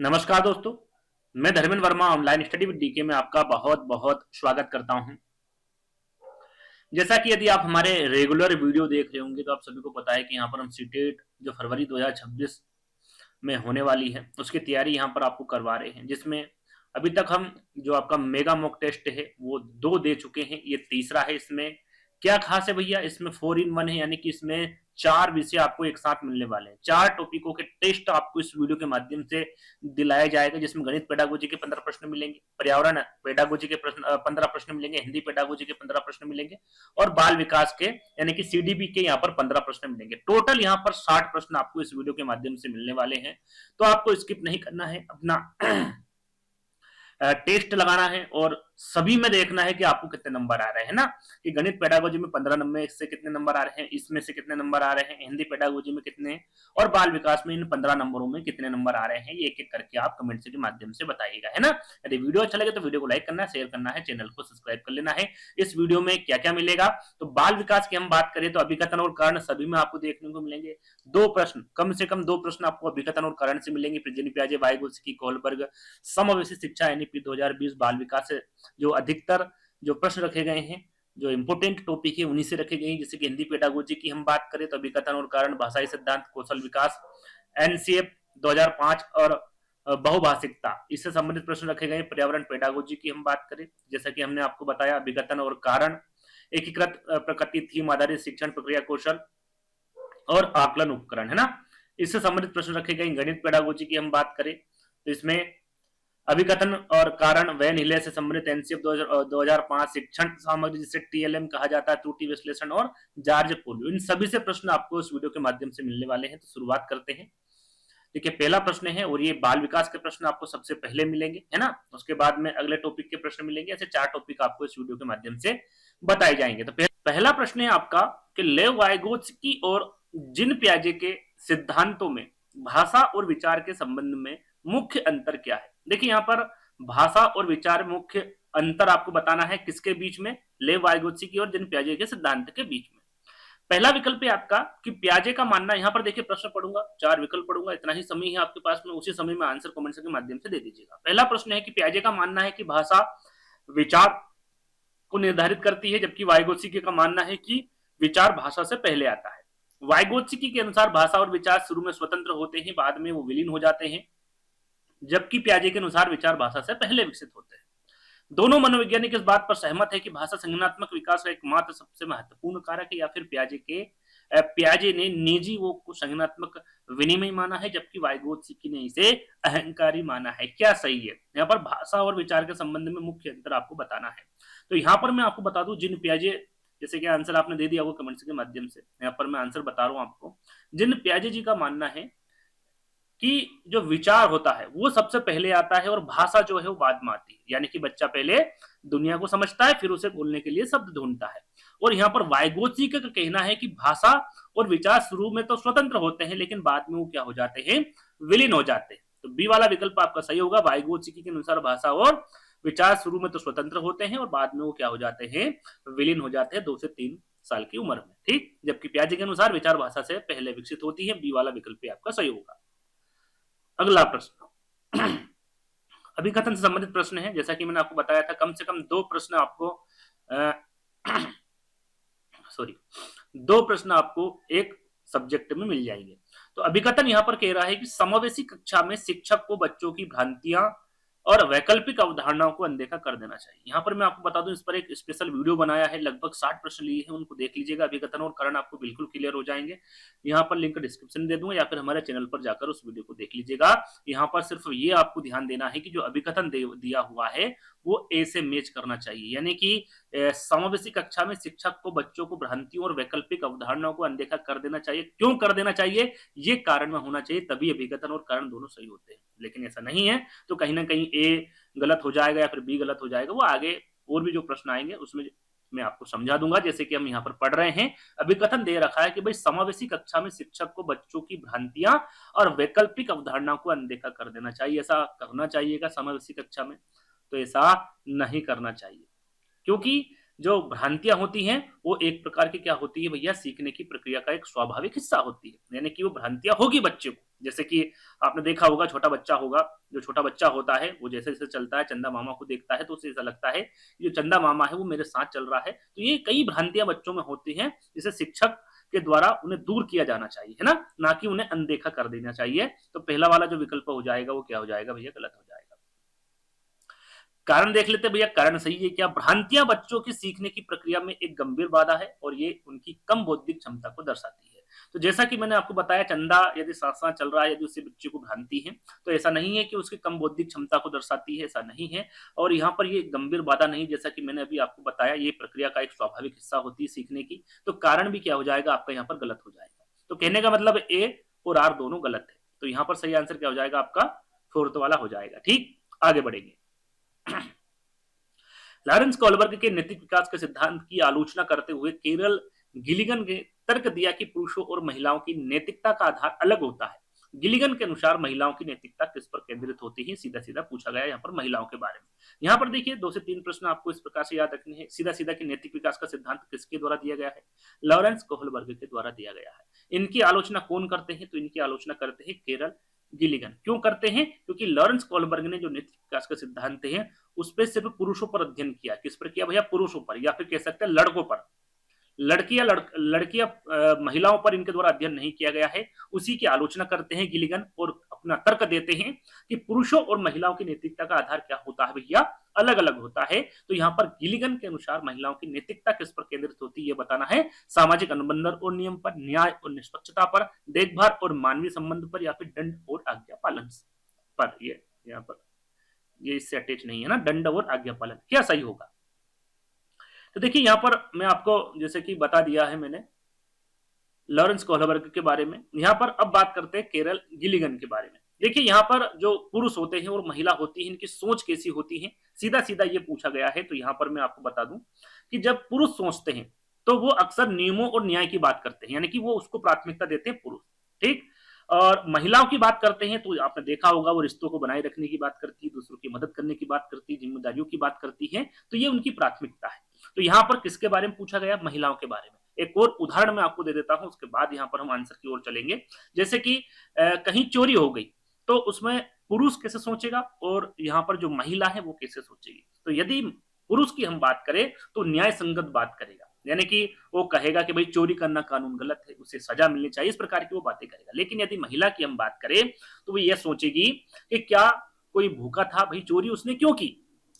नमस्कार दोस्तों, मैं Dharmendra Verma online study with DK में आपका बहुत बहुत स्वागत करता हूं। जैसा कि यदि आप हमारे रेगुलर वीडियो देख रहे होंगे तो आप सभी को पता है कि यहाँ पर हम सीटेट जो फरवरी 2026 में होने वाली है उसकी तैयारी यहाँ पर आपको करवा रहे हैं, जिसमें अभी तक हम जो आपका मेगा मॉक टेस्ट है वो 2 दे चुके हैं, ये तीसरा है। इसमें क्या खास है भैया, इसमें 4 इन 1 है, यानी कि इसमें 4 विषय आपको एक साथ मिलने वाले हैं। 4 टॉपिकों के टेस्ट आपको इस वीडियो के माध्यम से दिलाया जाएगा, जिसमें गणित पेडागोजी के 15 प्रश्न मिलेंगे, पर्यावरण पेडागोजी के 15 प्रश्न मिलेंगे, हिंदी पेडागोजी के 15 प्रश्न मिलेंगे और बाल विकास के यानी कि सीडीबी के यहाँ पर 15 प्रश्न मिलेंगे। टोटल यहाँ पर 60 प्रश्न आपको इस वीडियो के माध्यम से मिलने वाले हैं। तो आपको स्किप नहीं करना है, अपना टेस्ट लगाना है और सभी में देखना है कि आपको कितने नंबर आ रहे हैं ना, कि गणित पेडागोजी में 15 नंबर से कितने नंबर आ रहे हैं, इसमें से कितने नंबर आ रहे हैं, हिंदी पेडागोजी में कितने और बाल विकास में इन 15 नंबरों में कितने नंबर आ रहे हैं, ये एक एक करके आप कमेंट के माध्यम से बताइएगा, है ना। यदि वीडियो अच्छा लगे तो वीडियो को लाइक करना है, शेयर करना है, चैनल को सब्सक्राइब कर लेना है। इस वीडियो में क्या क्या मिलेगा, तो बाल विकास की हम बात करें तो अभिकथन और कारण सभी में आपको देखने को मिलेंगे। 2 प्रश्न, कम से कम 2 प्रश्न आपको अभिकथन और कारण से मिलेंगे। प्रिजनी पियाजे, वाइगोत्स्की, कोहलबर्ग समवेशी शिक्षा एनईपी 2020 बाल विकास से जो अधिकतर जो प्रश्न रखे गए हैं, जो इंपोर्टेंट टॉपिक है उन्हीं से रखे गए हैं। जैसे कि हिंदी पेडागोजी की हम बात करें तो अभिकथन और कारण, भाषाई सिद्धांत, कौशल विकास, एनसीएफ 2005 और बहुभाषिकता, इससे संबंधित प्रश्न रखे गए। पर्यावरण पेडागोजी की हम बात करें, जैसा कि हमने आपको बताया अभिकथन और कारण, एकीकृत प्रकृति थीम आधारित शिक्षण प्रक्रिया कौशल और आकलन उपकरण, है ना, इससे संबंधित प्रश्न रखे गए। गणित पेडागोजी की हम बात करें तो इसमें अभिकथन और कारण, वैन हिले से संबंधित एनसीएफ 2005, शिक्षण सामग्री जिसे टीएलएम कहा जाता है, त्रुटि विश्लेषण और जार्ज पोलियो, इन सभी से प्रश्न आपको इस वीडियो के माध्यम से मिलने वाले हैं। तो शुरुआत करते हैं। देखिए, पहला प्रश्न है और ये बाल विकास के प्रश्न आपको सबसे पहले मिलेंगे, है ना। उसके बाद में अगले टॉपिक के प्रश्न मिलेंगे। ऐसे 4 टॉपिक आपको इस वीडियो के माध्यम से बताए जाएंगे। तो पहला प्रश्न है आपका कि लेव वाइगोत्स्की और जिन पियाजे के सिद्धांतों में भाषा और विचार के संबंध में मुख्य अंतर क्या है। देखिए, यहाँ पर भाषा और विचार मुख्य अंतर आपको बताना है किसके बीच में, लेव वाइगोत्स्की और जिन पियाजे के सिद्धांत के बीच में। पहला विकल्प है आपका कि पियाजे का मानना, यहाँ पर देखिए प्रश्न पढ़ूंगा, 4 विकल्प पढ़ूंगा, इतना ही समय है आपके पास में, उसी समय में आंसर कमेंट के माध्यम से दे दीजिएगा। पहला प्रश्न है कि पियाजे का मानना है कि भाषा विचार को निर्धारित करती है, जबकि वाइगोत्स्की का मानना है कि विचार भाषा से पहले आता है। वाइगोत्स्की के अनुसार भाषा और विचार शुरू में स्वतंत्र होते हैं, बाद में वो विलीन हो जाते हैं, जबकि पियाजे के अनुसार विचार भाषा से पहले विकसित होते हैं। दोनों मनोवैज्ञानिक इस बात पर सहमत है कि भाषा संज्ञानात्मक विकास का एकमात्र सबसे महत्वपूर्ण कारक है, या फिर पियाजे ने निजी वो को संज्ञानात्मक विनिमय माना है, जबकि वाइगोत्स्की ने इसे अहंकारी माना है। क्या सही है। यहाँ पर भाषा और विचार के संबंध में मुख्य अंतर आपको बताना है। तो यहाँ पर मैं आपको बता दूं, जिन पियाजे, जैसे कि आंसर आपने दे दिया होगा कमेंट्स के माध्यम से, यहाँ पर मैं आंसर बता रहा हूँ आपको। जिन पियाजे जी का मानना है कि जो विचार होता है वो सबसे पहले आता है और भाषा जो है वो बाद में आती है, यानी कि बच्चा पहले दुनिया को समझता है, फिर उसे बोलने के लिए शब्द ढूंढता है। और यहाँ पर वाइगोत्स्की का कहना है कि भाषा और विचार शुरू में तो स्वतंत्र होते हैं, लेकिन बाद में वो क्या हो जाते हैं, विलीन हो जाते हैं। तो बी वाला विकल्प आपका सही होगा। वाइगोत्स्की के अनुसार भाषा और विचार शुरू में तो स्वतंत्र होते हैं और बाद में वो क्या हो जाते हैं, विलीन हो जाते हैं 2 से 3 साल की उम्र में, ठीक। जबकि पियाजे के अनुसार विचार भाषा से पहले विकसित होती है। बी वाला विकल्प आपका सही होगा। अगला प्रश्न अभिकथन से संबंधित प्रश्न है। जैसा कि मैंने आपको बताया था, कम से कम 2 प्रश्न आपको सॉरी 2 प्रश्न आपको एक सब्जेक्ट में मिल जाएंगे। तो अभिकथन यहाँ पर कह रहा है कि समावेशी कक्षा में शिक्षक को बच्चों की भ्रांतियां और वैकल्पिक अवधारणाओं को अनदेखा कर देना चाहिए। यहाँ पर मैं आपको बता दूं, इस पर एक स्पेशल वीडियो बनाया है, लगभग 60 प्रश्न लिए हैं, उनको देख लीजिएगा। अभिकथन और कारण आपको बिल्कुल क्लियर हो जाएंगे। यहाँ पर लिंक डिस्क्रिप्शन दे दूंगा या फिर हमारे चैनल पर जाकर उस वीडियो को देख लीजिएगा। यहाँ पर सिर्फ ये आपको ध्यान देना है कि जो अभिकथन दिया हुआ है वो ए से मैच करना चाहिए, यानी कि समावेशी कक्षा में शिक्षक को बच्चों को भ्रांतियों और वैकल्पिक अवधारणाओं को अनदेखा कर देना चाहिए। क्यों कर देना चाहिए, ये कारण में होना चाहिए, तभी अभिकथन और कारण दोनों सही होते हैं। लेकिन ऐसा नहीं है तो कहीं ना कहीं ए गलत हो जाएगा या फिर बी गलत हो जाएगा। वो आगे और भी जो प्रश्न आएंगे उसमें मैं आपको समझा दूंगा। जैसे कि हम यहाँ पर पढ़ रहे हैं, अभिकथन दे रखा है कि भाई समावेशी कक्षा में शिक्षक को बच्चों की भ्रांतियां और वैकल्पिक अवधारणाओं को अनदेखा कर देना चाहिए। ऐसा करना चाहिएगा समावेशी कक्षा में, तो ऐसा नहीं करना चाहिए, क्योंकि जो भ्रांतियां होती हैं वो एक प्रकार की क्या होती है भैया, सीखने की प्रक्रिया का एक स्वाभाविक हिस्सा होती है। यानी कि वो भ्रांतियां होगी बच्चे को, जैसे कि आपने देखा होगा छोटा बच्चा होगा, जो छोटा बच्चा होता है वो जैसे जैसे चलता है चंदा मामा को देखता है तो उसे ऐसा लगता है जो चंदा मामा है वो मेरे साथ चल रहा है। तो ये कई भ्रांतियां बच्चों में होती हैं, जिसे शिक्षक के द्वारा उन्हें दूर किया जाना चाहिए, है ना कि उन्हें अनदेखा कर देना चाहिए। तो पहला वाला जो विकल्प हो जाएगा वो क्या हो जाएगा भैया, गलत हो जाएगा। कारण देख लेते भैया, कारण सही है क्या, भ्रांतियां बच्चों की सीखने की प्रक्रिया में एक गंभीर बाधा है और ये उनकी कम बौद्धिक क्षमता को दर्शाती है। तो जैसा कि मैंने आपको बताया, चंदा यदि साथ साथ चल रहा है, यदि उससे बच्चे को भ्रांति है तो ऐसा नहीं है कि उसकी कम बौद्धिक क्षमता को दर्शाती है, ऐसा नहीं है। और यहाँ पर ये गंभीर बाधा नहीं, जैसा कि मैंने अभी आपको बताया, ये प्रक्रिया का एक स्वाभाविक हिस्सा होती है सीखने की। तो कारण भी क्या हो जाएगा आपका यहाँ पर, गलत हो जाएगा। तो कहने का मतलब ए और आर दोनों गलत है। तो यहाँ पर सही आंसर क्या हो जाएगा आपका, फोर्थ वाला हो जाएगा। ठीक, आगे बढ़ेंगे। लॉरेंस कोलबर्ग के नैतिक विकास के सिद्धांत की आलोचना करते हुए केरल गिलिगन ने तर्क दिया कि पुरुषों और महिलाओं की नैतिकता का आधार अलग होता है। गिलिगन के अनुसार महिलाओं की नैतिकता किस पर केंद्रित होती है, सीधा सीधा पूछा गया यहाँ पर महिलाओं के बारे में। यहाँ पर देखिए 2 से 3 प्रश्न आपको इस प्रकार से याद रखने हैं। सीधा सीधा कि नैतिक विकास का सिद्धांत किसके द्वारा दिया गया है, लॉरेंस कोहलबर्ग के द्वारा दिया गया है। इनकी आलोचना कौन करते हैं, तो इनकी आलोचना करते हैं केरल गिलिगन। क्यों करते हैं, क्योंकि लॉरेंस कोहलबर्ग ने जो नैतिक विकास का सिद्धांत है उस पर सिर्फ पुरुषों पर अध्ययन किया। किस पर किया भैया, पुरुषों पर, या फिर कह सकते हैं लड़कों पर। लड़कियां महिलाओं पर इनके द्वारा अध्ययन नहीं किया गया है। उसी की आलोचना करते हैं गिलिगन और अपना तर्क देते हैं कि पुरुषों और महिलाओं की नैतिकता का आधार क्या होता है भैया, अलग अलग होता है। तो यहाँ पर गिलिगन के अनुसार महिलाओं की नैतिकता किस पर केंद्रित होती है ये बताना है, सामाजिक अनुबंध और नियम पर, न्याय और निष्पक्षता पर, देखभाल और मानवीय संबंध पर, या फिर दंड और आज्ञा पालन पर। ये यहाँ पर ये इससे अटैच नहीं है ना, दंड और आज्ञा पालन, क्या सही होगा। तो देखिए यहाँ पर मैं आपको जैसे कि बता दिया है मैंने लॉरेंस कोहलबर्ग के बारे में। यहाँ पर अब बात करते हैं केरल गिलिगन के बारे में। देखिए यहाँ पर जो पुरुष होते हैं और महिला होती है, इनकी सोच कैसी होती है, सीधा सीधा ये पूछा गया है। तो यहाँ पर मैं आपको बता दूं कि जब पुरुष सोचते हैं तो वो अक्सर नियमों और न्याय की बात करते हैं, यानी कि वो उसको प्राथमिकता देते हैं पुरुष। ठीक, और महिलाओं की बात करते हैं तो आपने देखा होगा वो रिश्तों को बनाए रखने की बात करती है, दूसरों की मदद करने की बात करती है, जिम्मेदारियों की बात करती है। तो ये उनकी प्राथमिकता है। तो यहाँ पर किसके बारे में पूछा गया, महिलाओं के बारे में। एक और उदाहरण मैं आपको दे देता हूं, उसके बाद यहाँ पर हम आंसर की ओर चलेंगे। जैसे कि कहीं चोरी हो गई तो उसमें पुरुष कैसे सोचेगा और यहाँ पर जो महिला है वो कैसे सोचेगी। तो यदि पुरुष की हम बात करें तो न्याय संगत बात करेगा, यानी कि वो कहेगा कि भाई चोरी करना कानून गलत है, उसे सजा मिलनी चाहिए, इस प्रकार की वो बातें करेगा। लेकिन यदि महिला की हम बात करें तो वो ये सोचेगी कि क्या कोई भूखा था, भाई चोरी उसने क्यों की,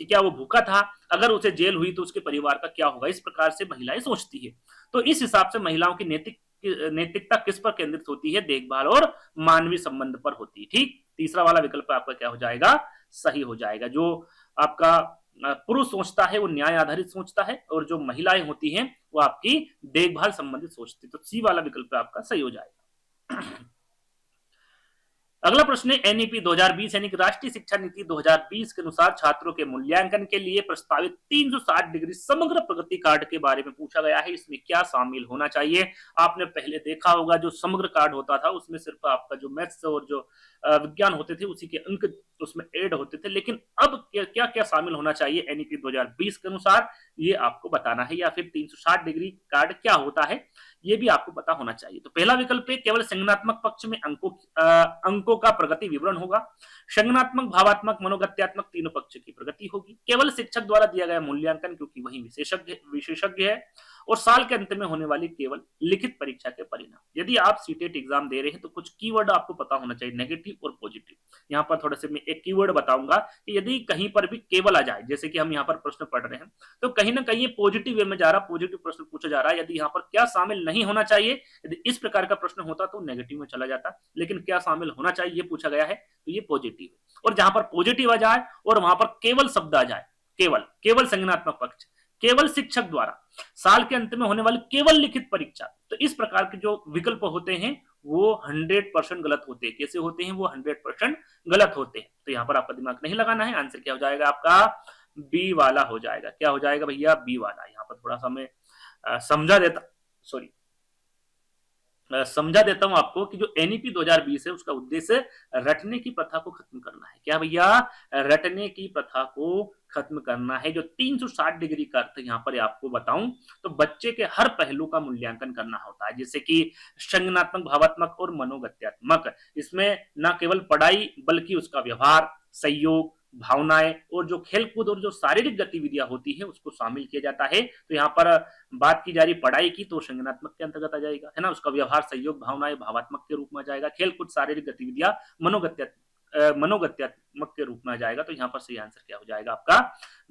कि क्या वो भूखा था, अगर उसे जेल हुई तो उसके परिवार का क्या होगा। इस प्रकार से महिलाएं सोचती है। तो इस हिसाब से महिलाओं की नैतिकता किस पर केंद्रित होती है, देखभाल और मानवीय संबंध पर होती है। ठीक, तीसरा वाला विकल्प आपका क्या हो जाएगा, सही हो जाएगा। जो आपका पुरुष सोचता है वो न्याय आधारित सोचता है और जो महिलाएं होती हैं वो आपकी देखभाल संबंधित सोचती है। तो सी वाला विकल्प आपका सही हो जाएगा। अगला प्रश्न है एनईपी 2020 यानी कि राष्ट्रीय शिक्षा नीति 2020 के अनुसार छात्रों के मूल्यांकन के लिए प्रस्तावित 360 डिग्री समग्र प्रगति कार्ड के बारे में पूछा गया है। इसमें क्या शामिल होना चाहिए। आपने पहले देखा होगा जो समग्र कार्ड होता था उसमें सिर्फ आपका जो मैथ्स और जो विज्ञान होते थे उसी के अंक उसमें ऐड होते थे, लेकिन अब क्या क्या शामिल होना चाहिए एनईपी 2020 के अनुसार ये आपको बताना है, या फिर 360 डिग्री कार्ड क्या होता है ये भी आपको पता होना चाहिए। तो पहला विकल्प है केवल संज्ञानात्मक पक्ष में अंकों का प्रगति विवरण होगा, संज्ञानात्मक, भावात्मक, मनोगत्यात्मक तीनों पक्ष की प्रगति होगी, केवल शिक्षक द्वारा दिया गया मूल्यांकन क्योंकि वही विशेषज्ञ है, और साल के अंत में होने वाली केवल लिखित परीक्षा के परिणाम। यदि आप सीटेट एग्जाम दे रहे हैं तो कुछ कीवर्ड आपको पता होना चाहिए, नेगेटिव और पॉजिटिव। यहाँ पर थोड़ा से मैं एक कीवर्ड बताऊंगा कि यदि कहीं पर भी केवल आ जाए, जैसे कि हम यहाँ पर प्रश्न पढ़ रहे हैं तो कहीं ना कहीं ये पॉजिटिव वे में जा रहा, पॉजिटिव प्रश्न पूछा जा रहा है। यदि यहाँ पर क्या शामिल नहीं होना चाहिए, यदि इस प्रकार का प्रश्न होता तो नेगेटिव में चला जाता, लेकिन क्या शामिल होना चाहिए ये पूछा गया है तो ये पॉजिटिव है। और जहां पर पॉजिटिव आ जाए और वहां पर केवल शब्द आ जाए, केवल संज्ञानात्मक पक्ष, केवल शिक्षक द्वारा, साल के अंत में होने वाली केवल लिखित परीक्षा, तो इस प्रकार के जो विकल्प होते हैं वो 100% गलत होते हैं। कैसे होते हैं वो 100% गलत होते हैं। तो यहाँ पर आपका दिमाग नहीं लगाना है, आंसर क्या हो जाएगा आपका बी वाला हो जाएगा। क्या हो जाएगा भैया, बी वाला। यहाँ पर थोड़ा सा मैं समझा देता हूं आपको कि जो एनईपी 2020 है उसका उद्देश्य रटने की प्रथा को खत्म करना है। क्या क्या भैया, रटने की प्रथा को खत्म करना है। जो 360 डिग्री का अर्थ यहाँ पर आपको बताऊं तो बच्चे के हर पहलू का मूल्यांकन करना होता है, जैसे कि संज्ञानात्मक, भावात्मक और मनोगत्यात्मक। इसमें न केवल पढ़ाई बल्कि उसका व्यवहार, सहयोग, भावनाएं और जो खेलकूद और जो शारीरिक गतिविधियां होती है उसको शामिल किया जाता है। तो यहाँ पर बात की जा रही पढ़ाई की तो संज्ञानात्मक के अंतर्गत आ जाएगा, है ना। उसका व्यवहार, सहयोग, भावनाएं भावात्मक के रूप में आ जाएगा। खेलकूद, शारीरिक गतिविधियां मनोगत्यात्मक के रूप में आ जाएगा। तो यहाँ पर सही आंसर क्या हो जाएगा आपका,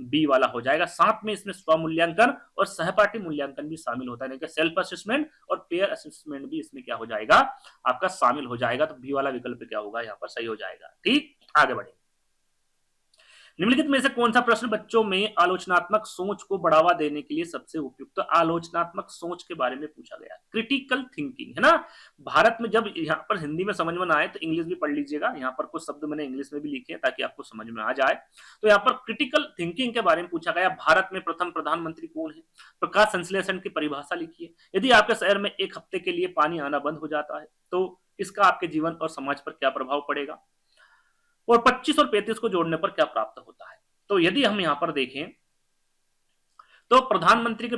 बी वाला हो जाएगा। साथ में इसमें स्व मूल्यांकन और सहपाठी मूल्यांकन भी शामिल होता है, सेल्फ असेसमेंट और पेयर असेसमेंट भी इसमें क्या हो जाएगा आपका शामिल हो जाएगा। तो बी वाला विकल्प क्या होगा यहाँ पर सही हो जाएगा। ठीक, आगे बढ़े। निम्नलिखित में से कौन सा प्रश्न बच्चों में आलोचनात्मक सोच को बढ़ावा देने के लिए सबसे उपयुक्त? तो आलोचनात्मक सोच के बारे में पूछा गया, क्रिटिकल थिंकिंग, है ना। भारत में जब यहाँ पर हिंदी में समझ में ना आए तो इंग्लिश भी पढ़ लीजिएगा, यहाँ पर कुछ शब्द मैंने इंग्लिश में भी लिखे हैं ताकि आपको समझ में आ जाए। तो यहाँ पर क्रिटिकल थिंकिंग के बारे में पूछा गया, भारत में प्रथम प्रधानमंत्री कौन है, प्रकाश संश्लेषण की परिभाषा लिखिए, यदि आपके शहर में एक हफ्ते के लिए पानी आना बंद हो जाता है तो इसका आपके जीवन और समाज पर क्या प्रभाव पड़ेगा, और 25 और 35 को जोड़ने पर क्या प्राप्त होता है। तो यदि हम यहां पर देखें तो प्रधानमंत्री के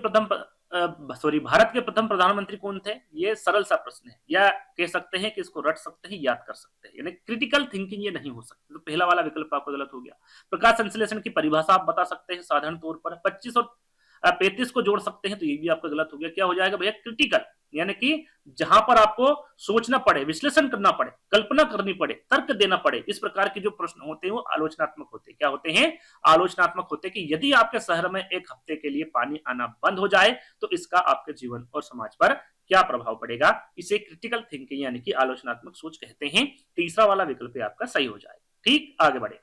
भारत के प्रथम प्रधानमंत्री कौन थे, ये सरल सा प्रश्न है, या कह सकते हैं कि इसको रट सकते हैं, याद कर सकते हैं, यानी क्रिटिकल थिंकिंग ये नहीं हो सकती। तो पहला वाला विकल्प आपका गलत हो गया। प्रकाश संश्लेषण की परिभाषा आप बता सकते हैं साधारण तौर पर, 25 और 35 को जोड़ सकते हैं, तो ये भी आपका गलत हो गया। क्या हो जाएगा भैया, क्रिटिकल, यानी कि जहां पर आपको सोचना पड़े, विश्लेषण करना पड़े, कल्पना करनी पड़े, तर्क देना पड़े, इस प्रकार के जो प्रश्न होते हैं वो आलोचनात्मक होते हैं। क्या होते हैं, आलोचनात्मक होते हैं, कि यदि आपके शहर में एक हफ्ते के लिए पानी आना बंद हो जाए तो इसका आपके जीवन और समाज पर क्या प्रभाव पड़ेगा। इसे क्रिटिकल थिंकिंग यानी कि आलोचनात्मक सोच कहते हैं। तीसरा वाला विकल्प आपका सही हो जाएगा। ठीक, आगे बढ़े।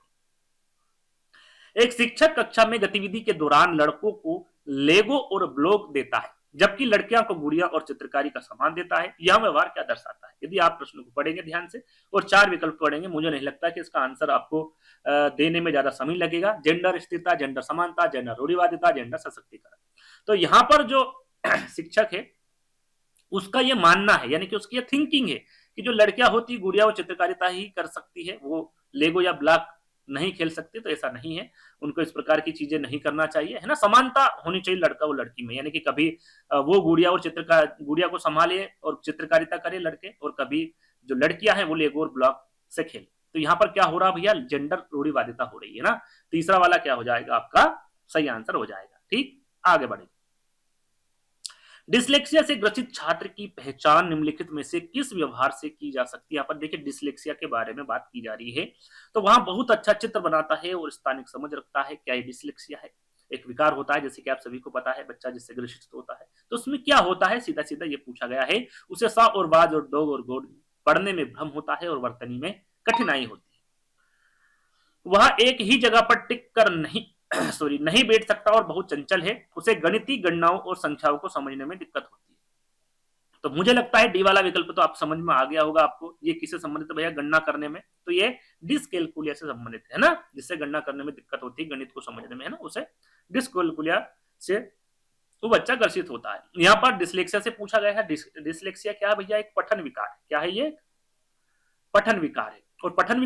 एक शिक्षक कक्षा में गतिविधि के दौरान लड़कों को लेगो और ब्लॉक देता है जबकि लड़कियां को गुड़िया और चित्रकारी का सामान देता है। यह व्यवहार क्या दर्शाता है। यदि आप प्रश्न को पढ़ेंगे ध्यान से और 4 विकल्प पढ़ेंगे, मुझे नहीं लगता कि इसका आंसर आपको देने में ज्यादा समय लगेगा। जेंडर स्थिरता, जेंडर समानता, जेंडर रूढ़िवादिता, जेंडर सशक्तिकरण। तो यहाँ पर जो शिक्षक है उसका यह मानना है, यानी कि उसकी यह थिंकिंग है कि जो लड़कियां होती गुड़िया और चित्रकारिता ही कर सकती है, वो लेगो या ब्लॉक नहीं खेल सकते। तो ऐसा नहीं है, उनको इस प्रकार की चीजें नहीं करना चाहिए, है ना। समानता होनी चाहिए लड़का और लड़की में, यानी कि कभी वो गुड़िया और गुड़िया को संभाले और चित्रकारिता करे लड़के, और कभी जो लड़कियां हैं वो लेगो और ब्लॉक से खेले। तो यहाँ पर क्या हो रहा भैया, जेंडर रूढ़िवादिता हो रही है ना। तीसरा वाला क्या हो जाएगा आपका सही आंसर हो जाएगा। ठीक, आगे बढ़े। डिसलेक्सिया से ग्रसित छात्र की पहचान निम्नलिखित में से किस व्यवहार से की जा सकती है। यहाँ पर देखिए डिसलेक्सिया के बारे में बात की जा रही है, तो वहां बहुत अच्छा चित्र बनाता है और स्थानिक समझ रखता है। क्या ये डिसलेक्सिया है, एक विकार होता है जैसे कि आप सभी को पता है, बच्चा जिससे ग्रसित होता है। तो उसमें क्या होता है, सीधा सीधा ये पूछा गया है, उसे सा और बाज और डॉग और गोड पढ़ने में भ्रम होता है और वर्तनी में कठिनाई होती है। वह एक ही जगह पर टिक कर नहीं बैठ सकता और बहुत चंचल है। उसे गणितीय गणनाओं और संख्याओं को समझने में दिक्कत होती है। तो मुझे लगता है डी वाला विकल्प तो आप समझ में आ गया होगा आपको। ये किससे संबंधित है भैया, गणना करने में। तो ये डिसकैलकुलिया से संबंधित है ना, जिससे गणना करने में दिक्कत होती है, गणित को समझने में, है ना, उसे डिसकैलकुलिया से वो बच्चा ग्रसित होता है। यहाँ पर डिसलेक्सिया से पूछा गया है। डिसलेक्सिया क्या है भैया, एक पठन विकार है। क्या है ये, पठन विकार है। और पठन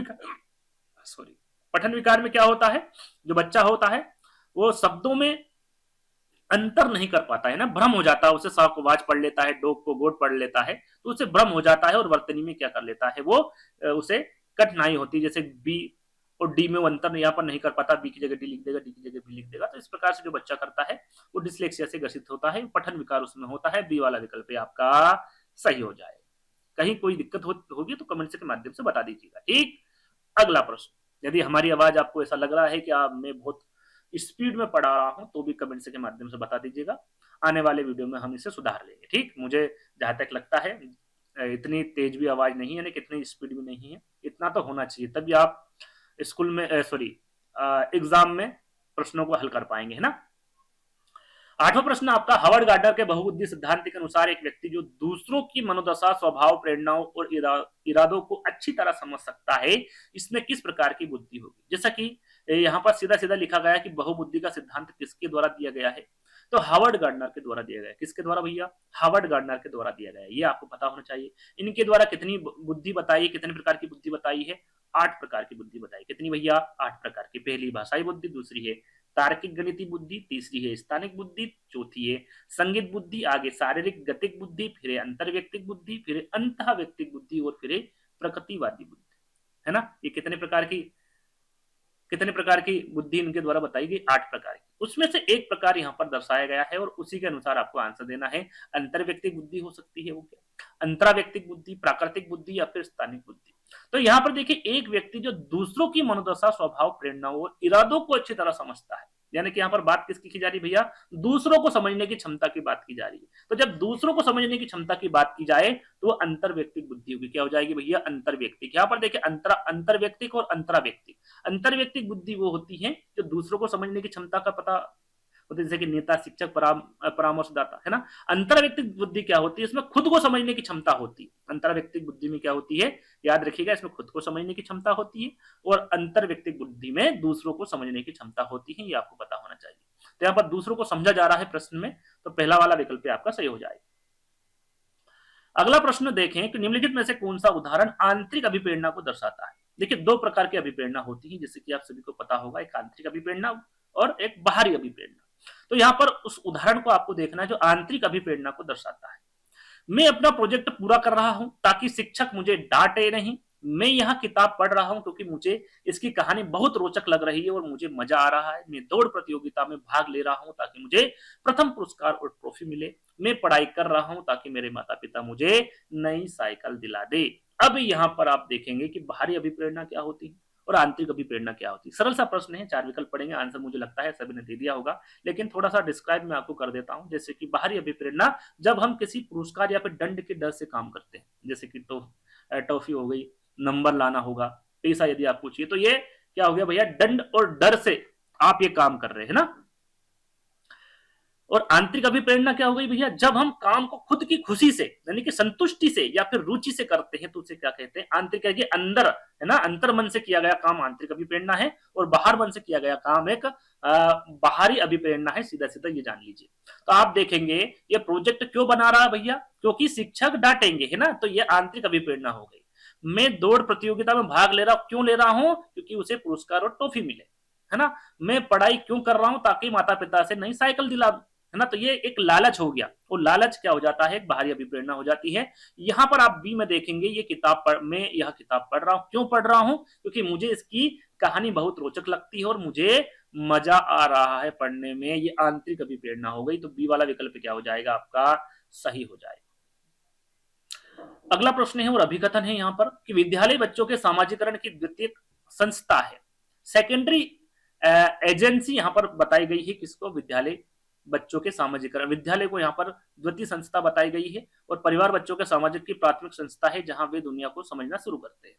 विकार में क्या होता है, जो बच्चा होता है वो शब्दों में अंतर नहीं कर पाता है ना, भ्रम हो जाता है। उसे सा को वाज पढ़ लेता है, डॉग को गोड पढ़ लेता है, तो उसे भ्रम हो जाता है और वर्तनी में क्या कर लेता है वो, उसे कठिनाई होती है। जैसे बी और डी में वो अंतर यहाँ पर नहीं कर पाता, बी की जगह डी लिख देगा, डी की जगह बी लिख देगा। तो इस प्रकार से जो बच्चा करता है वो डिसलेक्सिया से ग्रसित होता है, पठन विकार उसमें होता है। बी वाला विकल्प आपका सही हो जाए। कहीं कोई दिक्कत होगी तो कमेंट के माध्यम से बता दीजिएगा। ठीक, अगला प्रश्न। यदि हमारी आवाज आपको ऐसा लग रहा है कि मैं बहुत स्पीड में पढ़ा रहा हूं तो भी कमेंट्स के माध्यम से बता दीजिएगा। आने वाले वीडियो में हम इसे सुधार लेंगे। ठीक, मुझे जहां तक लगता है इतनी तेज भी आवाज नहीं है, इतनी स्पीड भी नहीं है, इतना तो होना चाहिए, तभी आप स्कूल में एग्जाम में प्रश्नों को हल कर पाएंगे, है ना। 8वां प्रश्न आपका, हावर्ड गार्डनर के बहुबुद्धि सिद्धांत के अनुसार एक व्यक्ति जो दूसरों की मनोदशा, स्वभाव, प्रेरणाओं और इरादों को अच्छी तरह समझ सकता है, इसमें किस प्रकार की बुद्धि होगी। जैसा कि यहाँ पर सीधा सीधा लिखा गया कि बहुबुद्धि का सिद्धांत किसके द्वारा दिया गया है, तो हार्वर्ड गार्डनर के द्वारा दिया गया। किसके द्वारा भैया? हार्वर्ड गार्डनर के द्वारा दिया गया। ये आपको पता होना चाहिए। इनके द्वारा कितनी बुद्धि बताई, कितने प्रकार की बुद्धि बताई है? 8 प्रकार की बुद्धि बताई। कितनी भैया? 8 प्रकार की। पहली भाषाई बुद्धि, दूसरी है तार्किक गणितीय बुद्धि, तीसरी है स्थानिक बुद्धि, चौथी है संगीत बुद्धि, आगे शारीरिक गतिक बुद्धि, फिर अंतर्व्यक्तिक बुद्धि, फिर अंतः व्यक्तिक बुद्धि और फिर प्रकृतिवादी बुद्धि, है ना। ये कितने प्रकार की बुद्धि इनके द्वारा बताई गई? 8 प्रकार की। उसमें से एक प्रकार यहाँ पर दर्शाया गया है और उसी के अनुसार आपको आंसर देना है। अंतर्व्यक्तिक बुद्धि हो सकती है वो क्या? अंतराव्यक्तिक बुद्धि, प्राकृतिक बुद्धि या फिर स्थानिक बुद्धि। तो यहाँ पर देखिए, एक व्यक्ति जो दूसरों की मनोदशा, स्वभाव, प्रेरणाओं और इरादों को अच्छी तरह समझता है, यानी कि यहाँ पर बात किसकी की जा रही भैया? दूसरों को समझने की क्षमता की बात की जा रही है। तो जब दूसरों को समझने की क्षमता की बात की जाए तो अंतर्व्यक्तिक बुद्धि होगी। क्या हो जाएगी भैया? अंतर्व्यक्तिक। यहाँ पर देखिए अंतर्व्यक्तिक और अंतराव्यक्तिक। अंतर्व्यक्तिक बुद्धि वो होती है जो दूसरों को समझने की क्षमता का पता होता है, जैसे कि नेता, शिक्षक, परामर्शदाता, है ना। अंतर्व्यक्तिक बुद्धि क्या होती है? इसमें खुद को समझने की क्षमता होती है। अंतर्व्यक्तिक बुद्धि में क्या होती है? याद रखिएगा, इसमें खुद को समझने की क्षमता होती है और अंतर्व्यक्तिक बुद्धि में दूसरों को समझने की क्षमता होती है। ये आपको पता होना चाहिए। तो यहाँ पर दूसरों को समझा जा रहा है प्रश्न में, तो पहला वाला विकल्प आपका सही हो जाएगा। अगला प्रश्न देखें कि निम्नलिखित में से कौन सा उदाहरण आंतरिक अभिप्रेरणा को दर्शाता है? देखिए, दो प्रकार की अभिप्रेरणा होती है, जैसे कि आप सभी को पता होगा, एक आंतरिक अभिप्रेरणा और एक बाहरी अभिप्रेरणा। तो यहाँ पर उस उदाहरण को आपको देखना है जो आंतरिक अभिप्रेरणा को दर्शाता है। मैं अपना प्रोजेक्ट पूरा कर रहा हूं ताकि शिक्षक मुझे डांटे नहीं। मैं यह किताब पढ़ रहा हूं क्योंकि मुझे इसकी कहानी बहुत रोचक लग रही है और मुझे मजा आ रहा है। मैं दौड़ प्रतियोगिता में भाग ले रहा हूं ताकि मुझे प्रथम पुरस्कार और ट्रॉफी मिले। मैं पढ़ाई कर रहा हूं ताकि मेरे माता पिता मुझे नई साइकिल दिला दे। अब यहाँ पर आप देखेंगे कि बाहरी अभिप्रेरणा क्या होती है और आंतरिक अभिप्रेरणा क्या होती है। सरल सा प्रश्न है, 4 विकल्प पढ़ेंगे, आंसर मुझे लगता है सभी ने दे दिया होगा, लेकिन थोड़ा सा डिस्क्राइब मैं आपको कर देता हूं। जैसे कि बाहरी अभिप्रेरणा, जब हम किसी पुरस्कार या फिर दंड के डर से काम करते हैं, जैसे कि टॉफी हो गई, नंबर लाना होगा, पैसा यदि आपको चाहिए, तो ये क्या हो गया भैया? दंड और डर से आप ये काम कर रहे हैं ना। और आंतरिक अभिप्रेरणा क्या हो गई भैया? जब हम काम को खुद की खुशी से, यानी कि संतुष्टि से या फिर रुचि से करते हैं, तो उसे क्या कहते हैं? आंतरिक, है अंदर, है ना, अंतर मन से किया गया काम आंतरिक अभिप्रेरणा है और बाहर मन से किया गया काम एक बाहरी अभिप्रेरणा है। सीधा सीधा ये जान लीजिए। तो आप देखेंगे ये प्रोजेक्ट क्यों बना रहा है भैया? क्योंकि शिक्षक डांटेंगे, है ना, तो ये आंतरिक अभिप्रेरणा हो गई। मैं दौड़ प्रतियोगिता में भाग ले रहा हूं, क्यों ले रहा हूं? क्योंकि उसे पुरस्कार और ट्रॉफी मिले, है ना। मैं पढ़ाई क्यों कर रहा हूं? ताकि माता पिता से नई साइकिल दिला दूं, है ना। तो ये एक लालच हो गया, और लालच क्या हो जाता है? एक बाहरी अभिप्रेरणा हो जाती है। यहाँ पर आप बी में देखेंगे, ये मैं यह किताब पढ़ रहा हूँ। क्यों पढ़ रहा हूँ? क्योंकि मुझे इसकी कहानी बहुत रोचक लगती है और मुझे मजा आ रहा है पढ़ने में। ये आंतरिक अभिप्रेरणा हो गई। तो बी वाला विकल्प क्या हो जाएगा? आपका सही हो जाएगा। अगला प्रश्न है और अभिकथन है यहाँ पर कि विद्यालय बच्चों के सामाजिकरण की द्वितीय संस्था है। सेकेंडरी एजेंसी यहाँ पर बताई गई है किसको? विद्यालय बच्चों के सामाजिकरण, विद्यालय को यहाँ पर द्वितीय संस्था बताई गई है। और परिवार बच्चों के सामाजिक की प्राथमिक संस्था है, जहां वे दुनिया को समझना शुरू करते हैं।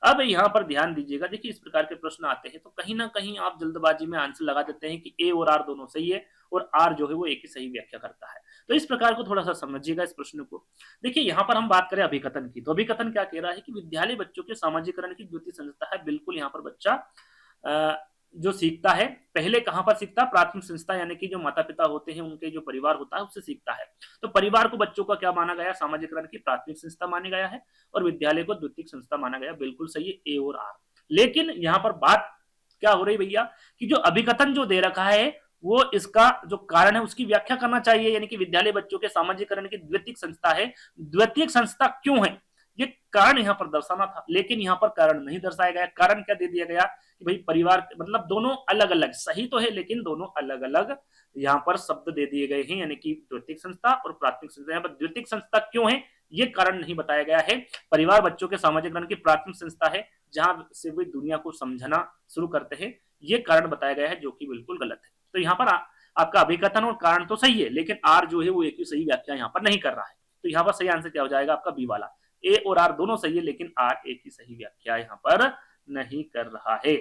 अब यहाँ पर ध्यान दीजिएगा, देखिए इस प्रकार के प्रश्न आते हैं तो कहीं ना कहीं आप जल्दबाजी में आंसर लगा देते हैं कि ए और आर दोनों सही है और आर जो है वो एक ही सही व्याख्या करता है। तो इस प्रकार को थोड़ा सा समझिएगा इस प्रश्न को। देखिए यहाँ पर हम बात करें अभिकथन की, तो अभिकथन क्या कह रहा है कि विद्यालय बच्चों के सामाजिकरण की द्वितीय संस्था है। बिल्कुल, यहाँ पर बच्चा जो सीखता है, पहले कहां पर सीखता है? प्राथमिक संस्था, यानी कि जो माता पिता होते हैं, उनके जो परिवार होता है, उससे सीखता है। तो परिवार को बच्चों का क्या माना गया? सामाजिकरण की प्राथमिक संस्था माना गया है और विद्यालय को द्वितीय संस्था माना गया। बिल्कुल सही है, ए और आर। लेकिन यहाँ पर बात क्या हो रही भैया कि जो अभिकथन जो दे रखा है वो इसका जो कारण है उसकी व्याख्या करना चाहिए, यानी कि विद्यालय बच्चों के सामाजिकरण की द्वितीय संस्था है। द्वितीय संस्था क्यों है, ये कारण यहाँ पर दर्शाना था, लेकिन यहाँ पर कारण नहीं दर्शाया गया। कारण क्या दे दिया गया कि भाई परिवार, मतलब दोनों अलग अलग, सही तो है लेकिन दोनों अलग अलग यहाँ पर शब्द दे दिए गए हैं, यानी कि द्वितीय संस्था और प्राथमिक संस्था। यहाँ पर द्वितीय संस्था क्यों है ये कारण नहीं बताया गया है। परिवार बच्चों के सामाजिकरण की प्राथमिक संस्था है जहां से वे दुनिया को समझना शुरू करते हैं, ये कारण बताया गया है, जो कि बिल्कुल गलत है। तो यहाँ पर आपका अभिकथन और कारण तो सही है, लेकिन आर जो है वो एक ही सही व्याख्या यहाँ पर नहीं कर रहा है। तो यहाँ पर सही आंसर क्या हो जाएगा? आपका बी वाला। ए और आर दोनों सही है, लेकिन आर एक ही सही व्याख्या यहाँ पर नहीं कर रहा है।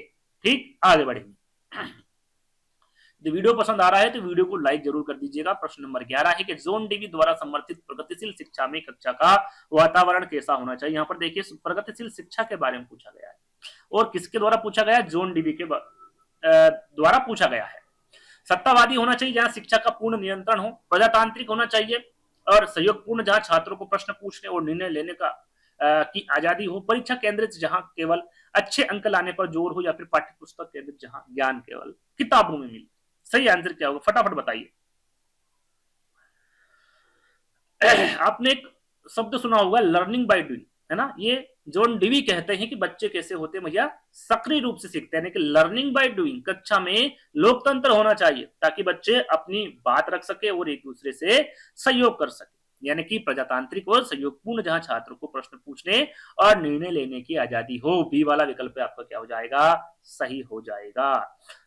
ठीक, आगे बढ़ेंगे। यदि वीडियो पसंद आ रहा है तो वीडियो को लाइक जरूर कर दीजिएगा। प्रश्न नंबर 11 है कि जॉन डीवी द्वारा समर्थित प्रगतिशील शिक्षा में कक्षा का वातावरण कैसा होना चाहिए। यहाँ पर देखिए प्रगतिशील शिक्षा के बारे में पूछा गया है, और किसके द्वारा पूछा गया? जॉन डीवी के द्वारा पूछा गया है। सत्तावादी होना चाहिए जहां शिक्षा का पूर्ण नियंत्रण हो, प्रजातांत्रिक होना चाहिए और सहयोगपूर्ण जहां छात्रों को प्रश्न पूछने और निर्णय लेने का की आजादी हो, परीक्षा केंद्रित जहां केवल अच्छे अंक लाने पर जोर हो, या फिर पाठ्य पुस्तक केंद्रित जहां ज्ञान केवल किताबों में मिले। सही आंसर क्या होगा, फटाफट बताइए। आपने एक शब्द सुना होगा लर्निंग बाय डूइंग, है ना। ये जॉन डीवी कहते हैं कि बच्चे कैसे होते हैं भैया, सक्रिय रूप से सीखते हैं कि लर्निंग बाय डूइंग। कक्षा में लोकतंत्र होना चाहिए ताकि बच्चे अपनी बात रख सके और एक दूसरे से सहयोग कर सके, यानी कि प्रजातांत्रिक और सहयोगपूर्ण जहां छात्रों को प्रश्न पूछने और निर्णय लेने की आजादी हो। बी वाला विकल्प आपका क्या हो जाएगा, सही हो जाएगा।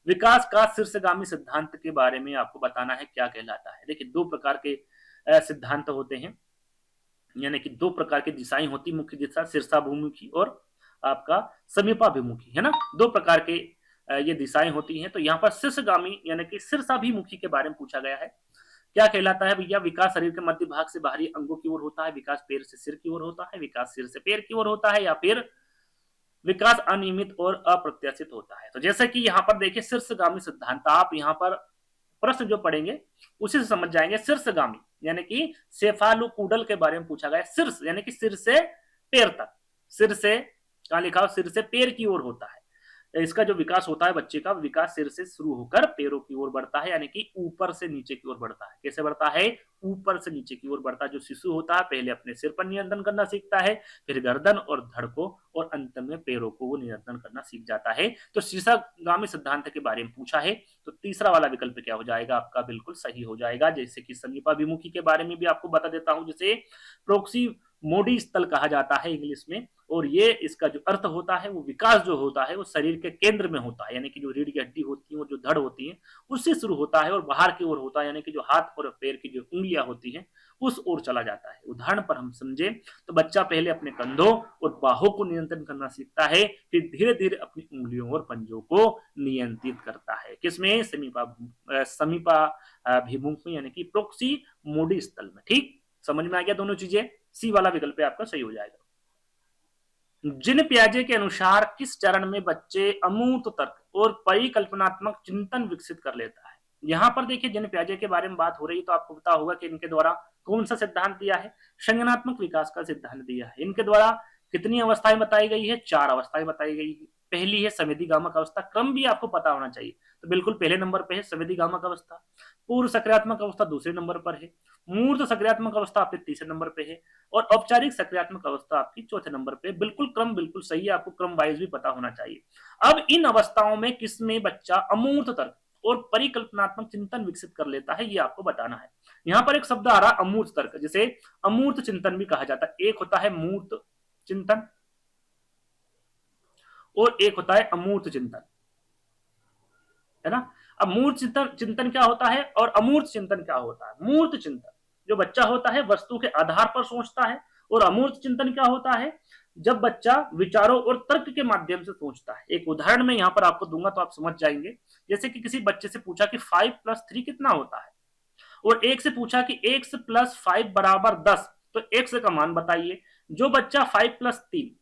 विकास का शीर्षगामी सिद्धांत के बारे में आपको बताना है क्या कहलाता है। देखिए दो प्रकार के सिद्धांत होते हैं, यानी कि दो प्रकार की दिशाएं होती, मुख्य दिशा शीर्षाभिमुखी और आपका समीपाभिमुखी, है ना। दो प्रकार के ये दिशाएं होती हैं। तो यहाँ पर शीर्षगामी यानी कि शीर्षाभिमुखी के बारे में पूछा गया है, क्या कहलाता है भैया। विकास शरीर के मध्य भाग से बाहरी अंगों की ओर होता है, विकास पैर से सिर की ओर होता है, विकास सिर से पैर की ओर होता है, या फिर विकास अनियमित और अप्रत्याशित होता है। तो जैसे कि यहाँ पर देखिए शीर्षगामी सिद्धांत, आप यहाँ पर प्रश्न जो पढ़ेंगे उसी से समझ जाएंगे। शीर्षगामी यानी कि सेफालुकूडल के बारे में पूछा गया। शीर्ष यानी कि सिर से पैर तक, सिर से कहा लिखा हो, सिर से पैर की ओर होता है। इसका जो विकास होता है बच्चे का, विकास सिर से शुरू होकर पैरों की ओर बढ़ता है, यानी कि ऊपर से नीचे की ओर बढ़ता है। कैसे बढ़ता है, ऊपर से नीचे की ओर बढ़ता है। जो शिशु होता है पहले अपने सिर पर नियंत्रण करना सीखता है, फिर गर्दन और धड़ को, और अंत में पैरों को वो नियंत्रण करना सीख जाता है। तो शीर्षगामी सिद्धांत के बारे में पूछा है, तो तीसरा वाला विकल्प क्या हो जाएगा आपका, बिल्कुल सही हो जाएगा। जैसे कि समीपाभिमुखी के बारे में भी आपको बता देता हूं, जैसे प्रोक्सी मोडी स्थल कहा जाता है इंग्लिश में, और ये इसका जो अर्थ होता है वो विकास जो होता है वो शरीर के केंद्र में होता है, यानी कि जो रीढ़ की हड्डी होती है और जो धड़ होती है उससे शुरू होता है और बाहर की ओर होता है, यानी कि जो हाथ और पैर की जो उंगलियां होती हैं उस ओर चला जाता है। उदाहरण पर हम समझे तो बच्चा पहले अपने कंधों और बाहों को नियंत्रण करना सीखता है, फिर धीरे धीरे अपनी उंगलियों और पंजों को नियंत्रित करता है। किसमें, समीपाभिमुख में, यानी कि प्रोक्सी मोडी स्थल में। ठीक, समझ में आ गया दोनों चीजें। सी वाला विकल्प आपका सही हो जाएगा। जिन पियाजे के अनुसार किस चरण में बच्चे अमूर्त तर्क और परिकल्पनात्मक चिंतन विकसित कर लेता है। यहाँ पर देखिए जिन पियाजे के बारे में बात हो रही है, तो आपको पता होगा कि इनके द्वारा कौन सा सिद्धांत दिया है, संज्ञानात्मक विकास का सिद्धांत दिया है। इनके द्वारा कितनी अवस्थाएं बताई गई है, 4 अवस्थाएं बताई गई है। पहली है संवेदीगामक अवस्था, क्रम भी आपको पता होना चाहिए, तो बिल्कुल पहले नंबर पे है संवेदीगामक अवस्था। पूर्व सक्रियात्मक अवस्था दूसरे नंबर पर है, मूर्त सक्रियात्मक अवस्था आपके तीसरे नंबर पे है, और औपचारिक सक्रियात्मक अवस्था आपकी चौथे नंबर पे। बिल्कुल क्रम बिल्कुल सही है, आपको क्रम वाइज भी पता होना चाहिए। अब इन अवस्थाओं में किसमें बच्चा अमूर्त तर्क और परिकल्पनात्मक चिंतन विकसित कर लेता है, ये आपको बताना है। यहाँ पर एक शब्द आ रहा अमूर्त तर्क, जिसे अमूर्त चिंतन भी कहा जाता है। एक होता है मूर्त चिंतन और एक होता है अमूर्त चिंतन, है ना। अब मूर्त चिंतन क्या होता है और अमूर्त चिंतन क्या होता है। मूर्त चिंतन जो बच्चा होता है वस्तु के आधार पर सोचता है, और अमूर्त चिंतन क्या होता है, जब बच्चा विचारों और तर्क के माध्यम से सोचता है। एक उदाहरण मैं यहाँ पर आपको दूंगा तो आप समझ जाएंगे। जैसे कि किसी बच्चे से पूछा कि 5 + 3 कितना होता है, और एक से पूछा कि x + 5 = 10, तो x का मान बताइए। जो बच्चा 5 + 3,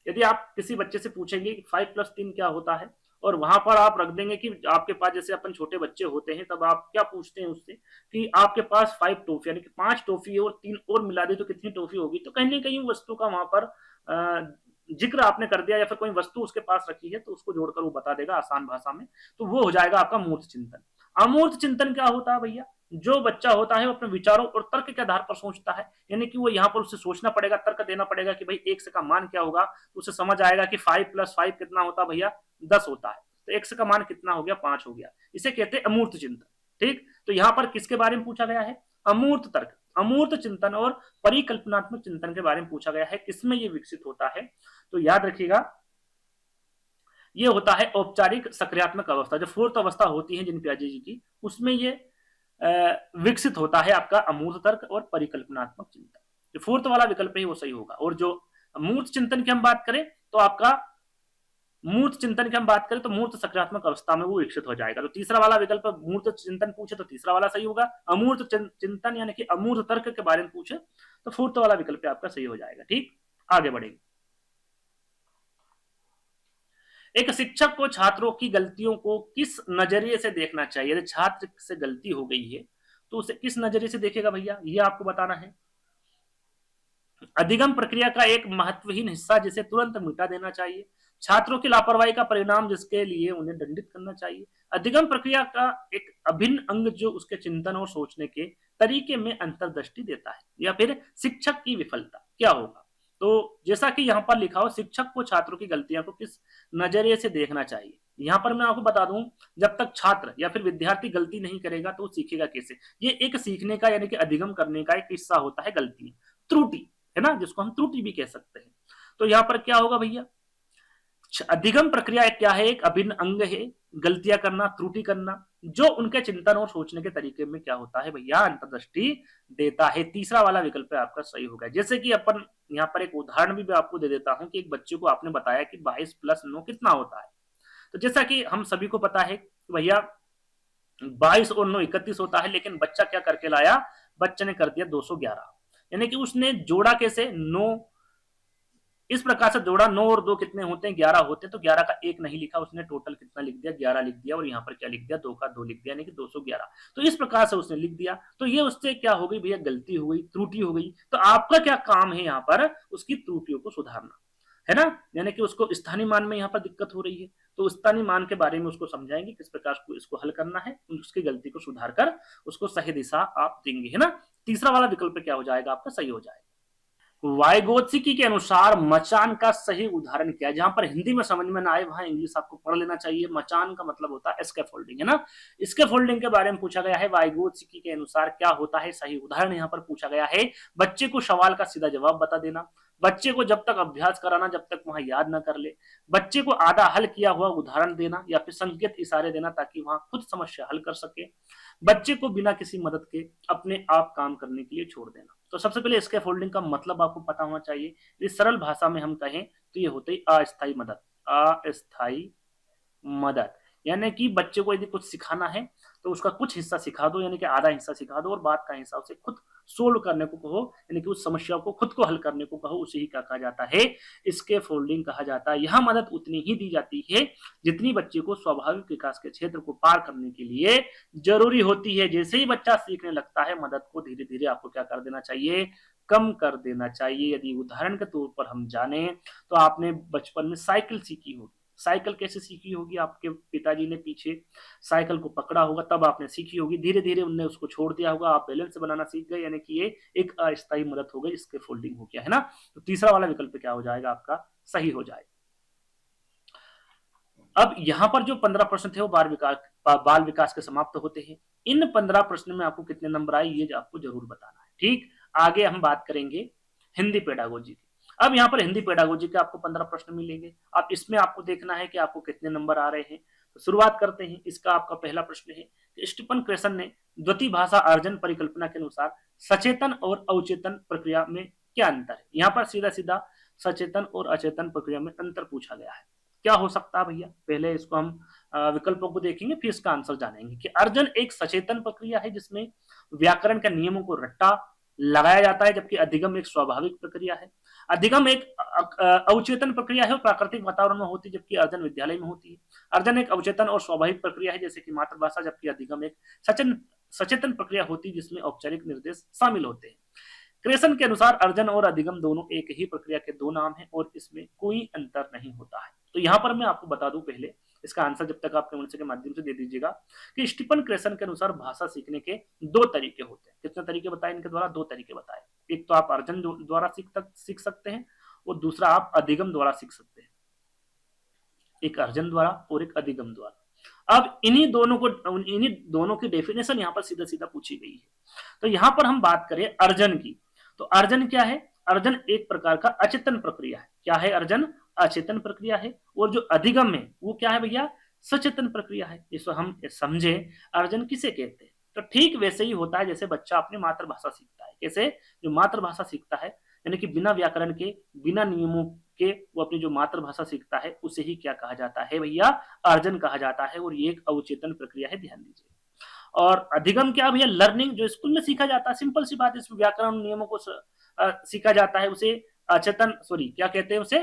यदि आप किसी बच्चे से पूछेंगे कि 5 + 3 क्या होता है, और वहां पर आप रख देंगे कि आपके पास, जैसे अपन छोटे बच्चे होते हैं तब आप क्या पूछते हैं उससे कि आपके पास 5 टॉफी, यानी कि 5 टॉफी और 3 और मिला दी तो कितनी टॉफी होगी, तो कहीं ना कहीं वस्तु का वहां पर जिक्र आपने कर दिया, या फिर कोई वस्तु उसके पास रखी है तो उसको जोड़कर वो बता देगा आसान भाषा में, तो वो हो जाएगा आपका मूर्त चिंतन। अमूर्त चिंतन क्या होता है भैया, जो बच्चा होता है वो अपने विचारों और तर्क के आधार पर सोचता है, यानी कि वो यहाँ पर उसे सोचना पड़ेगा, तर्क देना पड़ेगा कि भाई x का मान क्या होगा, तो उसे समझ आएगा कि 5 + 5 कितना होता है भैया, 10 होता है, तो x का मान कितना हो गया, 5 हो गया। इसे कहते हैं अमूर्त चिंतन। ठीक, तो यहाँ पर किसके बारे में पूछा गया है, अमूर्त तर्क, अमूर्त चिंतन और परिकल्पनात्मक चिंतन के बारे में पूछा गया है। किसमें ये विकसित होता है, तो याद रखिएगा ये होता है औपचारिक सक्रियात्मक अवस्था, जो 4th अवस्था होती है जिन पियाजे जी की, उसमें ये विकसित होता है आपका अमूर्त तर्क और परिकल्पनात्मक चिंतन। जो 4th वाला विकल्प है वो सही होगा। और जो मूर्त चिंतन की हम बात करें तो आपका मूर्त चिंतन की हम बात करें तो मूर्त सक्रियात्मक अवस्था में वो विकसित हो जाएगा। तो तीसरा वाला विकल्प मूर्त चिंतन पूछे तो तीसरा वाला सही होगा। अमूर्त चिंतन यानी कि अमूर्त तर्क के बारे में पूछे तो 4th वाला विकल्प आपका सही हो जाएगा। ठीक, आगे बढ़ेंगे। एक शिक्षक को छात्रों की गलतियों को किस नजरिए से देखना चाहिए? यदि छात्र से गलती हो गई है तो उसे किस नजरिए से देखेगा भैया, ये आपको बताना है। अधिगम प्रक्रिया का एक महत्वहीन हिस्सा जिसे तुरंत मिटा देना चाहिए। छात्रों की लापरवाही का परिणाम जिसके लिए उन्हें दंडित करना चाहिए। अधिगम प्रक्रिया का एक अभिन्न अंग जो उसके चिंतन और सोचने के तरीके में अंतर्दृष्टि देता है। या फिर शिक्षक की विफलता क्या होगा? तो जैसा कि यहाँ पर लिखा हो, शिक्षक को छात्रों की गलतियों को किस नजरिए से देखना चाहिए। यहाँ पर मैं आपको बता दूं, जब तक छात्र या फिर विद्यार्थी गलती नहीं करेगा तो वो सीखेगा कैसे? ये एक सीखने का यानी कि अधिगम करने का एक हिस्सा होता है गलती, त्रुटि, है ना, जिसको हम त्रुटि भी कह सकते हैं। तो यहाँ पर क्या होगा भैया, अधिगम प्रक्रिया क्या है? एक अभिन्न अंग है, गलतियां करना, त्रुटि करना, जो उनके चिंतन और सोचने के तरीके में क्या होता है भैया, अंतर्दृष्टि देता है। तीसरा वाला विकल्प आपका सही होगा। जैसे कि अपन यहाँ पर एक उदाहरण भी मैं आपको दे देता हूं कि एक बच्चे को आपने बताया कि 22 + 9 कितना होता है। तो जैसा कि हम सभी को पता है कि भैया 22 और 9 31 होता है, लेकिन बच्चा क्या करके लाया, बच्चे ने कर दिया 211, यानी कि उसने जोड़ा कैसे, 9 इस प्रकार से जोड़ा। 9 और 2 कितने होते हैं, 11 होते हैं। तो 11 का 1 नहीं लिखा उसने, टोटल कितना लिख दिया, 11 लिख दिया। और यहाँ पर क्या लिख दिया, 2 का 2 लिख दिया, यानी कि 211। तो इस प्रकार से उसने लिख दिया। तो ये उससे क्या हो गई भैया, गलती हो गई, त्रुटि हो गई। तो आपका क्या काम है यहाँ पर, उसकी त्रुटियों को सुधारना, है ना, यानी कि उसको स्थानीय मान में यहाँ पर दिक्कत हो रही है, तो स्थानीय मान के बारे में उसको समझाएंगे किस प्रकार को इसको हल करना है, उसकी गलती को सुधार कर उसको सही दिशा आप देंगे, है ना। तीसरा वाला विकल्प क्या हो जाएगा आपका, सही हो जाएगा। वाइगोत्स्की के अनुसार मचान का सही उदाहरण क्या है? जहां पर हिंदी में समझ में ना आए वहां इंग्लिश आपको पढ़ लेना चाहिए। मचान का मतलब होता है स्कैफोल्डिंग, है ना। स्कैफोल्डिंग के बारे में पूछा गया है, वाइगोत्स्की के अनुसार क्या होता है, सही उदाहरण यहाँ पर पूछा गया है। बच्चे को सवाल का सीधा जवाब बता देना, बच्चे को जब तक अभ्यास कराना जब तक वहां याद ना कर ले, बच्चे को आधा हल किया हुआ उदाहरण देना या फिर संकेत इशारे देना ताकि वहां खुद समस्या हल कर सके, बच्चे को बिना किसी मदद के अपने आप काम करने के लिए छोड़ देना। तो सबसे पहले स्कैफोल्डिंग का मतलब आपको पता होना चाहिए। इस सरल भाषा में हम कहें तो ये होती है अस्थायी मदद। अस्थायी मदद यानी कि बच्चे को यदि कुछ सिखाना है तो उसका कुछ हिस्सा सिखा दो, यानी कि आधा हिस्सा सिखा दो और बाद का हिस्सा उसे खुद सोल्व करने को कहो, यानी कि उस समस्या को खुद को हल करने को कहो, उसे ही क्या कहा जाता है, स्कैफोल्डिंग कहा जाता है। यह मदद उतनी ही दी जाती है जितनी बच्चे को स्वाभाविक विकास के क्षेत्र को पार करने के लिए जरूरी होती है। जैसे ही बच्चा सीखने लगता है मदद को धीरे धीरे आपको क्या कर देना चाहिए, कम कर देना चाहिए। यदि उदाहरण के तौर पर हम जाने तो आपने बचपन में साइकिल सीखी होगी, साइकिल कैसे सीखी होगी, आपके पिताजी ने पीछे साइकिल को पकड़ा होगा तब आपने सीखी होगी, धीरे धीरे उनने उसको छोड़ दिया होगा, आप बैलेंस बनाना सीख गए, यानी कि ये एक अस्थायी मदद हो गई, इसके फोल्डिंग हो गया, है ना। तो तीसरा वाला विकल्प क्या हो जाएगा आपका, सही हो जाएगा। अब यहाँ पर जो 15 प्रश्न थे वो बाल विकास के समाप्त होते हैं। इन 15 प्रश्न में आपको कितने नंबर आए ये आपको जरूर बताना है, ठीक। आगे हम बात करेंगे हिंदी पेडागोजी की। अब यहाँ पर हिंदी पेडागोजी के आपको 15 प्रश्न मिलेंगे। अब इसमें आपको देखना है कि आपको कितने नंबर आ रहे हैं। तो शुरुआत करते हैं। इसका आपका पहला प्रश्न है कि स्टीफन क्रेसन ने द्वितीय भाषा अर्जन परिकल्पना के अनुसार सचेतन और अवचेतन प्रक्रिया में क्या अंतर है। यहाँ पर सीधा सीधा सचेतन और अचेतन प्रक्रिया में अंतर पूछा गया है। क्या हो सकता है भैया, पहले इसको हम विकल्पों को देखेंगे फिर इसका आंसर जानेंगे। कि अर्जन एक सचेतन प्रक्रिया है जिसमें व्याकरण के नियमों को रट्टा लगाया जाता है, जबकि अधिगम एक स्वाभाविक प्रक्रिया है। अधिगम एक अवचेतन प्रक्रिया है और प्राकृतिक वातावरण में होती है, जबकि अर्जन विद्यालय में होती है। अर्जन एक अवचेतन और स्वाभाविक प्रक्रिया है जैसे कि मातृभाषा, जबकि अधिगम एक सचेतन प्रक्रिया होती है जिसमें औपचारिक निर्देश शामिल होते हैं। क्रेसन के अनुसार अर्जन और अधिगम दोनों एक ही प्रक्रिया के दो नाम हैं और इसमें कोई अंतर नहीं होता है। तो यहाँ पर मैं आपको बता दूं, पहले इसका आंसर जब तक आप कमेंट के माध्यम से दे दीजिएगा कि स्टीफन क्रेसन के अनुसार भाषा सीखने के दो तरीके होते हैं। कितने तरीके बताए इनके द्वारा, दो तरीके बताए। एक तो आप अर्जन द्वारा सीख सकते हैं और दूसरा आप अधिगम द्वारा सीख सकते हैं। एक अर्जन द्वारा और एक अधिगम द्वारा। अब इन्हीं दोनों की डेफिनेशन यहाँ पर सीधा सीधा पूछी गई है। तो यहाँ पर हम बात करें अर्जन की, तो अर्जन क्या है, अर्जन एक प्रकार का अचेतन प्रक्रिया है। क्या है, अर्जन अचेतन प्रक्रिया है। और जो अधिगम है वो क्या है भैया, सचेतन प्रक्रिया है। इसको हम समझे अर्जन किसे कहते हैं। तो ठीक वैसे ही होता है जैसे बच्चा अपनी मातृभाषा सीखता है। कैसे, जो मातृभाषा सीखता है यानी कि बिना व्याकरण के बिना नियमों के वो अपनी जो मातृभाषा सीखता है उसे ही क्या कहा जाता है भैया, अर्जन कहा जाता है। और ये एक अवचेतन प्रक्रिया है, ध्यान दीजिए। और अधिगम क्या भैया, लर्निंग, जो स्कूल में सीखा जाता है, सिंपल सी बात है, इसमें व्याकरण नियमों को सीखा जाता है, उसे अचेतन क्या कहते हैं उसे,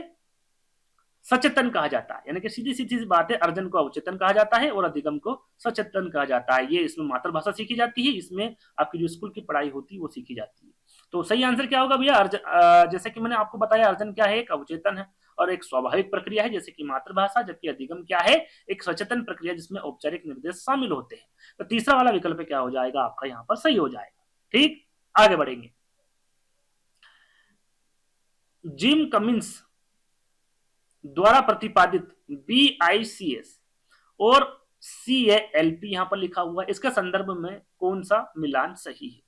सचेतन कहा जाता है, यानी कि सीधी सीधी सी बात है, अर्जन को अवचेतन कहा जाता है और अधिगम को सचेतन कहा जाता है। ये इसमें मातृभाषा सीखी जाती है, इसमें आपकी जो स्कूल की पढ़ाई होती है वो सीखी जाती है। तो सही आंसर क्या होगा भैया? जैसे कि मैंने आपको बताया, अर्जन क्या है? एक अवचेतन है और एक स्वाभाविक प्रक्रिया है जैसे कि मातृभाषा, जबकि अधिगम क्या है? एक सचेतन प्रक्रिया जिसमें औपचारिक निर्देश शामिल होते हैं। तो तीसरा वाला विकल्प क्या हो जाएगा आपका? यहाँ पर सही हो जाएगा। ठीक, आगे बढ़ेंगे। जिम कमिंस द्वारा प्रतिपादित BICS और CALP यहां पर लिखा हुआ है, इसके संदर्भ में कौन सा मिलान सही है?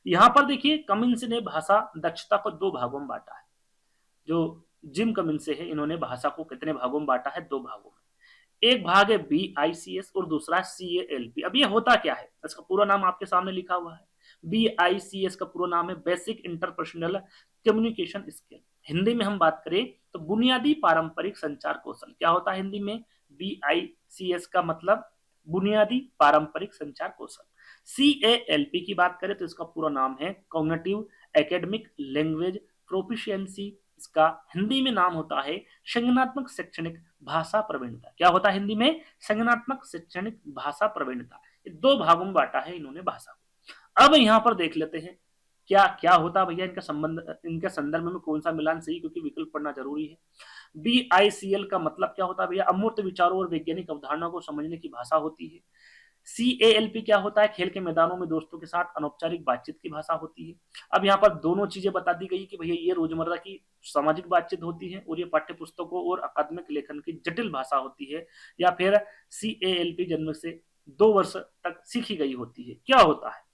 यहां पर देखिए, कमिंस ने भाषा दक्षता को दो भागों में बांटा है। जो जिम कमिंस है, इन्होंने भाषा को कितने भागों में बांटा है? दो भागों में। एक भाग है BICS और दूसरा CALP। अब ये होता क्या है? इसका पूरा नाम आपके सामने लिखा हुआ है। BICS का पूरा नाम है basic interpersonal communication skill. Hindi में हम बात करें तो बुनियादी पारंपरिक संचार कौशल। क्या होता है हिंदी में? BICS का मतलब बुनियादी पारंपरिक संचार कौशल। CALP की बात करें तो इसका पूरा नाम है कॉग्निटिव एकेडमिक लैंग्वेज प्रोफिशिएंसी। इसका हिंदी में नाम होता है संज्ञानात्मक शैक्षणिक भाषा प्रवीणता। क्या होता है हिंदी में? संज्ञानात्मक शैक्षणिक भाषा प्रवीणता। ये दो भागों में बांटा है इन्होंने भाषा को। अब यहाँ पर देख लेते हैं क्या क्या होता है भैया, इनका संबंध, इनके संदर्भ में कौन सा मिलान सही, क्योंकि विकल्प पढ़ना जरूरी है। BICL का मतलब क्या होता है भैया? अमूर्त विचारों और वैज्ञानिक अवधारणा को समझने की भाषा होती है। CALP क्या होता है? खेल के मैदानों में दोस्तों के साथ अनौपचारिक बातचीत की भाषा होती है। अब यहाँ पर दोनों चीजें बता दी गई कि भैया ये रोजमर्रा की सामाजिक बातचीत होती है और ये पाठ्य पुस्तकों और अकादमिक लेखन की जटिल भाषा होती है। या फिर CALP जन्म से 2 वर्ष तक सीखी गई होती है। क्या होता है?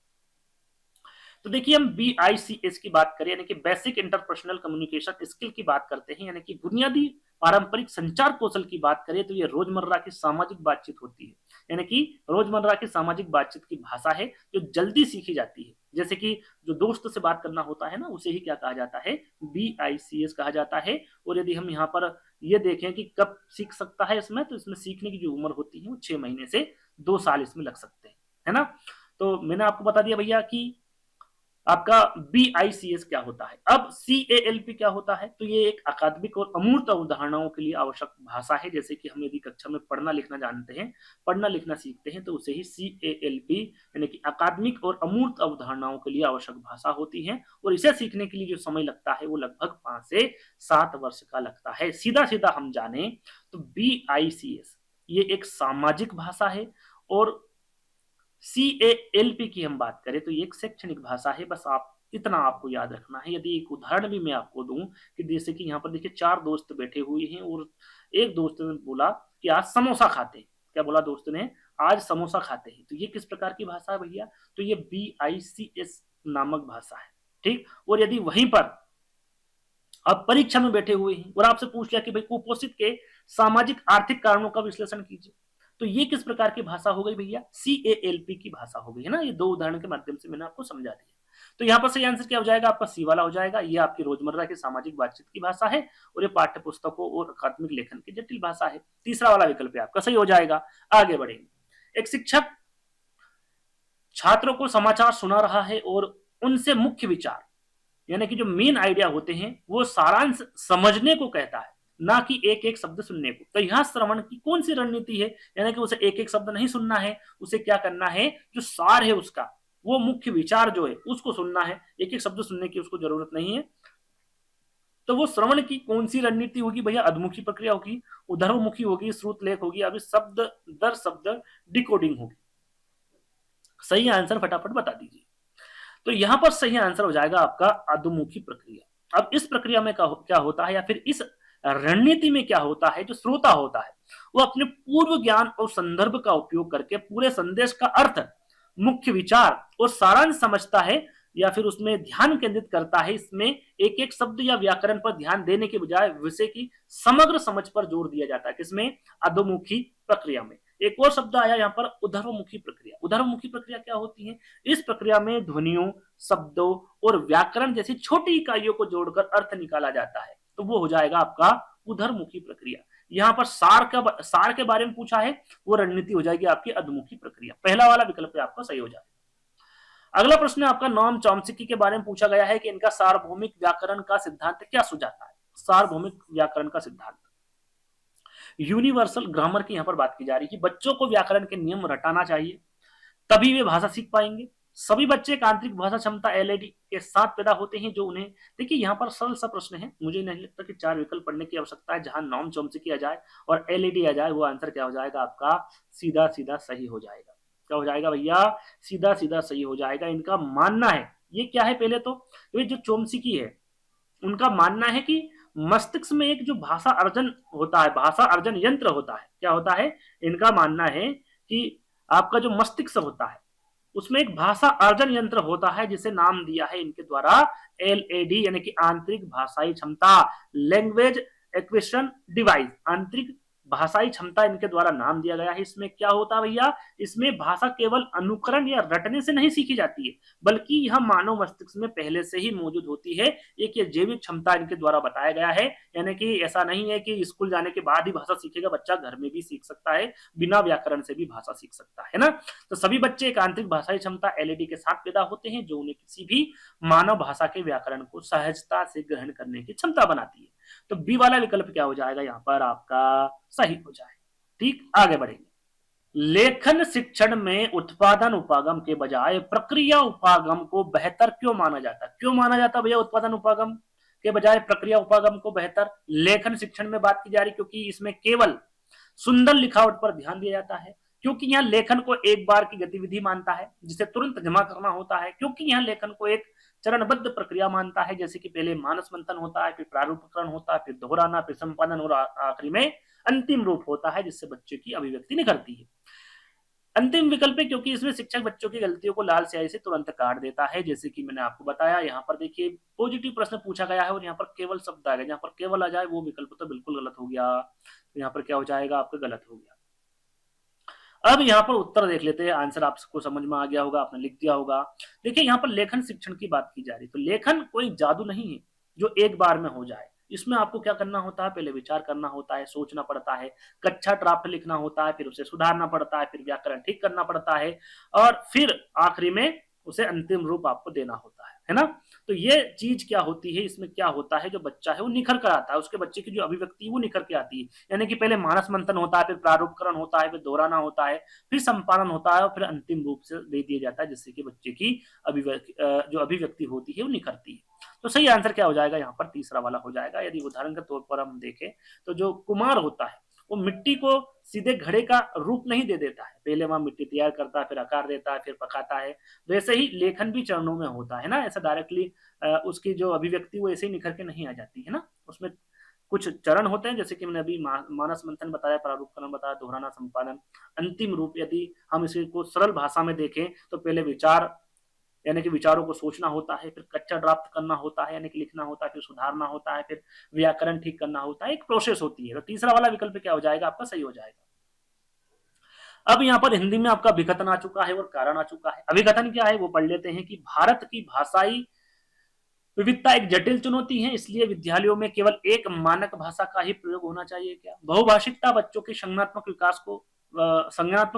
तो देखिए, हम BICS की बात करें यानी कि बेसिक इंटरपर्सनल कम्युनिकेशन स्किल की बात करते हैं, यानी कि बुनियादी पारंपरिक संचार कौशल की बात करें तो ये रोजमर्रा की सामाजिक बातचीत होती है, यानी कि रोजमर्रा की सामाजिक बातचीत की भाषा है जो जल्दी सीखी जाती है। जैसे कि जो दोस्त से बात करना होता है ना, उसे ही क्या कहा जाता है? BICS कहा जाता है। और यदि हम यहाँ पर ये देखें कि कब सीख सकता है इसमें, तो इसमें सीखने की जो उम्र होती है वो 6 महीने से 2 साल इसमें लग सकते हैं, है ना। तो मैंने आपको बता दिया भैया कि आपका BICS क्या होता है। अब CALP क्या होता है? तो ये एक अकादमिक और अमूर्त अवधारणाओं के लिए आवश्यक भाषा है। जैसे कि हम यदि कक्षा में पढ़ना लिखना जानते हैं, पढ़ना लिखना सीखते हैं, तो उसे ही CALP यानी कि अकादमिक और अमूर्त अवधारणाओं के लिए आवश्यक भाषा होती है। और इसे सीखने के लिए जो समय लगता है वो लगभग 5 से 7 वर्ष का लगता है। सीधा सीधा हम जाने तो BICS ये एक सामाजिक भाषा है और CALP की हम बात करें तो ये एक शैक्षणिक भाषा है। बस आप इतना आपको याद रखना है। यदि एक उदाहरण भी मैं आपको दूं कि जैसे कि यहाँ पर देखिए 4 दोस्त बैठे हुए हैं और एक दोस्त ने बोला कि आज समोसा खाते हैं। क्या बोला दोस्त ने? आज समोसा खाते हैं। तो ये किस प्रकार की भाषा है भैया? तो ये BICS नामक भाषा है। ठीक, और यदि वहीं पर आप परीक्षा में बैठे हुए हैं और आपसे पूछ लिया कि भाई कुपोषित के सामाजिक आर्थिक कारणों का विश्लेषण कीजिए, तो ये किस प्रकार की भाषा हो गई भैया? CALP की भाषा हो गई, है ना। ये दो उदाहरण के माध्यम से मैंने आपको समझा दिया। तो यहाँ पर सही आंसर क्या हो जाएगा? आपका C वाला हो जाएगा। ये आपकी रोजमर्रा की सामाजिक बातचीत की भाषा है और ये पाठ्य पुस्तकों और अकादमिक लेखन की जटिल भाषा है। तीसरा वाला विकल्प आपका सही हो जाएगा। आगे बढ़ेंगे। एक शिक्षक छात्रों को समाचार सुना रहा है और उनसे मुख्य विचार यानी कि जो मेन आइडिया होते हैं वो सारांश समझने को कहता है, ना कि एक एक शब्द सुनने को। तो यहाँ श्रवण की कौन सी रणनीति है? यानी कि उसे एक एक शब्द नहीं सुनना है, उसे क्या करना है? जो सार है उसका, वो मुख्य विचार जो है उसको सुनना है। एक एक शब्द सुनने की उसको जरूरत नहीं है। तो वो श्रवण की कौन सी रणनीति होगी भैया? अधमुखी प्रक्रिया होगी, उधर्वमुखी होगी, श्रुत लेख होगी, अभी शब्द दर शब्द डिकोडिंग होगी। सही आंसर फटाफट बता दीजिए। तो यहां पर सही आंसर हो जाएगा आपका अधोमुखी प्रक्रिया। अब इस प्रक्रिया में क्या होता है या फिर इस रणनीति में क्या होता है? जो श्रोता होता है वो अपने पूर्व ज्ञान और संदर्भ का उपयोग करके पूरे संदेश का अर्थ, मुख्य विचार और सारांश समझता है या फिर उसमें ध्यान केंद्रित करता है। इसमें एक एक शब्द या व्याकरण पर ध्यान देने के बजाय विषय की समग्र समझ पर जोर दिया जाता है। किसमें? अधोमुखी प्रक्रिया में। एक और शब्द आया यहाँ पर, उधर्वमुखी प्रक्रिया। उधर्वमुखी प्रक्रिया क्या होती है? इस प्रक्रिया में ध्वनियों, शब्दों और व्याकरण जैसी छोटी इकाइयों को जोड़कर अर्थ निकाला जाता है। तो वो हो जाएगा आपका उधरमुखी प्रक्रिया। यहाँ पर सार के बारे में पूछा है, वो रणनीति हो जाएगी आपकी अधोमुखी प्रक्रिया। पहला वाला विकल्प आपका सही हो जाएगा। अगला प्रश्न आपका नॉम चॉम्स्की के बारे में पूछा गया है कि इनका सार्वभौमिक व्याकरण का सिद्धांत क्या सुझाता है? सार्वभौमिक व्याकरण का सिद्धांत यूनिवर्सल ग्रामर की यहाँ पर बात की जा रही है कि बच्चों को व्याकरण के नियम रटाना चाहिए, तभी वे भाषा सीख पाएंगे। सभी बच्चे एक आंतरिक भाषा क्षमता एलएडी के साथ पैदा होते हैं जो उन्हें, देखिए यहाँ पर सरल सा प्रश्न है, मुझे नहीं लगता कि 4 विकल्प पढ़ने की आवश्यकता है। जहां नॉम चॉम्स्की आ जाए और एलईडी आ जाए, वो आंसर क्या हो जाएगा आपका, सीधा सीधा सही हो जाएगा। क्या हो जाएगा भैया, सीधा सीधा सही हो जाएगा। इनका मानना है, ये क्या है, पहले तो ये जो चॉम्स्की है उनका मानना है कि मस्तिष्क में एक जो भाषा अर्जन होता है, भाषा अर्जन यंत्र होता है, क्या होता है, इनका मानना है कि आपका जो मस्तिष्क होता है उसमें एक भाषा अर्जन यंत्र होता है जिसे नाम दिया है इनके द्वारा एलएडी, यानी कि आंतरिक भाषाई क्षमता, लैंग्वेज एक्विजिशन डिवाइस, आंतरिक भाषाई क्षमता इनके द्वारा नाम दिया गया है। इसमें क्या होता है भैया, इसमें भाषा केवल अनुकरण या रटने से नहीं सीखी जाती है, बल्कि यह मानव मस्तिष्क में पहले से ही मौजूद होती है। एक ये जैविक क्षमता इनके द्वारा बताया गया है, यानी कि ऐसा नहीं है कि स्कूल जाने के बाद ही भाषा सीखेगा, बच्चा घर में भी सीख सकता है, बिना व्याकरण से भी भाषा सीख सकता है ना। तो सभी बच्चे एक आंतरिक भाषाई क्षमता एलईडी के साथ पैदा होते हैं जो उन्हें किसी भी मानव भाषा के व्याकरण को सहजता से ग्रहण करने की क्षमता बनाती है। तो बी वाला विकल्प क्या हो जाएगा यहाँ पर आपका, सही हो जाए। ठीक, आगे बढ़ेंगे। लेखन शिक्षण में उत्पादन उपागम के बजाय प्रक्रिया उपागम को बेहतर क्यों माना जाता है? क्यों माना जाता भैया उत्पादन उपागम के बजाय प्रक्रिया उपागम को बेहतर लेखन शिक्षण में बात की जा रही, क्योंकि इसमें केवल सुंदर लिखावट पर ध्यान दिया जाता है, क्योंकि यहाँ लेखन को एक बार की गतिविधि मानता है जिसे तुरंत जमा करना होता है, क्योंकि यहाँ लेखन को एक चरणबद्ध प्रक्रिया मानता है, जैसे कि पहले मानस मंथन होता है, फिर प्रारूपकरण होता है, फिर दोहराना, फिर संपादन और आखिरी में अंतिम रूप होता है जिससे बच्चे की अभिव्यक्ति निखरती है। अंतिम विकल्प है क्योंकि इसमें शिक्षक बच्चों की गलतियों को लाल स्याही से तुरंत काट देता है, जैसे कि मैंने आपको बताया। यहाँ पर देखिए पॉजिटिव प्रश्न पूछा गया है और यहाँ पर केवल शब्द आ गया, यहाँ पर केवल आ जाए वो विकल्प तो बिल्कुल गलत हो गया, तो यहाँ पर क्या हो जाएगा आपका, गलत हो गया। अब यहाँ पर उत्तर देख लेते हैं, आंसर आपको समझ में आ गया होगा, आपने लिख दिया होगा। देखिए यहाँ पर लेखन शिक्षण की बात की जा रही, तो लेखन कोई जादू नहीं है जो एक बार में हो जाए। इसमें आपको क्या करना होता है, पहले विचार करना होता है, सोचना पड़ता है, कच्चा ड्राफ्ट लिखना होता है, फिर उसे सुधारना पड़ता है, फिर व्याकरण ठीक करना पड़ता है, और फिर आखिरी में उसे अंतिम रूप आपको देना होता है ना। तो ये चीज क्या होती है, इसमें क्या होता है, जो बच्चा है वो निखर कर आता है, उसके बच्चे की जो अभिव्यक्ति वो निखर के आती है। यानी कि पहले मानस मंथन होता है, फिर प्रारूपकरण होता है, फिर दोहराना होता है, फिर संपादन होता है और फिर अंतिम रूप से दे दिया जाता है, जिससे कि बच्चे की जो अभिव्यक्ति होती है वो निखरती है। तो सही आंसर क्या हो जाएगा यहाँ पर, तीसरा वाला हो जाएगा। यदि उदाहरण के तौर पर हम देखें तो जो कुम्हार होता है वो मिट्टी को सीधे घड़े का रूप नहीं दे देता है, पहले वहां मिट्टी तैयार करता है, फिर आकार देता है, फिर पकाता है। वैसे ही लेखन भी चरणों में होता है ना, ऐसा डायरेक्टली उसकी जो अभिव्यक्ति वो ऐसे ही निखर के नहीं आ जाती है ना, उसमें कुछ चरण होते हैं, जैसे कि मैंने अभी मानस मंथन बताया, प्रारूपकरण बताया, दोहराना, संपादन, अंतिम रूप। यदि हम इसे को सरल भाषा में देखें तो पहले विचार, यानी कि विचारों को सोचना होता है, फिर कच्चा ड्राफ्ट करना होता है, यानी कि लिखना होता है, फिर सुधारना होता है, फिर व्याकरण ठीक करना होता है, एक प्रोसेस होती है। तो तीसरा वाला विकल्प क्या हो जाएगा आपका, सही हो जाएगा। अब यहाँ पर हिंदी में आपका अभिकथन आ चुका है और कारण आ चुका है। अभिकथन क्या है वो पढ़ लेते हैं कि भारत की भाषाई विविधता एक जटिल चुनौती है, इसलिए विद्यालयों में केवल एक मानक भाषा का ही प्रयोग होना चाहिए। क्या बहुभाषिकता बच्चों के संज्ञानात्मक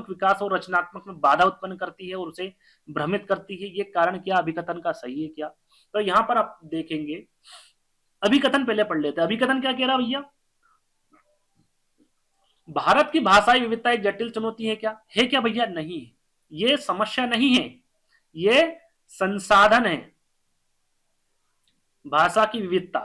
विकास और रचनात्मक में बाधा उत्पन्न करती है और उसे भ्रमित करती है। ये कारण क्या अभिकथन का सही है क्या, तो यहाँ पर आप देखेंगे अभिकथन पहले पढ़ लेते हैं। अभिकथन क्या कह रहा भैया, भारत की भाषाई विविधता एक जटिल चुनौती है क्या, है क्या भैया, नहीं है, ये समस्या नहीं है, ये संसाधन है। भाषा की विविधता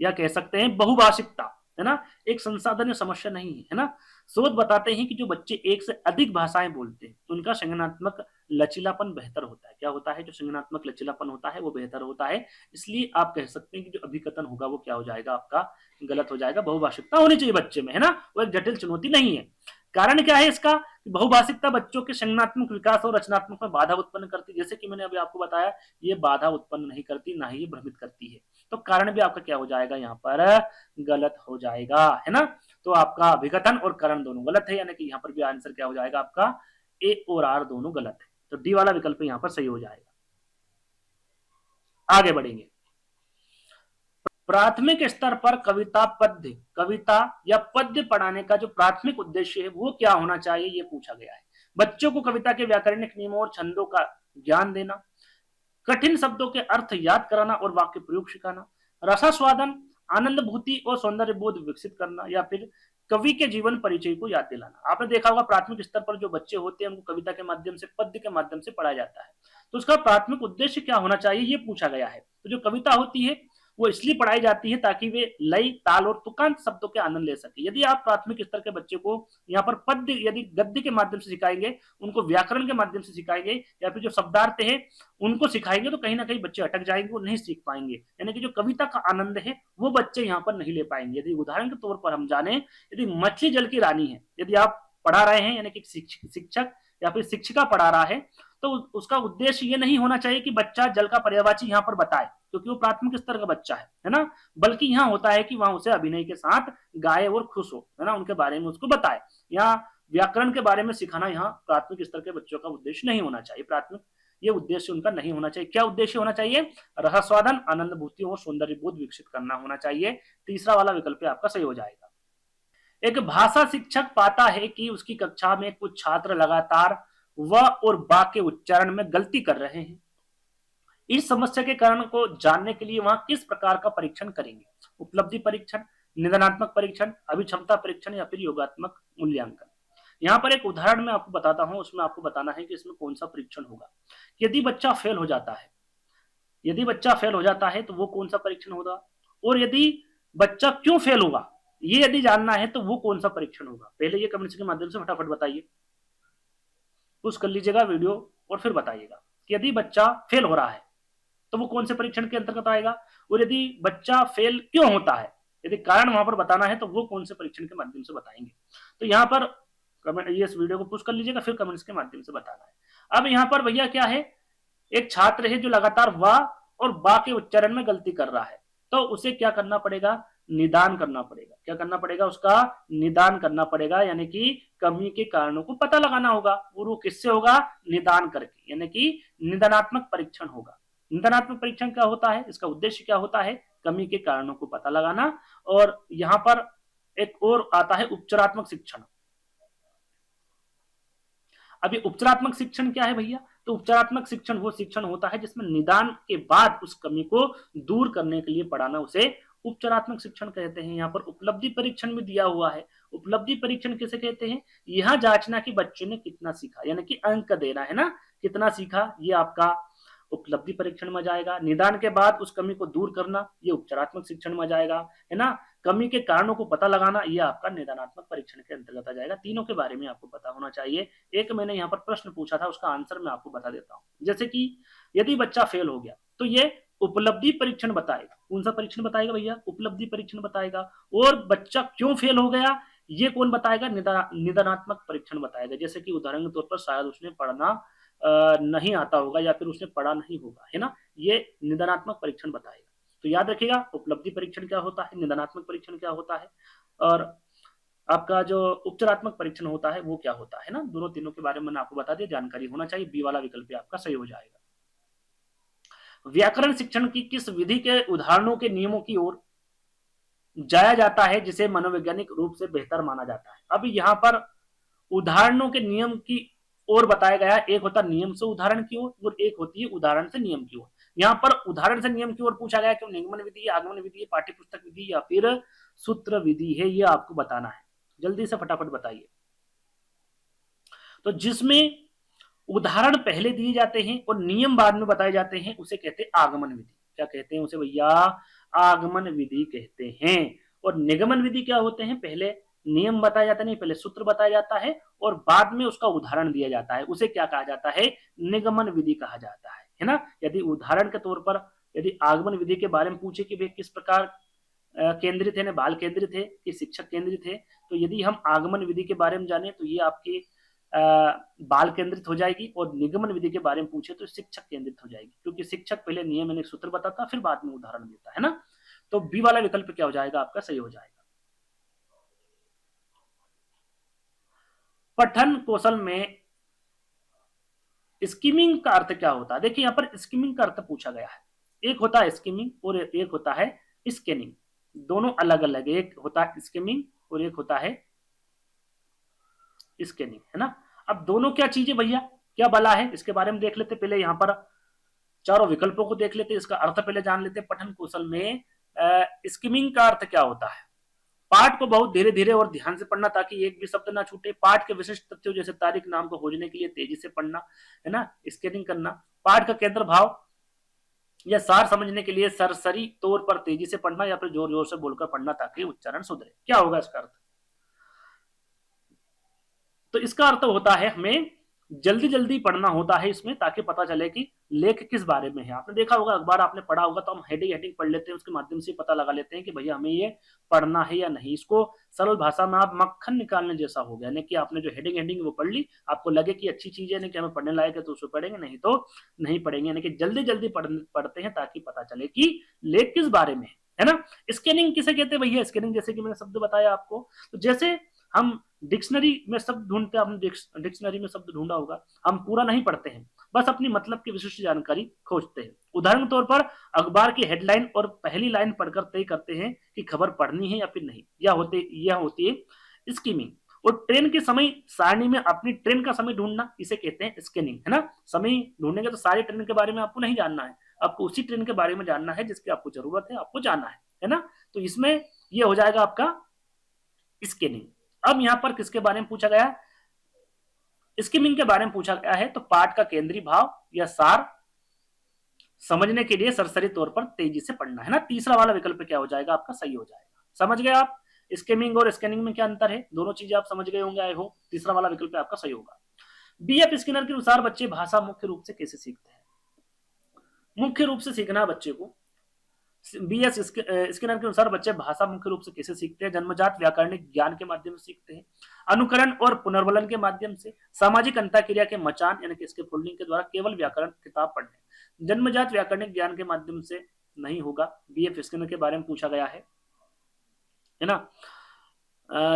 या कह सकते हैं बहुभाषिकता, है ना, एक संसाधन, समस्या नहीं है ना। शोध बताते हैं कि जो बच्चे एक से अधिक भाषाएं बोलते हैं उनका संज्ञानात्मक लचीलापन बेहतर होता है। क्या होता है, जो संज्ञानात्मक लचीलापन होता है वो बेहतर होता है। इसलिए आप कह सकते हैं कि जो अभिकथन होगा वो क्या हो जाएगा आपका, गलत हो जाएगा। बहुभाषिकता होनी चाहिए बच्चे में, है ना, वो एक जटिल चुनौती नहीं है। कारण क्या है इसका, बहुभाषिकता बच्चों के संज्ञानात्मक विकास और रचनात्मक में बाधा उत्पन्न करती है, जैसे कि मैंने अभी आपको बताया, ये बाधा उत्पन्न नहीं करती, ना ही ये भ्रमित करती है। तो कारण भी आपका क्या हो जाएगा यहाँ पर, गलत हो जाएगा, है ना। तो आपका अभिकथन और कारण दोनों गलत है, यानी कि यहाँ पर भी आंसर क्या हो जाएगा आपका, ए और आर दोनों गलत है। तो डी वाला विकल्प यहाँ पर सही हो जाएगा। आगे बढ़ेंगे। प्राथमिक स्तर पर कविता या पद्य पढ़ाने का जो प्राथमिक उद्देश्य है वो क्या होना चाहिए, ये पूछा गया है। बच्चों को कविता के व्याकरणिक नियमों और छंदों का ज्ञान देना, कठिन शब्दों के अर्थ याद कराना और वाक्य प्रयोग सिखाना, रसास्वादन, आनंद भूति और सौंदर्य बोध विकसित करना, या फिर कवि के जीवन परिचय को याद दिलाना। आपने देखा होगा प्राथमिक स्तर पर जो बच्चे होते हैं उनको कविता के माध्यम से, पद्य के माध्यम से पढ़ाया जाता है। तो उसका प्राथमिक उद्देश्य क्या होना चाहिए ये पूछा गया है। तो जो कविता होती है वो इसलिए पढ़ाई जाती है ताकि वे लय, ताल और तुकांत शब्दों के आनंद ले सके। यदि आप प्राथमिक स्तर के बच्चे को यहाँ पर पद्य यदि गद्य के माध्यम से सिखाएंगे, उनको व्याकरण के माध्यम से सिखाएंगे या फिर जो शब्दार्थ है उनको सिखाएंगे तो कहीं ना कहीं बच्चे अटक जाएंगे, वो नहीं सीख पाएंगे। यानी कि जो कविता का आनंद है वो बच्चे यहाँ पर नहीं ले पाएंगे। यदि उदाहरण के तौर पर हम जाने, यदि मछली जल की रानी है, यदि आप पढ़ा रहे हैं यानी कि शिक्षक या फिर शिक्षिका पढ़ा रहा है, तो उसका उद्देश्य ये नहीं होना चाहिए कि बच्चा जल का पर्यायवाची यहाँ पर बताए, क्योंकि वो प्राथमिक स्तर का बच्चा है ना, बल्कि यहाँ होता है कि वहां उसे अभिनय के साथ गाए और खुश हो, है ना, उनके बारे में उसको बताए। यहाँ व्याकरण के बारे में सिखाना यहाँ प्राथमिक स्तर के बच्चों का उद्देश्य नहीं होना चाहिए। प्राथमिक ये उद्देश्य उनका नहीं होना चाहिए। क्या उद्देश्य होना चाहिए? रसास्वादन, आनंद भूति और सौंदर्य बोध विकसित करना होना चाहिए। तीसरा वाला विकल्प आपका सही हो जाएगा। एक भाषा शिक्षक पाता है कि उसकी कक्षा में कुछ छात्र लगातार व और बा के उच्चारण में गलती कर रहे हैं। इस समस्या के कारण को जानने के लिए वहां किस प्रकार का परीक्षण करेंगे? उपलब्धि परीक्षण, निदानात्मक परीक्षण, अभिक्षमता परीक्षण या फिर योगात्मक मूल्यांकन। यहाँ पर एक उदाहरण मैं आपको बताता हूं, उसमें आपको बताना है कि इसमें कौन सा परीक्षण होगा। यदि बच्चा फेल हो जाता है, यदि बच्चा फेल हो जाता है तो वो कौन सा परीक्षण होगा, और यदि बच्चा क्यों फेल होगा ये यदि जानना है तो वो कौन सा परीक्षण होगा। पहले ये कमेंट्स के माध्यम से फटाफट बताइए, पुश कर लीजिएगा वीडियो और फिर बताइएगा कि यदि बच्चा फेल हो रहा है तो वो कौन से परीक्षण के अंतर्गत आएगा, और यदि बच्चा फेल क्यों होता है, यदि कारण वहां पर बताना है तो वो कौन से परीक्षण के माध्यम से बताएंगे। तो यहाँ पर कमेंट, ये इस वीडियो को पुश कर लीजिएगा, फिर कमेंट्स के माध्यम से बताना है। अब यहाँ पर भैया क्या है, एक छात्र है जो लगातार वा और बा के उच्चारण में गलती कर रहा है, तो उसे क्या करना पड़ेगा? निदान करना पड़ेगा। क्या करना पड़ेगा? उसका निदान करना पड़ेगा, यानी कि कमी के कारणों को पता लगाना होगा। और वो किससे होगा? निदान करके, यानी कि निदानात्मक परीक्षण होगा। निदानात्मक परीक्षण क्या होता है? इसका उद्देश्य क्या होता है? कमी के कारणों को पता लगाना। और यहाँ पर एक और आता है उपचारात्मक शिक्षण। अभी उपचारात्मक शिक्षण क्या है भैया? तो उपचारात्मक शिक्षण वो शिक्षण होता है जिसमें निदान के बाद उस कमी को दूर करने के लिए पढ़ाना, उसे उपचारात्मक शिक्षण कहते हैं। यहाँ पर उपलब्धि परीक्षण भी दिया हुआ है। उपलब्धि परीक्षण किसे कहते हैं? यहाँ जांचना कि बच्चे ने कितना सीखा, यानी कि अंक देना है ना, कितना सीखा, ये आपका उपलब्धि परीक्षण में जाएगा। निदान के बाद उस कमी को दूर करना, ये उपचारात्मक शिक्षण में जाएगा, है ना। कमी के कारणों को पता लगाना, ये आपका निदानात्मक परीक्षण के अंतर्गत आ जाएगा। तीनों के बारे में आपको पता होना चाहिए। एक मैंने यहाँ पर प्रश्न पूछा था, उसका आंसर मैं आपको बता देता हूँ। जैसे कि यदि बच्चा फेल हो गया तो ये उपलब्धि परीक्षण बताएगा। कौन सा परीक्षण बताएगा भैया? उपलब्धि परीक्षण बताएगा। और बच्चा क्यों फेल हो गया ये कौन बताएगा? निदानात्मक परीक्षण बताएगा। जैसे कि उदाहरण के तौर पर शायद उसने पढ़ना नहीं आता होगा या फिर उसने पढ़ा नहीं होगा, है ना, ये निदानात्मक परीक्षण बताएगा। तो याद रखिएगा उपलब्धि परीक्षण क्या होता है, निदानात्मक परीक्षण क्या होता है, और आपका जो उपचारात्मक परीक्षण होता है वो क्या होता है ना। दोनों तीनों के बारे में मैंने आपको बता दिया, जानकारी होना चाहिए। बी वाला विकल्प आपका सही हो जाएगा। व्याकरण शिक्षण की किस विधि के उदाहरणों के नियमों की ओर जाया जाता है जिसे मनोवैज्ञानिक रूप से बेहतर माना जाता है? अब यहाँ पर उदाहरणों के नियम की ओर बताया गया। एक होता है नियम से उदाहरण की ओर और एक होती है उदाहरण से नियम की ओर। यहाँ पर उदाहरण से नियम की ओर पूछा गया कि निगमन विधि है, आगमन विधि है, पाठ्यपुस्तक विधि या फिर सूत्र विधि है, ये आपको बताना है। जल्दी से फटाफट बताइए। तो जिसमें उदाहरण पहले दिए जाते हैं और नियम बाद में बताए जाते हैं उसे कहते हैं आगमन विधि। क्या कहते हैं उसे भैया? आगमन विधि कहते हैं। और निगमन विधि क्या होते हैं? पहले नियम बताया जाता नहीं, पहले सूत्र बताया जाता है और बाद में उसका उदाहरण दिया जाता है, उसे क्या कहा जाता है? निगमन विधि कहा जाता है ना। यदि उदाहरण के तौर पर यदि आगमन विधि के बारे में पूछे कि वे किस प्रकार केंद्रित है, ना बाल केंद्रित है कि शिक्षक केंद्रित है, तो यदि हम आगमन विधि के बारे में जाने तो ये आपकी बाल केंद्रित हो जाएगी, और निगमन विधि के बारे में पूछे तो शिक्षक केंद्रित हो जाएगी, क्योंकि शिक्षक पहले नियम यानी सूत्र बताता फिर बाद में उदाहरण देता है ना। तो बी वाला विकल्प क्या हो जाएगा आपका? सही हो जाएगा। पठन कौशल में स्कीमिंग का अर्थ क्या होता है? देखिए यहाँ पर स्कीमिंग का अर्थ पूछा गया है। एक होता है स्कीमिंग और एक होता है स्कैनिंग, दोनों अलग अलग। एक होता है स्कीमिंग और एक होता है स्कैनिंग, है ना। अब दोनों क्या चीज है भैया, क्या बला है, इसके बारे में देख लेते। पहले यहाँ पर चारों विकल्पों को देख लेते, इसका अर्थ पहले जान लेते। पठन कौशल में स्कीमिंग का अर्थ क्या होता है? पाठ को बहुत धीरे धीरे और ध्यान से पढ़ना ताकि एक भी शब्द ना छूटे। पाठ के विशिष्ट तथ्यों जैसे तारीख नाम को खोजने के लिए तेजी से पढ़ना, है ना, स्कैनिंग करना। पाठ का केंद्र भाव या सार समझने के लिए सरसरी तौर पर तेजी से पढ़ना या फिर जोर जोर से बोलकर पढ़ना ताकि उच्चारण सुधरे। क्या होगा इसका अर्थ? तो इसका अर्थ होता है हमें जल्दी जल्दी पढ़ना होता है इसमें, ताकि पता चले कि लेख किस बारे में है। आपने देखा होगा, अखबार आपने पढ़ा होगा, तो हम हेडिंग पढ़ लेते हैं, उसके माध्यम से पता लगा लेते हैं कि भैया हमें ये पढ़ना है या नहीं। इसको सरल भाषा में आप मक्खन निकालने जैसा हो गया, यानी कि आपने जो हेडिंग वो पढ़ ली, आपको लगे कि अच्छी चीज है, कि हमें पढ़ने लायक है तो उसको पढ़ेंगे, नहीं तो नहीं पढ़ेंगे। यानी कि जल्दी जल्दी पढ़ते हैं ताकि पता चले कि लेख किस बारे में है ना। स्कैनिंग किसे कहते हैं भैया? स्कैनिंग जैसे कि मैंने शब्द बताया आपको, तो जैसे हम डिक्शनरी में शब्द ढूंढते हैं, आपने डिक्शनरी में शब्द ढूंढा होगा, हम पूरा नहीं पढ़ते हैं, बस अपनी मतलब की विशिष्ट जानकारी खोजते हैं। उदाहरण के तौर पर अखबार की हेडलाइन और पहली लाइन पढ़कर तय करते हैं कि खबर पढ़नी है या फिर नहीं। यह होती है स्कीमिंग। और ट्रेन के समय सारणी में अपनी ट्रेन का समय ढूंढना, इसे कहते हैं स्कैनिंग, है ना। समय ढूंढेंगे तो सारी ट्रेन के बारे में आपको नहीं जानना है, आपको उसी ट्रेन के बारे में जानना है जिसकी आपको जरूरत है, आपको जानना है ना। तो इसमें यह हो जाएगा आपका स्कैनिंग। अब यहां पर किसके बारे में पूछा गया? स्किमिंग के बारे में पूछा गया है। तो पाठ का केंद्रीय भाव या सार समझने के लिए सरसरी तौर पर तेजी से पढ़ना, है ना। तीसरा वाला विकल्प क्या हो जाएगा आपका? सही हो जाएगा। समझ गए आप स्किमिंग और स्कैनिंग में क्या अंतर है? दोनों चीजें आप समझ गए होंगे, आई होप। तीसरा वाला विकल्प आपका सही होगा। बीएफ स्किनर के अनुसार बच्चे भाषा मुख्य रूप से कैसे सीखते हैं? मुख्य रूप से सीखना बच्चे को, बीएस स्किनर के अनुसार बच्चे भाषा मुख्य रूप से कैसे सीखते हैं? जन्मजात व्याकरणिक ज्ञान के माध्यम से सीखते हैं, अनुकरण और पुनर्वलन के माध्यम से, सामाजिक अंतःक्रिया के मचान यानी कि इसके फोल्डिंग के द्वारा, केवल व्याकरण किताब पढ़ने। जन्मजात व्याकरणिक ज्ञान के माध्यम से नहीं होगा, बीएफ स्किनर के बारे में पूछा गया है ना।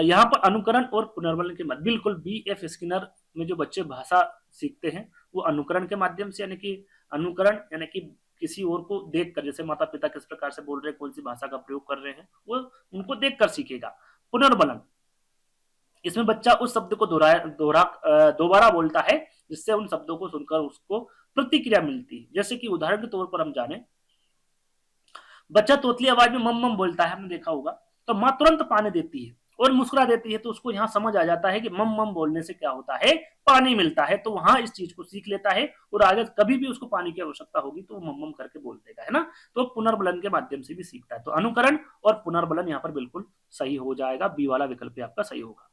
यहाँ पर अनुकरण और पुनर्वलन के माध्यम, बिल्कुल बीएफ स्किनर में जो बच्चे भाषा सीखते हैं वो अनुकरण के माध्यम से, यानी कि अनुकरण यानी कि किसी और को देखकर, जैसे माता पिता किस प्रकार से बोल रहे हैं, कौन सी भाषा का प्रयोग कर रहे हैं, वो उनको देखकर सीखेगा। पुनर्बलन, इसमें बच्चा उस शब्द को दोबारा बोलता है जिससे उन शब्दों को सुनकर उसको प्रतिक्रिया मिलती है। जैसे कि उदाहरण के तौर पर हम जाने, बच्चा तोतली आवाज में मम मम बोलता है, हमने देखा होगा, तो माँ तुरंत पानी देती है और मुस्कुरा देती है, तो उसको यहाँ समझ आ जाता है कि मम मम बोलने से क्या होता है, पानी मिलता है। तो वहां इस चीज को सीख लेता है और आगे कभी भी उसको पानी की आवश्यकता होगी तो वो मम मम करके बोल देगा, है ना। तो पुनर्बलन के माध्यम से भी सीखता है। तो अनुकरण और पुनर्बलन यहाँ पर बिल्कुल सही हो जाएगा, बी वाला विकल्प आपका सही होगा।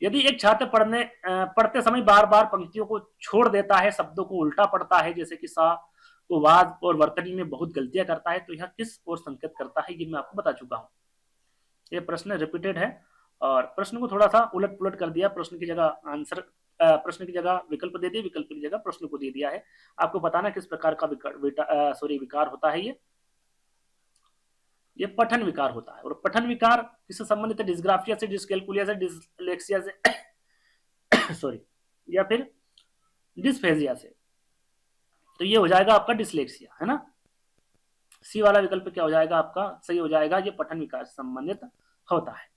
यदि एक छात्र पढ़ते समय बार बार पंक्तियों को छोड़ देता है, शब्दों को उल्टा पढ़ता है, जैसे कि सा को वाज और वर्तनी में बहुत गलतियां करता है, तो यह किस ओर संकेत करता है? ये मैं आपको बता चुका हूं। ये प्रश्न रिपीटेड है और प्रश्न को थोड़ा सा उलट पुलट कर दिया। प्रश्न की जगह आंसर, प्रश्न की जगह विकल्प दे दिए, विकल्प की जगह प्रश्न को दे दिया है। आपको बताना किस प्रकार का विकार होता है। ये पठन विकार होता है। और पठन विकार किससे संबंधित है? डिस्ग्राफिया से, डिस्कैल्कुलिया से, डिसलेक्सिया से सॉरी, या फिर डिस्फेजिया से। तो ये हो जाएगा आपका डिसलेक्सिया, है ना। सी वाला विकल्प क्या हो जाएगा आपका? सही हो जाएगा, ये पठन विकार से संबंधित होता है।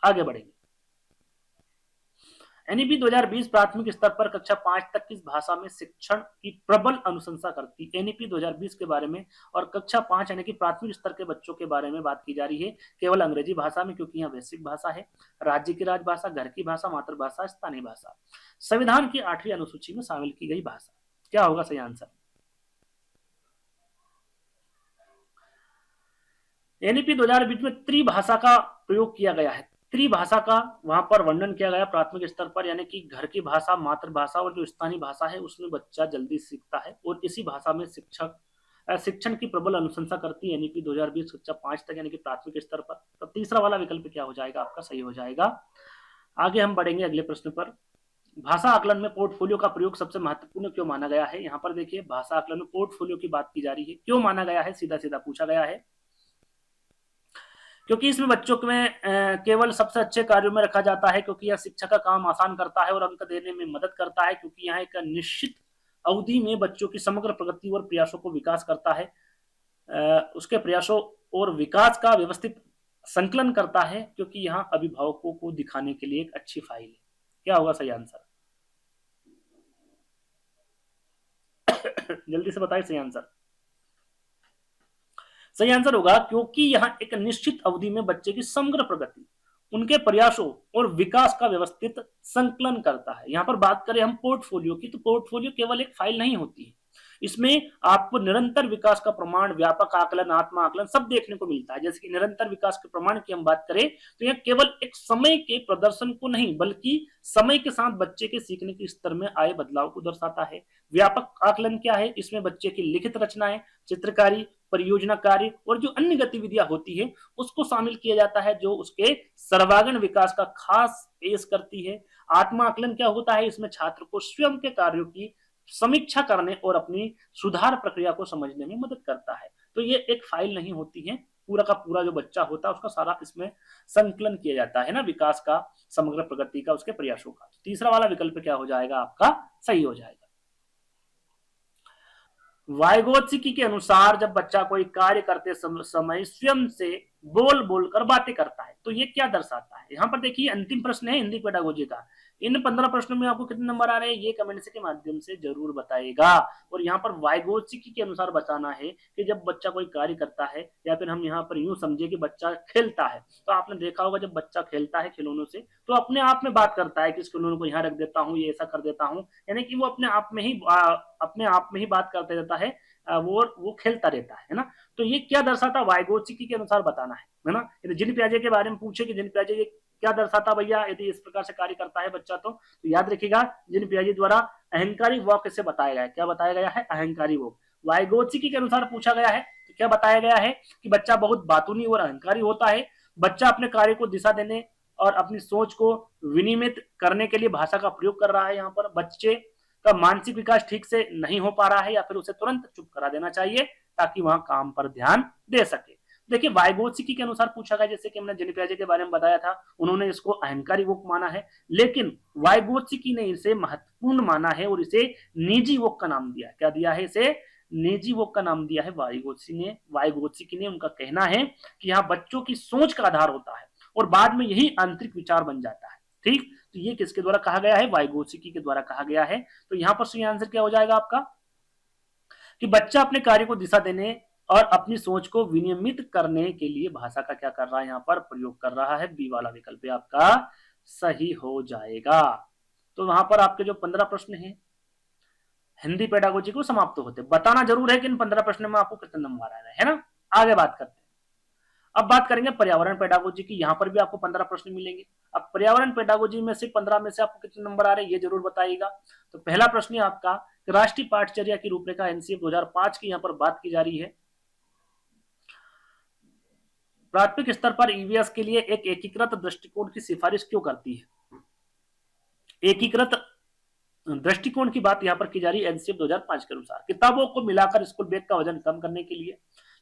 आगे बढ़ेंगे। एनईपी 2020 प्राथमिक स्तर पर कक्षा 5 तक किस भाषा में शिक्षण की प्रबल अनुशंसा करती है? एनईपी 2020 के बारे में और कक्षा 5 यानी कि प्राथमिक स्तर के बच्चों के बारे में बात की जा रही है। केवल अंग्रेजी भाषा में, क्योंकि यह वैश्विक भाषा है, राज्य की राजभाषा, घर की भाषा, मातृभाषा, स्थानीय भाषा, संविधान की 8वीं अनुसूची में शामिल की गई भाषा। क्या होगा सही आंसर? एनईपी 2020 में त्रिभाषा का प्रयोग किया गया है। त्रिभाषा का वहां पर वर्णन किया गया प्राथमिक स्तर पर, यानी कि घर की भाषा, मातृभाषा और जो स्थानीय भाषा है उसमें बच्चा जल्दी सीखता है और इसी भाषा में शिक्षण की प्रबल अनुशंसा करती है एनईपी 2020 कक्षा 5 तक, यानी कि प्राथमिक स्तर पर। तो तीसरा वाला विकल्प क्या हो जाएगा आपका? सही हो जाएगा। आगे हम बढ़ेंगे अगले प्रश्न पर। भाषा आकलन में पोर्टफोलियो का प्रयोग सबसे महत्वपूर्ण क्यों माना गया है? यहाँ पर देखिए, भाषा आकलन में पोर्टफोलियो की बात की जा रही है, क्यों माना गया है? सीधा सीधा पूछा गया है। क्योंकि इसमें बच्चों में केवल सबसे अच्छे कार्यों में रखा जाता है, क्योंकि यह शिक्षा का काम आसान करता है और अंक देने में मदद करता है, क्योंकि यहाँ एक निश्चित अवधि में बच्चों की समग्र प्रगति और प्रयासों को विकास करता है, उसके प्रयासों और विकास का व्यवस्थित संकलन करता है, क्योंकि यहाँ अभिभावकों को दिखाने के लिए एक अच्छी फाइल है। क्या होगा सही आंसर? जल्दी से बताइए सही आंसर। सही आंसर होगा क्योंकि यहाँ एक निश्चित अवधि में बच्चे की समग्र प्रगति, उनके प्रयासों और विकास का व्यवस्थित संकलन करता है। यहाँ पर बात करें हम पोर्टफोलियो की, तो पोर्टफोलियो केवल एक फाइल नहीं होती है, इसमें आपको निरंतर विकास का प्रमाण, व्यापक आकलन, आत्म आकलन सब देखने को मिलता है। जैसे कि निरंतर विकास के प्रमाण की हम बात करें तो यह केवल एक समय के प्रदर्शन को नहीं बल्कि समय के साथ बच्चे के सीखने के स्तर में आए बदलाव को दर्शाता है। व्यापक आकलन क्या है? इसमें बच्चे की लिखित रचनाएं, चित्रकारी, परियोजना कार्य और जो अन्य गतिविधियां होती है उसको शामिल किया जाता है जो उसके सर्वांगीण विकास का खास पेश करती है। आत्म आकलन क्या होता है? इसमें छात्र को स्वयं के कार्यों की समीक्षा करने और अपनी सुधार प्रक्रिया को समझने में मदद करता है। तो ये एक फाइल नहीं होती है, पूरा का पूरा जो बच्चा होता है उसका सारा इसमें संकलन किया जाता है ना, विकास का, समग्र प्रगति का, उसके प्रयासों का। तीसरा वाला विकल्प क्या हो जाएगा आपका? सही हो जाएगा। वाइगोत्स्की के अनुसार जब बच्चा कोई कार्य करते समय स्वयं से बोल बोलकर बातें करता है तो ये क्या दर्शाता है? यहाँ पर देखिए अंतिम प्रश्न है हिंदी पेडागोजी का। इन 15 प्रश्नों में आपको कितने नंबर आ रहे हैं ये कमेंट के माध्यम से जरूर बताइएगा। और यहाँ पर वाइगोत्स्की के अनुसार बताना है कि जब बच्चा कोई कार्य करता है या फिर हम यहाँ पर यूं समझे कि बच्चा खेलता है, तो आपने देखा होगा जब बच्चा खेलता है खिलौनों से तो अपने आप में बात करता है कि इस खिलौने को यहाँ रख देता हूँ, ये ऐसा कर देता हूँ, यानी कि वो अपने आप में ही बात करते रहता है, वो खेलता रहता है ना। तो ये क्या दर्शाता? वाइगोत्स्की के अनुसार बताना है ना। यदि जीन पियाजे के बारे में पूछे कि जीन पियाजे ये क्या दर्शाता भैया, यदि इस प्रकार से कार्य करता है बच्चा तो याद रखिएगा जीन पियाजे द्वारा अहंकारी वॉक इसे बताया गया है। क्या बताया गया है? अहंकारी वॉक। वाइगोत्स्की के अनुसार पूछा गया है तो क्या बताया गया है कि बच्चा बहुत बातूनी और अहंकारी होता है। बच्चा अपने कार्य को दिशा देने और अपनी सोच को विनियमित करने के लिए भाषा का प्रयोग कर रहा है। यहाँ पर बच्चे का मानसिक विकास ठीक से नहीं हो पा रहा है या फिर उसे तुरंत चुप करा देना चाहिए ताकि वहां काम पर ध्यान दे सके। देखिए वाइगोत्स्की के अनुसार पूछा गया, जैसे कि हमने जीन पियाजे के बारे में बताया था, उन्होंने इसको अहंकारी वोक माना है, लेकिन वाइगोत्स्की ने इसे महत्वपूर्ण माना है और इसे निजी वोक का नाम दिया। क्या दिया है? इसे निजी वोक का नाम दिया है वाइगोत्स्की ने। उनका कहना है कि यहाँ बच्चों की सोच का आधार होता है और बाद में यही आंतरिक विचार बन जाता है। ठीक, तो ये किसके द्वारा कहा गया है? वाइगोत्स्की के द्वारा कहा गया है। तो यहाँ पर सही आंसर क्या हो जाएगा आपका कि बच्चा अपने कार्य को दिशा देने और अपनी सोच को विनियमित करने के लिए भाषा का क्या कर रहा है? यहाँ पर प्रयोग कर रहा है। बी वाला विकल्प आपका सही हो जाएगा। तो वहां पर आपके जो 15 प्रश्न हैं हिंदी पेडागोजी को समाप्त होते। बताना जरूर है कि इन 15 प्रश्नों में आपको कितने नंबर आ रहे हैं, है ना। आगे बात करते हैं। अब बात करेंगे पर्यावरण पेडागोजी की। यहाँ पर भी आपको 15 प्रश्न मिलेंगे। अब पर्यावरण पेडागोजी में से 15 में से आपको कितने नंबर आ रहे हैं ये जरूर बताइएगा। तो पहला प्रश्न है आपका राष्ट्रीय पाठचर्या की रूपरेखा एनसीएफ 2005 की यहाँ पर बात की जा रही है। प्राथमिक स्तर पर ईवीएस के लिए एक एकीकृत दृष्टिकोण की सिफारिश क्यों करती है? एकीकृत दृष्टिकोण की बात यहाँ पर की जा रही है एनसीएफ 2005 के अनुसार। किताबों को मिलाकर स्कूल बैग का वजन कम करने के लिए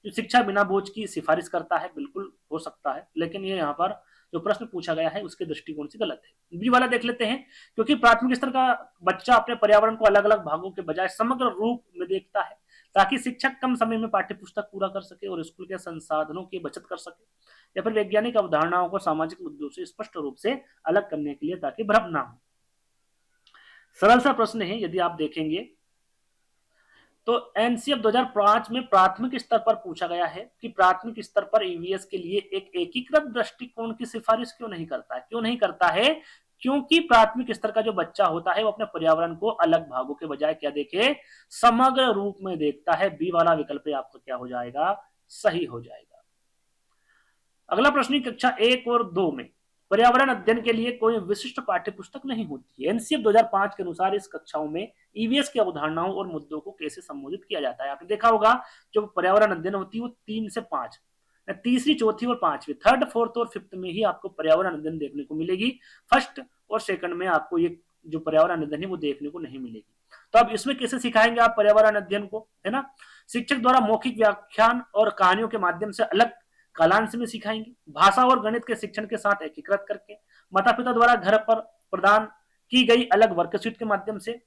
जो शिक्षा बिना बोझ की सिफारिश करता है। बिल्कुल हो सकता है, लेकिन ये यहाँ पर जो प्रश्न पूछा गया है उसके दृष्टिकोण से गलत है। बी वाला देख लेते हैं। क्योंकि प्राथमिक स्तर का बच्चा अपने पर्यावरण को अलग अलग भागों के बजाय समग्र रूप में देखता है ताकि शिक्षक कम समय में पाठ्य पुस्तक पूरा कर सके और स्कूल के संसाधनों की बचत कर सके, या फिर वैज्ञानिक अवधारणाओं को सामाजिक मुद्दों से स्पष्ट रूप से अलग करने के लिए ताकि भ्रम ना हो। सरल सा प्रश्न है। यदि आप देखेंगे तो एनसीएफ 2005 में प्राथमिक स्तर पर पूछा गया है कि प्राथमिक स्तर पर ईवीएस के लिए एक एकीकृत दृष्टिकोण की सिफारिश क्यों नहीं करता है? क्यों नहीं करता है? क्योंकि प्राथमिक स्तर का जो बच्चा होता है वो अपने पर्यावरण को अलग भागों के बजाय क्या देखे? समग्र रूप में देखता है। बी वाला विकल्प आपका क्या हो जाएगा? सही हो जाएगा। अगला प्रश्न कक्षा 1 और 2 में पर्यावरण अध्ययन के लिए कोई विशिष्ट पाठ्य पुस्तक नहीं होती है। एनसीएफ 2005 के अनुसार इस कक्षाओं में ईवीएस की अवधारणाओं और मुद्दों को कैसे संबोधित किया जाता है? आपने देखा होगा जो पर्यावरण अध्ययन होती है वो 3 से 5, तीसरी, चौथी और पांचवी, थर्ड, फोर्थ और फिफ्थ में ही आपको पर्यावरण अध्ययन देखने को मिलेगी। फर्स्ट और सेकंड में आपको ये जो पर्यावरण अध्ययन है वो देखने को नहीं मिलेगी। तो अब इसमें कैसे सिखाएंगे आप पर्यावरण अध्ययन को, है ना? शिक्षक द्वारा मौखिक व्याख्यान और कहानियों के माध्यम से अलग कालांश में सिखाएंगे, भाषा और गणित के शिक्षण के साथ एकीकृत करके, माता पिता द्वारा घर पर प्रदान की गई अलग वर्कशीट के माध्यम से,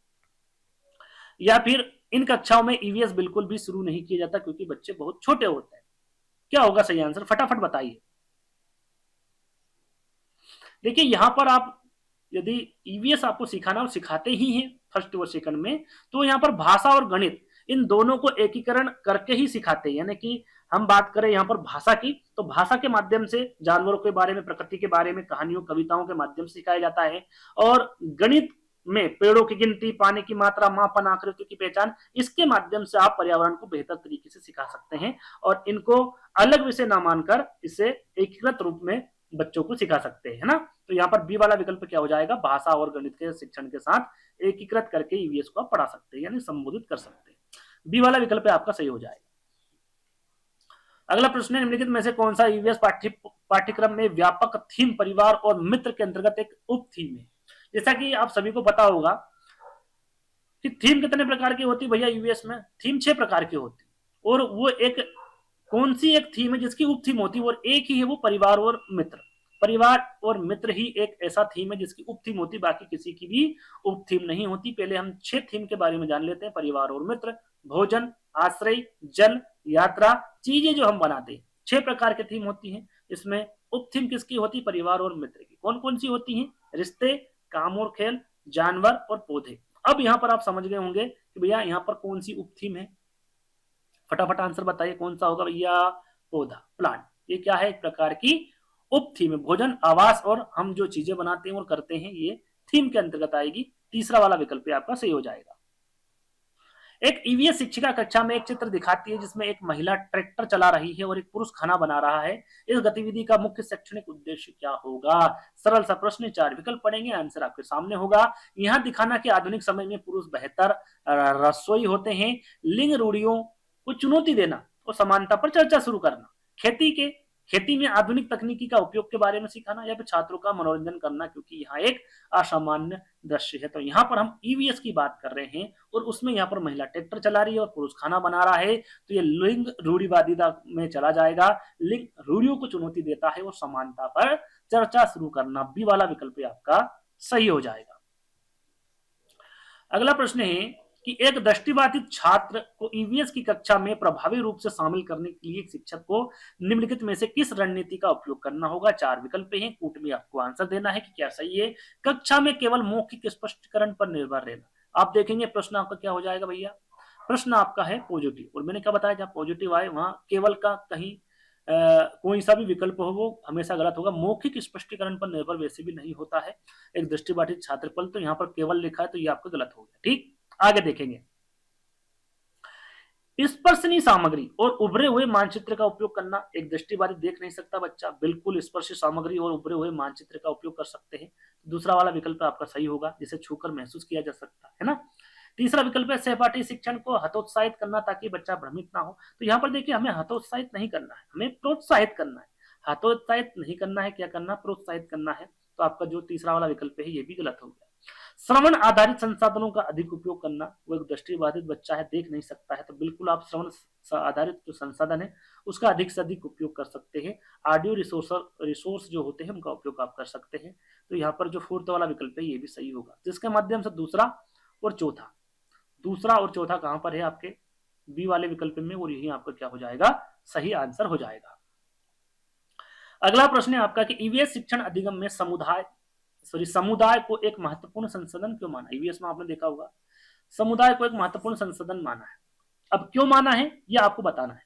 या फिर इन कक्षाओं में ईवीएस बिल्कुल भी शुरू नहीं किया जाता क्योंकि बच्चे बहुत छोटे होते हैं। क्या होगा सही आंसर? फटाफट बताइए। देखिए यहां पर आप यदि ईवीएस आपको सिखाना और सिखाते ही हैं फर्स्ट और सेकंड में, तो यहां पर भाषा और गणित इन दोनों को एकीकरण करके ही सिखाते हैं, यानी कि हम बात करें यहाँ पर भाषा की, तो भाषा के माध्यम से जानवरों के बारे में, प्रकृति के बारे में कहानियों कविताओं के माध्यम से सिखाया जाता है। और गणित में पेड़ों की गिनती, पानी की मात्रा, मापन, आकृतियों की पहचान, इसके माध्यम से आप पर्यावरण को बेहतर तरीके से सिखा सकते हैं और इनको अलग विषय ना मानकर इसे एकीकृत रूप में बच्चों को सिखा सकते हैं, है ना। तो यहाँ पर बी वाला विकल्प क्या हो जाएगा, भाषा और गणित के शिक्षण के साथ एकीकृत करके ईवीएस को आप पढ़ा सकते हैं, यानी संबोधित कर सकते हैं। बी वाला विकल्प आपका सही हो जाएगा। अगला प्रश्न है, निम्नलिखित में से कौन सा ईवीएस पाठ्यक्रम में व्यापक थीम परिवार और मित्र के अंतर्गत एक उप थीम है। जैसा कि आप सभी को पता होगा कि थीम कितने प्रकार की होती है भैया, ईवीएस में थीम 6 प्रकार की होती है और वो एक कौन सी एक थीम है जिसकी उप थीम होती है, और एक ही है वो परिवार और मित्र। परिवार और मित्र ही एक ऐसा थीम है जिसकी उप थीम होती, बाकी किसी की भी उप थीम नहीं होती। पहले हम 6 थीम के बारे में जान लेते हैं, परिवार और मित्र, भोजन, आश्रय, जल, यात्रा, चीजें जो हम बनाते हैं। 6 प्रकार की थीम होती है। इसमें उप थीम किसकी होती, परिवार और मित्र की। कौन कौन सी होती है, रिश्ते, काम और खेल, जानवर और पौधे। अब यहाँ पर आप समझ गए होंगे कि भैया यहाँ पर कौन सी उप थीम है, फटाफट आंसर बताइए कौन सा होगा भैया, पौधा, प्लांट। ये क्या है, एक प्रकार की उप थीम है। भोजन, आवास और हम जो चीजें बनाते हैं और करते हैं ये थीम के अंतर्गत आएगी। तीसरा वाला विकल्प आपका सही हो जाएगा। एक ईवीएस शिक्षिका कक्षा में एक चित्र दिखाती है जिसमें एक महिला ट्रैक्टर चला रही है और एक पुरुष खाना बना रहा है। इस गतिविधि का मुख्य शैक्षणिक उद्देश्य क्या होगा। सरल सा प्रश्न, 4 विकल्प पढ़ेंगे, आंसर आपके सामने होगा। यहाँ दिखाना कि आधुनिक समय में पुरुष बेहतर रसोई होते हैं, लिंग रूढ़ियों को चुनौती देना और समानता पर चर्चा शुरू करना, खेती में आधुनिक तकनीकी का उपयोग के बारे में सिखाना, या फिर छात्रों का मनोरंजन करना, क्योंकि यहाँ एक असामान्य दृश्य है। तो यहाँ पर हम ईवीएस की बात कर रहे हैं और उसमें यहाँ पर महिला ट्रैक्टर चला रही है और पुरुष खाना बना रहा है, तो ये लिंग रूढ़िवादिता में चला जाएगा। लिंग रूढ़ियों को चुनौती देता है और समानता पर चर्चा शुरू करना, बी वाला विकल्प आपका सही हो जाएगा। अगला प्रश्न है कि एक दृष्टिबाधित छात्र को ईवीएस की कक्षा में प्रभावी रूप से शामिल करने के लिए शिक्षक को निम्नलिखित में से किस रणनीति का उपयोग करना होगा। 4 विकल्प हैं, कूट में आपको आंसर देना है कि क्या सही है। कक्षा में केवल मौखिक स्पष्टीकरण पर निर्भर रहना। आप देखेंगे प्रश्न आपका क्या हो जाएगा भैया, प्रश्न आपका है पॉजिटिव, और मैंने क्या बताया, जहां पॉजिटिव आए वहां केवल का कहीं कोई सा भी विकल्प हो वो हमेशा गलत होगा। मौखिक स्पष्टीकरण पर निर्भर वैसे भी नहीं होता है एक दृष्टिबाधित छात्र पर, तो यहाँ पर केवल लिखा है तो ये आपका गलत हो गया। ठीक, आगे देखेंगे। स्पर्शनीय सामग्री और उभरे हुए मानचित्र का उपयोग करना। एक दृष्टिबाधित देख नहीं सकता बच्चा, बिल्कुल स्पर्शी सामग्री और उभरे हुए मानचित्र का उपयोग कर सकते हैं। दूसरा वाला विकल्प आपका सही होगा, जिसे छूकर महसूस किया जा सकता है ना। तीसरा विकल्प है सहपाठी शिक्षण को हतोत्साहित करना ताकि बच्चा भ्रमित ना हो। तो यहाँ पर देखिए हमें हतोत्साहित नहीं करना है, हमें प्रोत्साहित करना है। हतोत्साहित नहीं करना है, क्या करना, प्रोत्साहित करना है। तो आपका जो तीसरा वाला विकल्प है ये भी गलत हो गया। श्रवण आधारित संसाधनों का अधिक उपयोग करना। वो एक दृष्टिबाधित बच्चा है, देख नहीं सकता है, तो बिल्कुल आप श्रवण आधारित जो संसाधन है उसका अधिक से अधिक उपयोग कर सकते हैं। ऑडियो रिसोर्स जो होते हैं उनका उपयोग आप कर सकते हैं। तो यहाँ पर जो फोर्थ वाला विकल्प है ये भी सही होगा, जिसके माध्यम से दूसरा और चौथा कहां पर है आपके बी वाले विकल्प में, और यही आपका क्या हो जाएगा, सही आंसर हो जाएगा। अगला प्रश्न है आपका कि ईवीएस शिक्षण अधिगम में समुदाय को एक महत्वपूर्ण संसाधन क्यों माना। ईवीएस में आपने देखा होगा समुदाय को एक महत्वपूर्ण संसाधन माना है। अब क्यों माना है यह आपको बताना है।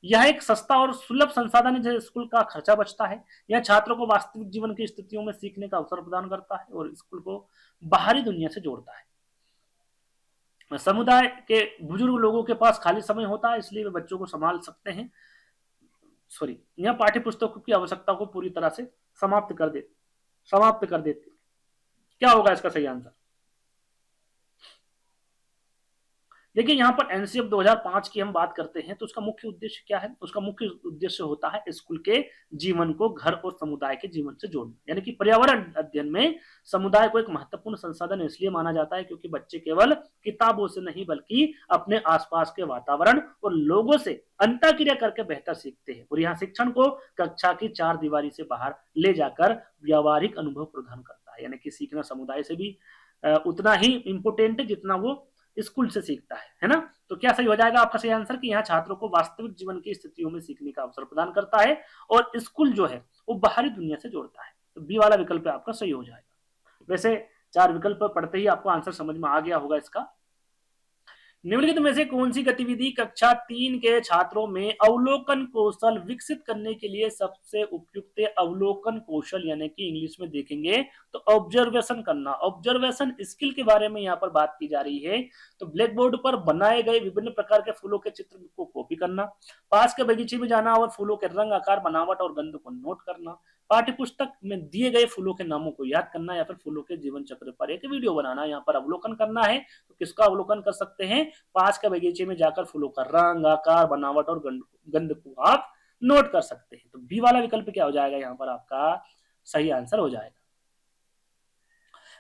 यह एक सस्ता और सुलभ संसाधन है जिससे स्कूल का खर्चा बचता है। यह छात्रों को वास्तविक जीवन की स्थितियों में सीखने का अवसर प्रदान करता है और स्कूल को बाहरी दुनिया से जोड़ता है। समुदाय के बुजुर्ग लोगों के पास खाली समय होता है, इसलिए वे बच्चों को संभाल सकते हैं। यह पाठ्य पुस्तकों की आवश्यकता को पूरी तरह से समाप्त कर देती। क्या होगा इसका सही आंसर। देखिए यहाँ पर एनसीएफ 2005 की हम बात करते हैं तो उसका मुख्य उद्देश्य क्या है, उसका मुख्य उद्देश्य होता है स्कूल के जीवन को घर और समुदाय के जीवन से जोड़ना। यानी कि पर्यावरण अध्ययन में समुदाय को एक महत्वपूर्ण संसाधन इसलिए माना जाता है क्योंकि बच्चे केवल किताबों से नहीं बल्कि अपने आसपास के वातावरण और लोगों से अंतःक्रिया करके बेहतर सीखते हैं, और यहाँ शिक्षण को कक्षा की 4 दीवारी से बाहर ले जाकर व्यावहारिक अनुभव प्रदान करता है। यानी कि सीखना समुदाय से भी उतना ही इंपोर्टेंट है जितना वो स्कूल से सीखता है ना। तो क्या सही हो जाएगा आपका सही आंसर कि यहाँ छात्रों को वास्तविक जीवन की स्थितियों में सीखने का अवसर प्रदान करता है और स्कूल जो है वो बाहरी दुनिया से जोड़ता है। तो बी वाला विकल्प आपका सही हो जाएगा। वैसे 4 विकल्प पढ़ते ही आपको आंसर समझ में आ गया होगा इसका। निम्नलिखित में से कौन सी गतिविधि कक्षा 3 के छात्रों में अवलोकन कौशल विकसित करने के लिए सबसे उपयुक्त है? अवलोकन कौशल यानी कि इंग्लिश में देखेंगे तो ऑब्जर्वेशन करना, ऑब्जर्वेशन स्किल के बारे में यहाँ पर बात की जा रही है। तो ब्लैक बोर्ड पर बनाए गए विभिन्न प्रकार के फूलों के चित्र को कॉपी करना, पास के बगीचे में जाना और फूलों के रंग, आकार, बनावट और गंध को नोट करना, पाठ्य पुस्तक में दिए गए फूलों के नामों को याद करना, या फिर फूलों के जीवन चक्र पर एक वीडियो बनाना। यहाँ पर अवलोकन करना है तो किसका अवलोकन कर सकते हैं? पास के बगीचे में जाकर फूलों का रंग, आकार, बनावट और गंध को आप नोट कर सकते हैं। तो बी वाला विकल्प क्या हो जाएगा? यहाँ पर आपका सही आंसर हो जाएगा।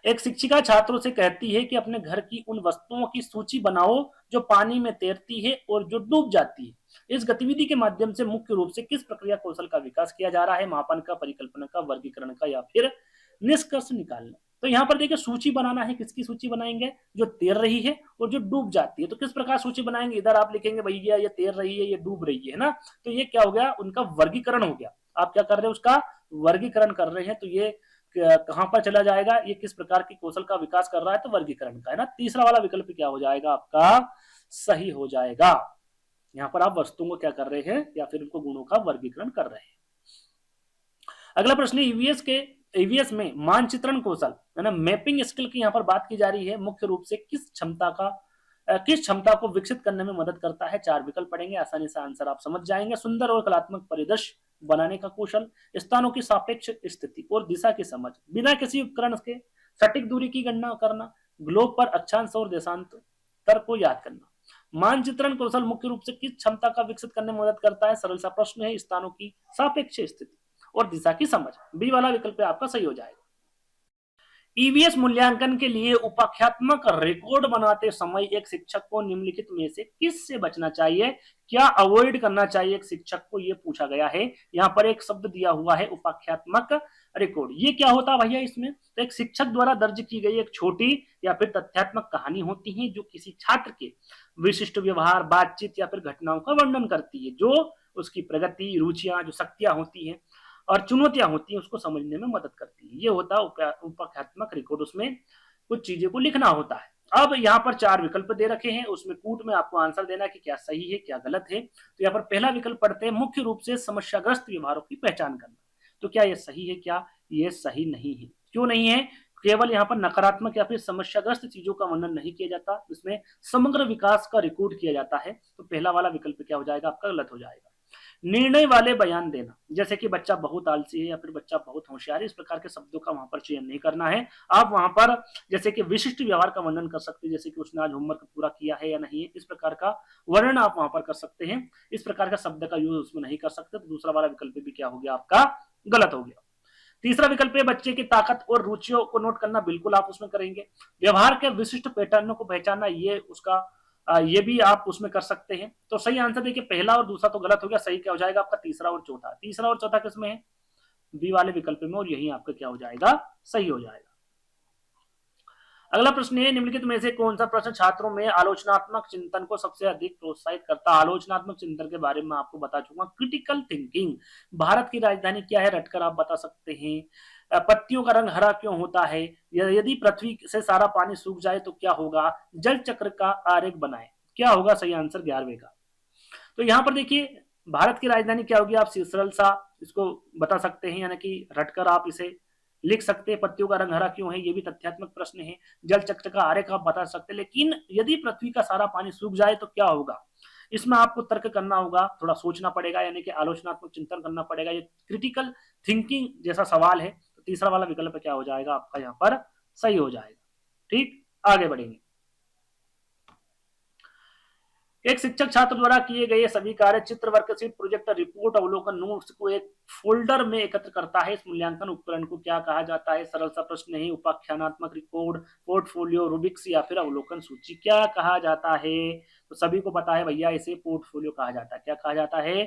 एक शिक्षिका छात्रों से कहती है कि अपने घर की उन वस्तुओं की सूची बनाओ जो पानी में तैरती है और जो डूब जाती है। इस गतिविधि के माध्यम से मुख्य रूप से किस प्रक्रिया कौशल का विकास किया जा रहा है? मापन का, परिकल्पना का, वर्गीकरण का, या फिर निष्कर्ष निकालना। तो यहाँ पर देखिए सूची बनाना है, किसकी सूची बनाएंगे? जो तैर रही है और जो डूब जाती है। तो किस प्रकार सूची बनाएंगे? इधर आप लिखेंगे भैया ये तैर रही है, ये डूब रही है ना, तो ये क्या हो गया? उनका वर्गीकरण हो गया। आप क्या कर रहे हैं? उसका वर्गीकरण कर रहे हैं। तो ये कहां पर चला जाएगा? ये किस प्रकार की कौशल का विकास कर रहा है? तो वर्गीकरण का है ना। तीसरा वाला विकल्प क्या हो जाएगा? आपका सही हो जाएगा। यहाँ पर आप वस्तुओं को क्या कर रहे हैं या फिर उनको गुणों का वर्गीकरण कर रहे हैं। अगला प्रश्न ईवीएस में मानचित्रण कौशल है ना, मैपिंग स्किल की यहाँ पर बात की जा रही है। मुख्य रूप से किस क्षमता को विकसित करने में मदद करता है? 4 विकल्प पढ़ेंगे, आसानी से आंसर आप समझ जाएंगे। सुंदर और कलात्मक परिदृश्य बनाने का कौशल, स्थानों की सापेक्ष स्थिति और दिशा की समझ, बिना किसी उपकरण के सटीक दूरी की गणना करना, ग्लोब पर अक्षांश और देशांतर को याद करना। मानचित्रण कौशल मुख्य रूप से किस क्षमता का विकसित करने में मदद करता है? सरल सा प्रश्न है। स्थानों की सापेक्ष स्थिति और दिशा की समझ, बी वाला विकल्प आपका सही हो जाएगा। ईवीएस मूल्यांकन के लिए उपाख्यात्मक रिकॉर्ड बनाते समय एक शिक्षक को निम्नलिखित में से किस से बचना चाहिए? क्या अवॉइड करना चाहिए एक शिक्षक को? यह पूछा गया है। यहाँ पर एक शब्द दिया हुआ है उपाख्यात्मक रिकॉर्ड। ये क्या होता है भैया? इसमें तो एक शिक्षक द्वारा दर्ज की गई एक छोटी या फिर तथ्यात्मक कहानी होती है जो किसी छात्र के विशिष्ट व्यवहार, बातचीत या फिर घटनाओं का वर्णन करती है, जो उसकी प्रगति, रुचियां, जो शक्तियां होती हैं और चुनौतियां होती हैं उसको समझने में मदद करती है। ये होता है उपाख्यात्मक रिकॉर्ड। उसमें कुछ चीजें को लिखना होता है। अब यहाँ पर 4 विकल्प दे रखे हैं, उसमें कूट में आपको आंसर देना कि क्या सही है क्या गलत है। तो यहाँ पर पहला विकल्प पढ़ते हैं, मुख्य रूप से समस्याग्रस्त व्यवहारों की पहचान करना। तो क्या ये सही है? क्या ये सही नहीं है? क्यों नहीं है? केवल यहाँ पर नकारात्मक या फिर समस्याग्रस्त चीजों का वर्णन नहीं किया जाता, इसमें समग्र विकास का रिकॉर्ड किया जाता है। तो पहला वाला विकल्प क्या हो जाएगा? आपका गलत हो जाएगा। निर्णय वाले बयान देना, जैसे कि बच्चा बहुत आलसी है या फिर बच्चा बहुत होशियार है, इस प्रकार के शब्दों का वहां पर चयन नहीं करना है। आप वहां पर जैसे कि विशिष्ट व्यवहार का वर्णन कर सकते हैं, जैसे कि उसने आज होमवर्क पूरा किया है या नहीं, इस प्रकार का वर्णन आप वहां पर कर सकते हैं। इस प्रकार का शब्द का यूज उसमें नहीं कर सकते। तो दूसरा वाला विकल्प भी क्या हो गया? आपका गलत हो गया। तीसरा विकल्प है बच्चे की ताकत और रुचियों को नोट करना, बिल्कुल आप उसमें करेंगे। व्यवहार के विशिष्ट पैटर्नों को पहचानना, ये उसका ये भी आप उसमें कर सकते हैं। तो सही आंसर देखिए पहला और दूसरा तो गलत हो गया। सही क्या हो जाएगा? आपका तीसरा और चौथा। तीसरा और चौथा किसमें है? बी वाले विकल्प में, और यही आपका क्या हो जाएगा? सही हो जाएगा। अगला प्रश्न है, निम्नलिखित में से कौन सा प्रश्न छात्रों में आलोचनात्मक चिंतन को सबसे अधिक प्रोत्साहित करता है? आलोचनात्मक चिंतन के बारे में आपको बता चुका। Critical thinking. भारत की राजधानी क्या है? रटकर आप बता सकते हैं। पत्तियों का रंग हरा क्यों होता है? यदि पृथ्वी से सारा पानी सूख जाए तो क्या होगा? जल चक्र का आरेख बनाए। क्या होगा सही आंसर? 11वें का। तो यहाँ पर देखिए भारत की राजधानी क्या होगी? आप सरल सा इसको बता सकते हैं, यानी कि रटकर आप इसे लिख सकते हैं। पत्तियों का रंग हरा क्यों है? ये भी तथ्यात्मक प्रश्न है। जल चक्र का आरेख आप बता सकते हैं। लेकिन यदि पृथ्वी का सारा पानी सूख जाए तो क्या होगा? इसमें आपको तर्क करना होगा, थोड़ा सोचना पड़ेगा, यानी कि आलोचनात्मक चिंतन करना पड़ेगा। ये क्रिटिकल थिंकिंग जैसा सवाल है। तो तीसरा वाला विकल्प क्या हो जाएगा? आपका यहाँ पर सही हो जाएगा। ठीक, आगे बढ़ेंगे। एक शिक्षक छात्र द्वारा किए गए सभी कार्य, चित्र, वर्कशीट, प्रोजेक्ट, रिपोर्ट, अवलोकन, नोट्स को एक फोल्डर में एकत्र करता है। इस मूल्यांकन उपकरण को क्या कहा जाता है? सरल सा प्रश्न है। उपाख्यानात्मक रिकॉर्ड, पोर्टफोलियो, रूबिक्स या फिर अवलोकन सूची, क्या कहा जाता है? तो सभी को पता है भैया, इसे पोर्टफोलियो कहा जाता है। क्या कहा जाता है?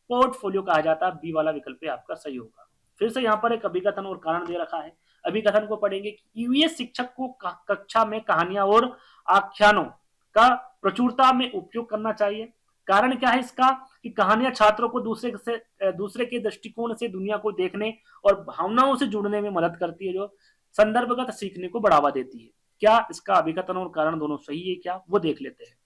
पोर्टफोलियो कहा जाता है। बी वाला विकल्प आपका सही होगा। फिर से यहाँ पर एक अभिकथन और कारण दे रखा है। अभिकथन को पढ़ेंगे। ईवीएस शिक्षक को कक्षा में कहानियां और आख्यानों का प्रचुरता में उपयोग करना चाहिए। कारण क्या है इसका? कि कहानियां छात्रों को दूसरे के दृष्टिकोण से दुनिया को देखने और भावनाओं से जुड़ने में मदद करती है, जो संदर्भगत सीखने को बढ़ावा देती है। क्या इसका अभिकथन और कारण दोनों सही है क्या? वो देख लेते हैं।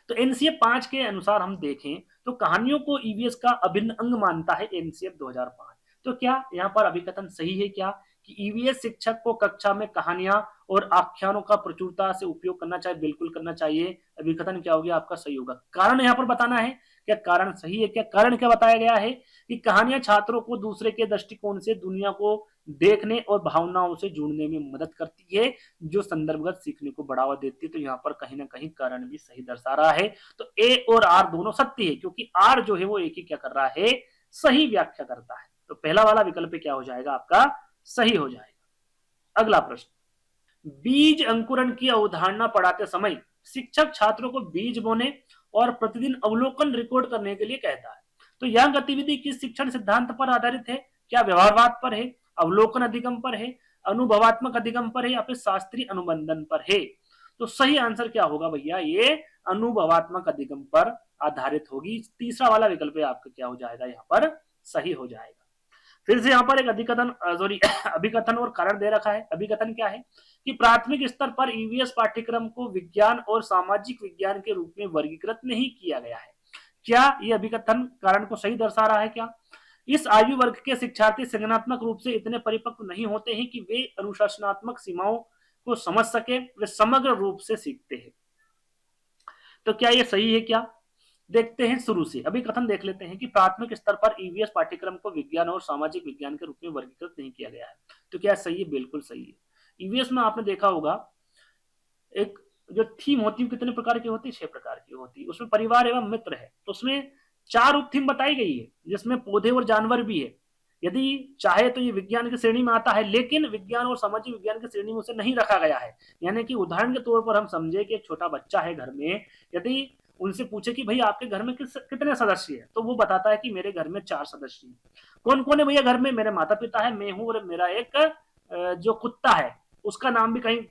तो एनसीएफ 5 के अनुसार हम देखें तो कहानियों को ईवीएस का अभिन्न अंग मानता है एनसीएफ 2005। तो क्या यहाँ पर अभिकथन सही है क्या कि ईवीएस शिक्षक को कक्षा में कहानियां और आख्यानों का प्रचुरता से उपयोग करना चाहिए? बिल्कुल करना चाहिए। अभिकथन क्या हो गया आपका? सही होगा। कारण यहाँ पर बताना है, क्या कारण सही है? क्या कारण क्या बताया गया है कि कहानियां छात्रों को दूसरे के दृष्टिकोण से दुनिया को देखने और भावनाओं से जुड़ने में मदद करती है, जो संदर्भगत सीखने को बढ़ावा देती है। तो यहाँ पर कहीं ना कहीं कारण भी सही दर्शा रहा है। तो ए और आर दोनों सत्य है, क्योंकि आर जो है वो एक ही क्या कर रहा है? सही व्याख्या करता है। तो पहला वाला विकल्प क्या हो जाएगा आपका? सही हो जाएगा। अगला प्रश्न, बीज अंकुरण की अवधारणा पढ़ाते समय शिक्षक छात्रों को बीज बोने और प्रतिदिन अवलोकन रिकॉर्ड करने के लिए कहता है। तो यह गतिविधि किस शिक्षण सिद्धांत पर आधारित है? क्या व्यवहारवाद पर है, अवलोकन अधिगम पर है, अनुभवात्मक अधिगम पर है, या फिर शास्त्रीय अनुबंधन पर है? तो सही आंसर क्या होगा भैया? ये अनुभवात्मक अधिगम पर आधारित होगी। तीसरा वाला विकल्प आपका क्या हो जाएगा? यहाँ पर सही हो जाएगा। फिर से यहाँ पर एक अधिकथन सॉरी अभिकथन और कारण दे रखा है। अभिकथन क्या है कि प्राथमिक स्तर पर ईवीएस पाठ्यक्रम को विज्ञान और सामाजिक विज्ञान के रूप में वर्गीकृत नहीं किया गया है। क्या ये अभिकथन कारण को सही दर्शा रहा है? क्या इस आयु वर्ग के शिक्षार्थी संज्ञानात्मक रूप से इतने परिपक्व नहीं होते हैं कि वे अनुशासनात्मक सीमाओं को समझ सके, वे समग्र रूप से सीखते हैं? तो क्या ये सही है? क्या देखते हैं शुरू से। अभी कथन देख लेते हैं कि प्राथमिक स्तर पर ईवीएस पाठ्यक्रम को विज्ञान और सामाजिक विज्ञान के रूप में वर्गीकृत नहीं किया गया है। तो क्या सही है? बिल्कुल सही है। ईवीएस में आपने देखा होगा एक जो थीम होती है कितने प्रकार की होती है? 6 प्रकार की होती है। उसमें परिवार एवं मित्र है, तो उसमें 4 उप थीम बताई गई है, जिसमें पौधे और जानवर भी है। यदि चाहे तो ये विज्ञान की श्रेणी में आता है, लेकिन विज्ञान और सामाजिक विज्ञान की श्रेणी में उसे नहीं रखा गया है। यानी कि उदाहरण के तौर पर हम समझे कि एक छोटा बच्चा है घर में, यदि उनसे पूछे कि भाई आपके घर में कितने सदस्य हैं, तो वो बताता है कि मेरे घर में 4 सदस्य हैं। कौन कौन है भैया घर में? मेरे माता पिता है, मैं हूं, और मेरा एक जो कुत्ता है उसका नाम भी कहीं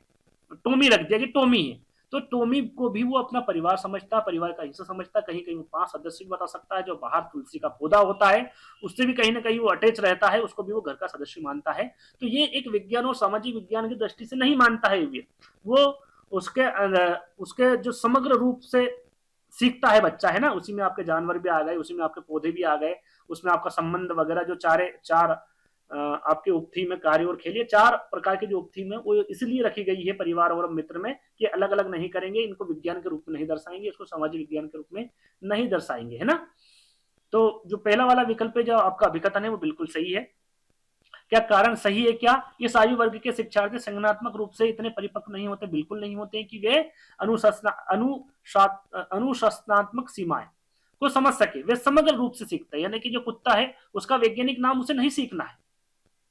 टोमी रख दिया कि टोमी है। तो टोमी को भी वो अपना परिवार समझता, परिवार का हिस्सा समझता। कहीं कहीं वो 5 सदस्य भी बता सकता है। जो बाहर तुलसी का पौधा होता है उससे भी कहीं ना कहीं वो अटैच रहता है, उसको भी वो घर का सदस्य मानता है। तो ये एक विज्ञान और सामाजिक विज्ञान की दृष्टि से नहीं मानता है वो उसके जो समग्र रूप से सीखता है बच्चा है ना, उसी में आपके जानवर भी आ गए, उसी में आपके पौधे भी आ गए, उसमें आपका संबंध वगैरह जो चार आपके उपथीम में कार्य और खेल, ये 4 प्रकार के जो उपथीम है वो इसलिए रखी गई है परिवार और मित्र में कि अलग अलग नहीं करेंगे, इनको विज्ञान के रूप में नहीं दर्शाएंगे, इसको सामाजिक विज्ञान के रूप में नहीं दर्शाएंगे, है ना। तो जो पहला वाला विकल्प है जो आपका अभिकथन है वो बिल्कुल सही है। क्या कारण सही है? क्या इस आयु वर्ग के शिक्षार्थी संज्ञानात्मक रूप से इतने परिपक्व नहीं होते? बिल्कुल नहीं होते कि वे अनुशासनात्मक सीमाएं को समझ सके, वे समग्र रूप से सीखते हैं। यानी कि जो कुत्ता है उसका वैज्ञानिक नाम उसे नहीं सीखना है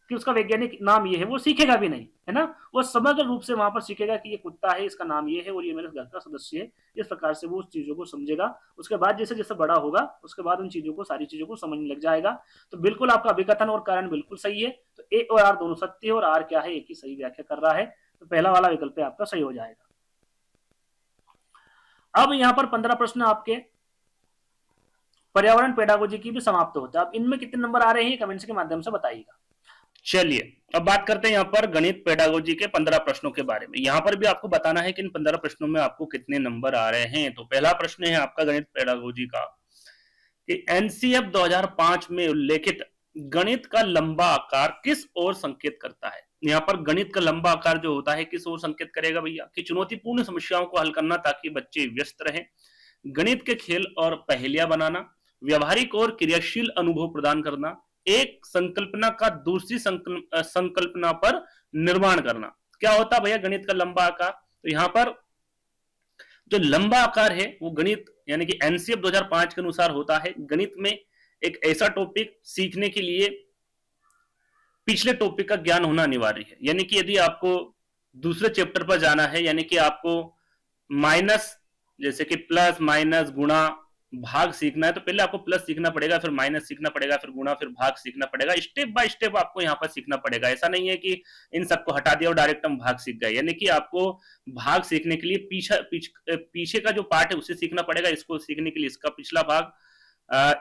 कि उसका वैज्ञानिक नाम ये है, वो सीखेगा भी नहीं, है ना। वो समग्र रूप से वहां पर सीखेगा कि ये कुत्ता है, इसका नाम ये है और ये मेरे घर का सदस्य है। इस प्रकार से वो उस चीजों को समझेगा। उसके बाद जैसे जैसे बड़ा होगा उसके बाद उन चीजों को, सारी चीजों को समझने लग जाएगा। तो बिल्कुल आपका अभिकथन और कारण बिल्कुल सही है। तो ए और आर दोनों सत्य है और आर क्या है? एक ही सही व्याख्या कर रहा है। तो पहला वाला विकल्प आपका सही हो जाएगा। अब यहाँ पर 15 प्रश्न आपके पर्यावरण पेडागोजी की भी समाप्त होता है। अब इनमें कितने नंबर आ रहे हैं कमेंट्स के माध्यम से बताइएगा। चलिए अब बात करते हैं यहाँ पर गणित पेडागोजी के 15 प्रश्नों के बारे में। यहाँ पर भी आपको बताना है कि इन 15 प्रश्नों में आपको कितने नंबर आ रहे हैं। तो पहला प्रश्न है आपका गणित पेडागोजी का कि एनसीएफ 2005 में उल्लेखित गणित का लंबा आकार किस ओर संकेत करता है। यहाँ पर गणित का लंबा आकार जो होता है किस ओर संकेत करेगा भैया? कि चुनौतीपूर्ण समस्याओं को हल करना ताकि बच्चे व्यस्त रहें, गणित के खेल और पहेलियां बनाना, व्यवहारिक और क्रियाशील अनुभव प्रदान करना, एक संकल्पना का दूसरी संकल्पना पर निर्माण करना। क्या होता है भैया गणित का लंबा आकार? तो यहाँ पर जो लंबा आकार है वो गणित यानी कि एनसीएफ 2005 के अनुसार होता है गणित में एक ऐसा टॉपिक सीखने के लिए पिछले टॉपिक का ज्ञान होना अनिवार्य है। यानी कि यदि आपको दूसरे चैप्टर पर जाना है, यानी कि आपको माइनस जैसे कि प्लस माइनस गुणा भाग सीखना है, तो पहले आपको प्लस सीखना पड़ेगा, फिर माइनस सीखना पड़ेगा, फिर गुणा, फिर भाग सीखना पड़ेगा। स्टेप बाय स्टेप आपको यहाँ पर सीखना पड़ेगा। ऐसा नहीं है कि इन सबको हटा दिया और डायरेक्ट हम भाग सीख गए। यानी कि आपको भाग सीखने के लिए पीछे का जो पार्ट है उसे सीखना पड़ेगा, इसको सीखने के लिए इसका पिछला भाग,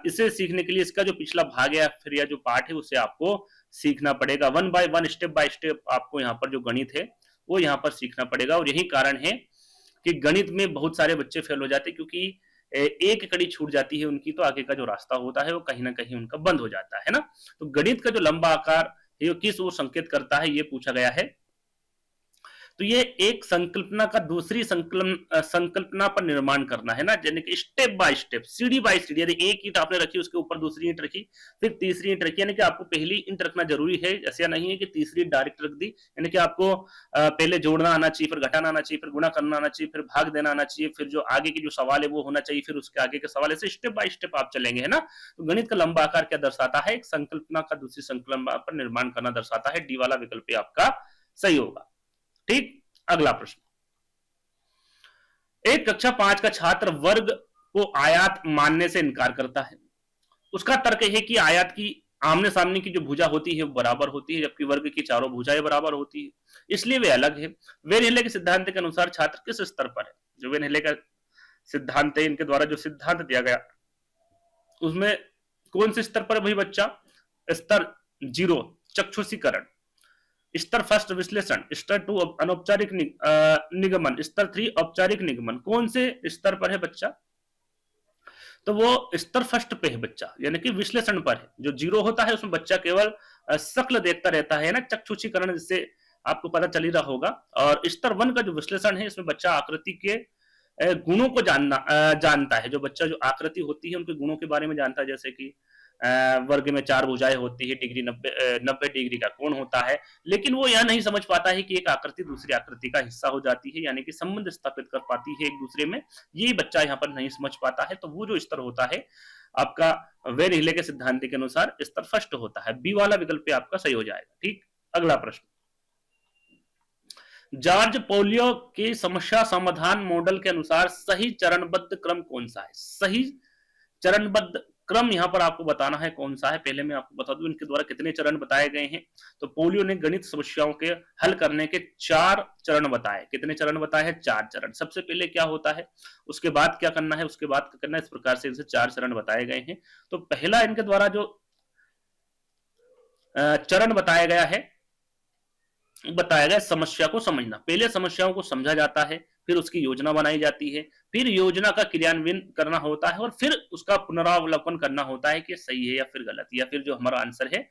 इसे सीखने के लिए इसका जो पिछला भाग है फिर या जो पार्ट है उसे आपको सीखना पड़ेगा। 1 बाय 1 स्टेप बाय स्टेप आपको यहाँ पर जो गणित है वो यहाँ पर सीखना पड़ेगा। और यही कारण है कि गणित में बहुत सारे बच्चे फेल हो जाते हैं, क्योंकि एक कड़ी छूट जाती है उनकी, तो आगे का जो रास्ता होता है वो कहीं ना कहीं उनका बंद हो जाता है ना। तो गणित का जो लंबा आकार ये किस ओर संकेत करता है, ये पूछा गया है। तो ये एक संकल्पना का दूसरी संकल्पना पर निर्माण करना है ना, यानी कि स्टेप बाय स्टेप, सीढ़ी बाय सीढ़ी। यदि एक ईंट आपने रखी, उसके ऊपर दूसरी ईंट रखी, फिर तीसरी ईंट रखी, यानी कि आपको पहली ईंट रखना जरूरी है। ऐसा नहीं है कि तीसरी डायरेक्ट रख दी, यानी कि आपको पहले जोड़ना आना चाहिए, फिर घटाना आना चाहिए, फिर गुणा करना आना चाहिए, फिर भाग देना आना चाहिए, फिर जो आगे की जो सवाल है वो होना चाहिए, फिर उसके आगे के सवाल, ऐसे स्टेप बाय स्टेप आप चलेंगे, है ना। तो गणित का लंबा आकार क्या दर्शाता है, एक संकल्पना का दूसरी संकल्पना पर निर्माण करना दर्शाता है। डी वाला विकल्प आपका सही होगा। ठीक, अगला प्रश्न। एक कक्षा 5 का छात्र वर्ग को आयत मानने से इनकार करता है। उसका तर्क है कि आयत की आमने सामने की जो भुजा होती है वो बराबर होती है, जबकि वर्ग की चारों भुजाएं बराबर होती है, इसलिए वे अलग है। वेन हेले के सिद्धांत के अनुसार छात्र किस स्तर पर है। जो वेन हेले का सिद्धांत है, इनके द्वारा जो सिद्धांत दिया गया, उसमें कौन से स्तर पर भाई बच्चा, स्तर 0 चक्षुषीकरण, स्तर फर्स्ट विश्लेषण, स्तर 2 अनौपचारिक निगमन, स्तर 3 औपचारिक निगमन। कौन से स्तर पर है बच्चा, तो वो स्तर फर्स्ट पे है बच्चा, यानी कि विश्लेषण पर है। जो 0 होता है उसमें बच्चा केवल शक्ल देखता रहता है ना, चक्षुषीकरण, जिससे आपको पता चल ही रहा होगा। और स्तर 1 का जो विश्लेषण है, इसमें बच्चा आकृति के गुणों को जानता है। जो बच्चा जो आकृति होती है उनके गुणों के बारे में जानता है, जैसे कि वर्ग में 4 भुजाएं होती है, डिग्री 90 डिग्री का कोण होता है, लेकिन वो यह नहीं समझ पाता है कि एक आकृति दूसरी आकृति का हिस्सा हो जाती है, यानी कि संबंध स्थापित कर पाती है एक दूसरे में। ये बच्चा यहाँ पर नहीं समझ पाता है, तो वो जो स्तर होता है आपका वेन हिले के सिद्धांत के अनुसार स्तर फर्स्ट होता है। बी वाला विकल्प आपका सही हो जाएगा। ठीक, अगला प्रश्न। जॉर्ज पोलियो के समस्या समाधान मॉडल के अनुसार सही चरणबद्ध क्रम कौन सा है। सही चरणबद्ध क्रम यहां पर आपको बताना है कौन सा है। पहले मैं आपको बता दूं इनके द्वारा कितने चरण बताए गए हैं। तो पोलियो ने गणित समस्याओं के हल करने के 4 चरण बताए। कितने चरण बताए हैं, 4 चरण। सबसे पहले क्या होता है, उसके बाद क्या करना है, उसके बाद क्या करना है, इस प्रकार से इनसे 4 चरण बताए गए हैं। तो पहला इनके द्वारा जो चरण बताया गया समस्या को समझना। पहले समस्याओं को समझा जाता है, फिर उसकी योजना बनाई जाती है, फिर योजना का क्रियान्वयन करना होता है, और फिर उसका पुनरावलोकन करना होता है कि सही है या फिर गलत, या फिर जो हमारा आंसर है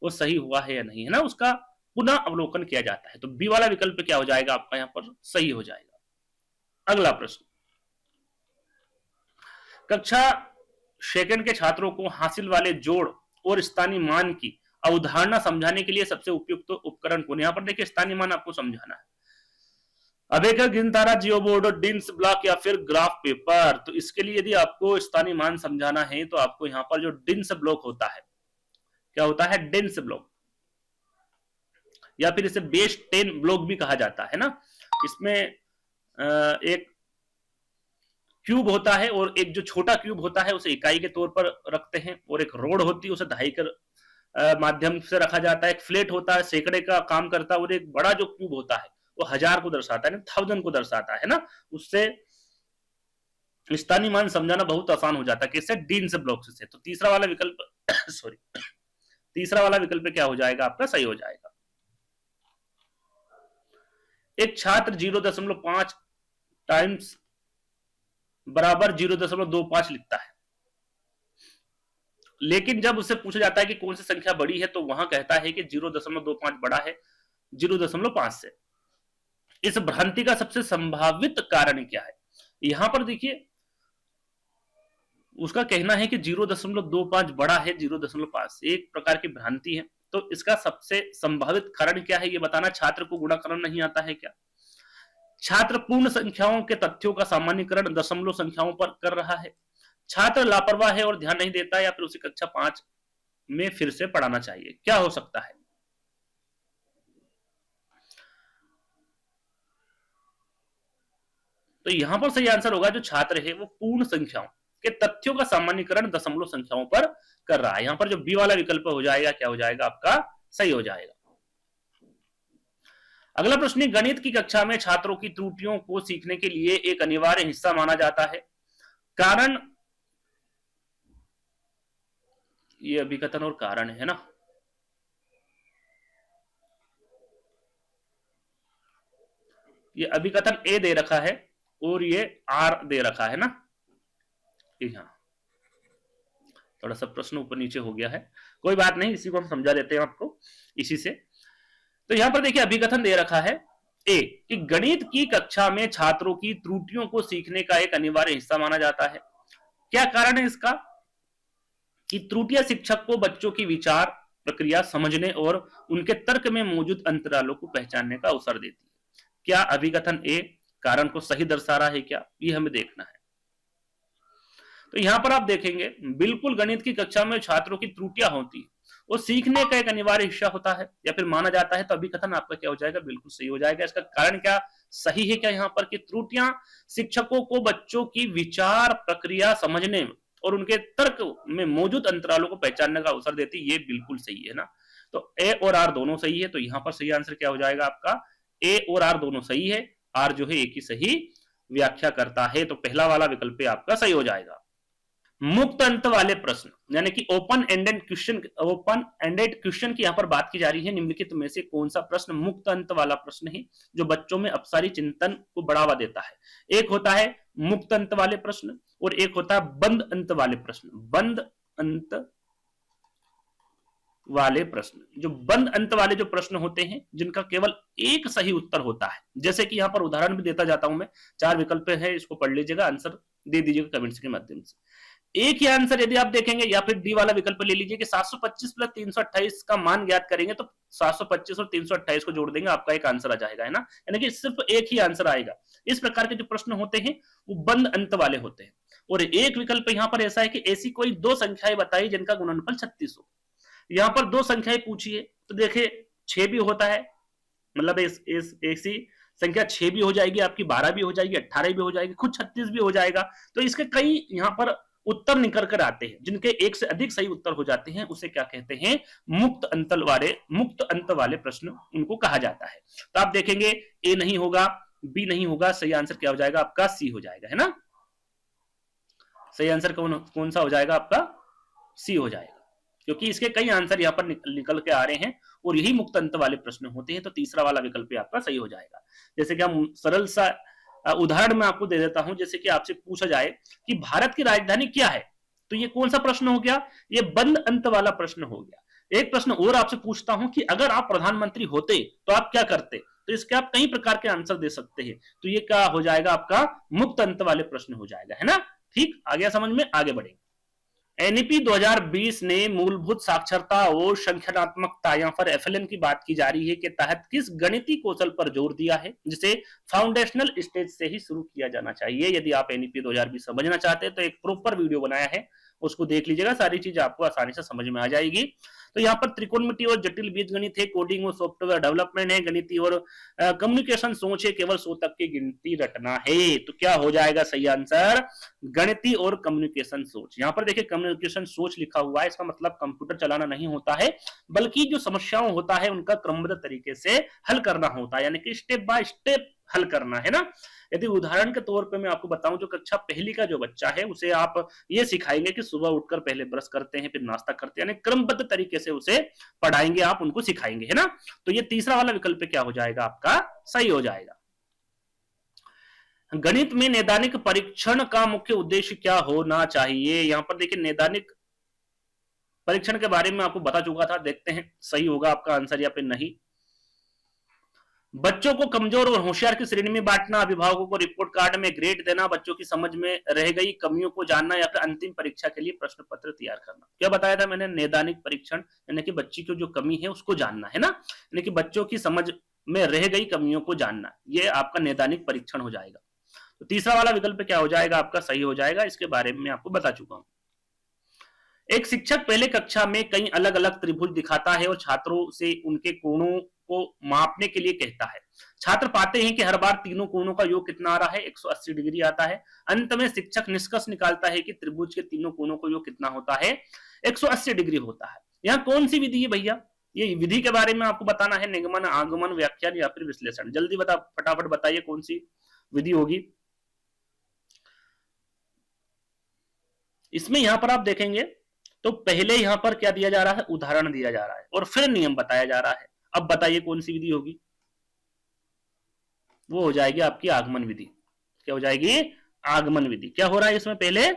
वो सही हुआ है या नहीं, है ना, उसका पुनः अवलोकन किया जाता है। तो बी वाला विकल्प क्या हो जाएगा आपका यहाँ पर सही हो जाएगा। अगला प्रश्न। कक्षा सेकंड के छात्रों को हासिल वाले जोड़ और स्थानीय मान की अवधारणा समझाने के लिए सबसे उपयुक्त उपकरण कौन। यहाँ पर देखिए स्थानीय मान आपको समझाना है। अबेकर, गिनतारा, जियोबोर्ड, डिंस ब्लॉक या फिर ग्राफ पेपर। तो इसके लिए यदि आपको स्थानीय मान समझाना है तो आपको यहाँ पर जो डिंस ब्लॉक होता है, क्या होता है, डिंस ब्लॉक, या फिर इसे बेस 10 ब्लॉक भी कहा जाता है ना। इसमें एक क्यूब होता है, और एक जो छोटा क्यूब होता है उसे इकाई के तौर पर रखते हैं, और एक रोड होती है उसे दहाई कर माध्यम से रखा जाता है। एक फ्लेट होता है, सैकड़े का काम करता है, और एक बड़ा जो क्यूब होता है वो 1000 को दर्शाता है, 1000 को दर्शाता है ना। उससे स्थानीय मान समझाना बहुत आसान हो जाता है। कैसे, डिंस ब्लॉक से। तो तीसरा वाला विकल्प सॉरी तीसरा वाला विकल्प क्या हो जाएगा आपका सही हो जाएगा। एक छात्र 0.5 टाइम्स बराबर 0.25 लिखता है, लेकिन जब उससे पूछा जाता है कि कौन सी संख्या बड़ी है, तो वहां कहता है कि 0.25 बड़ा है 0.5 से। इस भ्रांति का सबसे संभावित कारण क्या है। यहां पर देखिए उसका कहना है कि 0.25 बड़ा है 0.5, एक प्रकार की भ्रांति है। तो इसका सबसे संभावित कारण क्या है ये बताना। छात्र को गुणा करना नहीं आता है क्या, छात्र पूर्ण संख्याओं के तथ्यों का सामान्यकरण दशमलव संख्याओं पर कर रहा है, छात्र लापरवाह है और ध्यान नहीं देता, या फिर उसे कक्षा 5 में फिर से पढ़ाना चाहिए। क्या हो सकता है। तो यहां पर सही आंसर होगा जो छात्र है वो पूर्ण संख्याओं के तथ्यों का सामान्यकरण दशमलव संख्याओं पर कर रहा है। यहां पर जो बी वाला विकल्प हो जाएगा क्या हो जाएगा आपका सही हो जाएगा। अगला प्रश्न, गणित की कक्षा में छात्रों की त्रुटियों को सीखने के लिए एक अनिवार्य हिस्सा माना जाता है। कारण, ये अभिकथन और कारण है ना। ये अभिकथन ए दे रखा है और ये आर दे रखा है ना, यहाँ थोड़ा सा प्रश्न ऊपर नीचे हो गया है, कोई बात नहीं, इसी को हम समझा देते हैं आपको इसी से। तो यहां पर देखिए अभिकथन दे रखा है ए कि गणित की कक्षा में छात्रों की त्रुटियों को सीखने का एक अनिवार्य हिस्सा माना जाता है। क्या कारण है इसका? कि त्रुटियां शिक्षक को बच्चों की विचार प्रक्रिया समझने और उनके तर्क में मौजूद अंतरालों को पहचानने का अवसर देती है। क्या अभिकथन ए कारण को सही दर्शा रहा है क्या, ये हमें देखना है। तो यहां पर आप देखेंगे बिल्कुल गणित की कक्षा में छात्रों की त्रुटियां होती है, वो सीखने का एक अनिवार्य हिस्सा होता है या फिर माना जाता है, तो अभिकथन आपका क्या हो जाएगा, बिल्कुल सही हो जाएगा। इसका कारण क्या सही है क्या यहाँ पर कि त्रुटियां शिक्षकों को बच्चों की विचार प्रक्रिया समझने और उनके तर्क में मौजूद अंतरालों को पहचानने का अवसर देती है, ये बिल्कुल सही है ना। तो ए और आर दोनों सही है, तो यहाँ पर सही आंसर क्या हो जाएगा आपका, ए और आर दोनों सही है, आर जो है एक ही सही व्याख्या करता है, तो पहला वाला विकल्प आपका सही हो जाएगा। मुक्त अंत वाले प्रश्न यानी कि ओपन एंडेड क्वेश्चन की यहां पर बात की जा रही है। निम्नलिखित में से कौन सा प्रश्न मुक्त अंत वाला प्रश्न है जो बच्चों में अपसारी चिंतन को बढ़ावा देता है? एक होता है मुक्त अंत वाले प्रश्न और एक होता है बंद अंत वाले प्रश्न। बंद अंत वाले प्रश्न, जो बंद अंत वाले जो प्रश्न होते हैं जिनका केवल एक सही उत्तर होता है, जैसे कि यहां पर उदाहरण भी देता जाता हूं मैं, 4 विकल्प है, इसको पढ़ लीजिएगा, आंसर दे दीजिएगा कमेंट्स के माध्यम से। एक ही आंसर यदि आप देखेंगे या फिर डी वाला विकल्प ले लीजिए कि 725 प्लस 328 का मान ज्ञात करेंगे, तो 725 और 328 को जोड़ देंगे, आपका एक आंसर आ जाएगा, है ना। यानी कि सिर्फ एक ही आंसर आएगा। इस प्रकार के जो प्रश्न होते हैं वो बंद अंत वाले होते हैं। और एक विकल्प यहां पर ऐसा है कि ऐसी कोई 2 संख्याएं बताई जिनका गुणनफल 36 हो। यहां पर 2 संख्याएं पूछी है, तो देखिए 6 भी होता है, मतलब ऐसी संख्या 6 भी हो जाएगी आपकी, 12 भी हो जाएगी, 18 भी हो जाएगी, खुद 36 भी हो जाएगा। तो इसके कई यहां पर उत्तर निकल कर आते हैं, जिनके एक से अधिक सही उत्तर हो जाते हैं, उसे क्या कहते हैं, मुक्त अंत वाले प्रश्न उनको कहा जाता है। तो आप देखेंगे ए नहीं होगा, बी नहीं होगा, सही आंसर क्या हो जाएगा आपका, सी हो जाएगा, है ना। सही आंसर कौन सा हो जाएगा आपका, सी हो जाएगा, क्योंकि इसके कई आंसर यहाँ पर निकल के आ रहे हैं और यही मुक्त अंत वाले प्रश्न होते हैं। तो तीसरा वाला विकल्प आपका सही हो जाएगा। जैसे कि हम सरल सा उदाहरण मैं आपको दे देता हूं, जैसे कि आपसे पूछा जाए कि भारत की राजधानी क्या है, तो ये कौन सा प्रश्न हो गया, ये बंद अंत वाला प्रश्न हो गया। एक प्रश्न और आपसे पूछता हूं कि अगर आप प्रधानमंत्री होते तो आप क्या करते, तो इसके आप कई प्रकार के आंसर दे सकते हैं, तो ये क्या हो जाएगा आपका, मुक्त अंत वाले प्रश्न हो जाएगा, है ना। ठीक, आ गया समझ में, आगे बढ़ेंगे। एनईपी 2020 ने मूलभूत साक्षरता और संख्यात्मकता यहाँ पर एफएलएन की बात की जा रही है के तहत किस गणितीय कौशल पर जोर दिया है, जिसे फाउंडेशनल स्टेज से ही शुरू किया जाना चाहिए। यदि आप एनईपी 2020 समझना चाहते हैं तो एक प्रॉपर वीडियो बनाया है, उसको देख लीजिएगा, सारी चीज आपको आसानी से समझ में आ जाएगी। तो यहाँ पर त्रिकोणमिति और जटिल बीजगणित है, कोडिंग और सॉफ्टवेयर डेवलपमेंट है, गणितीय और कम्युनिकेशन सोच है, केवल 100 तक की गिनती रटना है। तो क्या हो जाएगा सही आंसर, गणितीय और कम्युनिकेशन सोच। यहाँ पर देखिए कम्युनिकेशन सोच लिखा हुआ है, इसका मतलब कंप्यूटर चलाना नहीं होता है, बल्कि जो समस्याओं होता है उनका क्रमबद्ध तरीके से हल करना होता है, यानी कि स्टेप बाय स्टेप हल करना, है ना। यदि उदाहरण के तौर पे मैं आपको बताऊं, जो कक्षा पहली का जो बच्चा है उसे आप ये सिखाएंगे कि सुबह उठकर पहले ब्रश करते हैं, फिर नाश्ता करते हैं, यानी क्रमबद्ध तरीके से उसे पढ़ाएंगे, आप उनको सिखाएंगे, है ना। तो ये तीसरा वाला विकल्प क्या हो जाएगा आपका, सही हो जाएगा। गणित में नैदानिक परीक्षण का मुख्य उद्देश्य क्या होना चाहिए। यहां पर देखिए नैदानिक परीक्षण के बारे में आपको बता चुका था, देखते हैं सही होगा आपका आंसर या फिर नहीं। बच्चों को कमजोर और होशियार की श्रेणी में बांटना, अभिभावकों को रिपोर्ट कार्ड में ग्रेड देना, बच्चों की समझ में रह गई कमियों को जानना, या फिर अंतिम परीक्षा के लिए प्रश्न पत्र तैयार करना। क्या बताया था मैंने, नैदानिक परीक्षण यानी कि बच्ची की जो कमी है उसको जानना, है ना, यानी कि बच्चों की समझ में रह गई कमियों को जानना, ये आपका नैदानिक परीक्षण हो जाएगा। तो तीसरा वाला विकल्प क्या हो जाएगा आपका, सही हो जाएगा। इसके बारे में आपको बता चुका हूं। एक शिक्षक पहले कक्षा में कई अलग अलग त्रिभुज दिखाता है और छात्रों से उनके कोणों को मापने के लिए कहता है। छात्र पाते हैं कि हर बार तीनों कोणों का योग कितना आ रहा है, 180 डिग्री आता है। अंत में शिक्षक निष्कर्ष निकालता है कि त्रिभुज के तीनों कोणों का योग कितना होता है, 180 डिग्री होता है। यहाँ कौन सी विधि है भैया, ये विधि के बारे में आपको बताना है, निगमन, आगमन, व्याख्यान या फिर विश्लेषण। जल्दी फटाफट बताइए कौन सी विधि होगी। इसमें यहां पर आप देखेंगे तो पहले यहां पर क्या दिया जा रहा है, उदाहरण दिया जा रहा है और फिर नियम बताया जा रहा है। अब बताइए कौन सी विधि होगी, वो हो जाएगी आपकी आगमन विधि। क्या हो जाएगी, आगमन विधि। क्या हो रहा है इसमें, पहले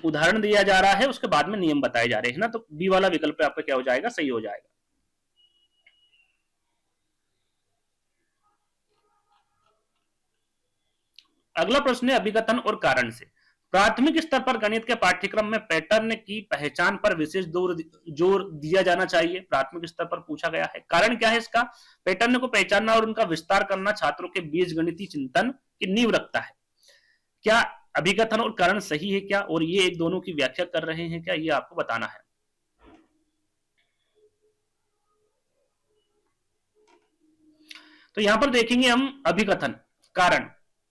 उदाहरण दिया जा रहा है, उसके बाद में नियम बताए जा रहे हैं ना, तो बी वाला विकल्प आपका क्या हो जाएगा, सही हो जाएगा। अगला प्रश्न है अभिकथन और कारण से। प्राथमिक स्तर पर गणित के पाठ्यक्रम में पैटर्न की पहचान पर विशेष जोर दिया जाना चाहिए। प्राथमिक स्तर पर पूछा गया है। कारण क्या है इसका, पैटर्न को पहचानना और उनका विस्तार करना छात्रों के बीच गणितीय चिंतन की नींव रखता है। क्या अभिकथन और कारण सही है क्या, और ये एक दोनों की व्याख्या कर रहे हैं क्या, ये आपको बताना है। तो यहां पर देखेंगे हम अभिकथन कारण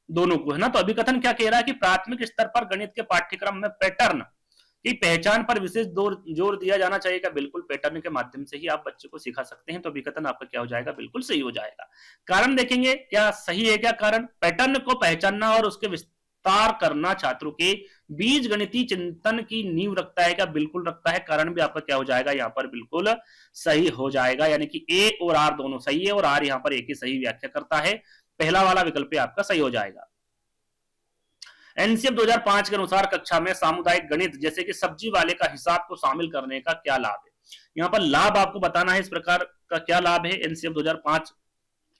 दोनों को, है ना। तो अभिकथन क्या कह रहा है कि प्राथमिक स्तर पर गणित के पाठ्यक्रम में पैटर्न की पहचान पर विशेष जोर दिया जाना चाहिए। क्या, बिल्कुल पैटर्न के माध्यम से ही आप बच्चे को सिखा सकते हैं। तो अभिकथन आपका क्या हो जाएगा, बिल्कुल सही हो जाएगा। कारण देखेंगे क्या सही है क्या, कारण पैटर्न को पहचानना और उसके विस्तार करना छात्रों के बीज गणितीय चिंतन की नींव रखता है क्या, बिल्कुल रखता है। कारण भी आपका क्या हो जाएगा, यहाँ पर बिल्कुल सही हो जाएगा, यानी कि ए और आर दोनों सही है और आर यहाँ पर एक ही सही व्याख्या करता है। पहला वाला विकल्प आपका सही हो जाएगा। एनसीएफ 2005 के अनुसार कक्षा में सामुदायिक गणित जैसे कि सब्जी वाले का हिसाब को शामिल करने का क्या लाभ है। यहाँ पर लाभ आपको बताना है, इस प्रकार का क्या लाभ है एनसीएफ 2005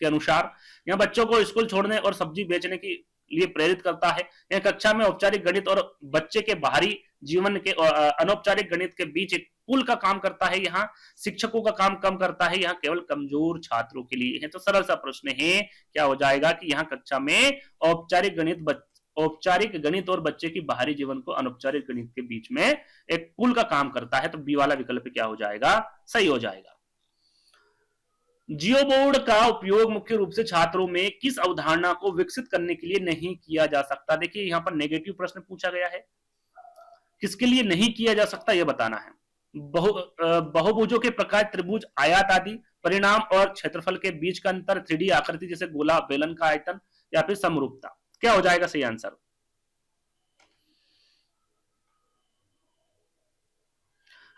के अनुसार। यहाँ बच्चों को स्कूल छोड़ने और सब्जी बेचने के लिए प्रेरित करता है। यह कक्षा में औपचारिक गणित और बच्चे के बाहरी जीवन के अनौपचारिक गणित के बीच एक पुल का काम करता है। यहाँ शिक्षकों का काम कम करता है, यहाँ केवल कमजोर छात्रों के लिए है। तो सरल सा प्रश्न है, क्या हो जाएगा कि यहाँ कक्षा में औपचारिक गणित और बच्चे की बाहरी जीवन को अनौपचारिक गणित के बीच में एक पुल का काम करता है। तो बी वाला विकल्प क्या हो जाएगा, सही हो जाएगा। जियो बोर्ड का उपयोग मुख्य रूप से छात्रों में किस अवधारणा को विकसित करने के लिए नहीं किया जा सकता। देखिए यहाँ पर नेगेटिव प्रश्न पूछा गया है, किसके लिए नहीं किया जा सकता यह बताना है। बहुभुजों के प्रकार, त्रिभुज, आयत आदि, परिणाम और क्षेत्रफल के बीच का अंतर, 3D आकृति जैसे गोला, बेलन का आयतन, या फिर समरूपता। क्या हो जाएगा सही आंसर।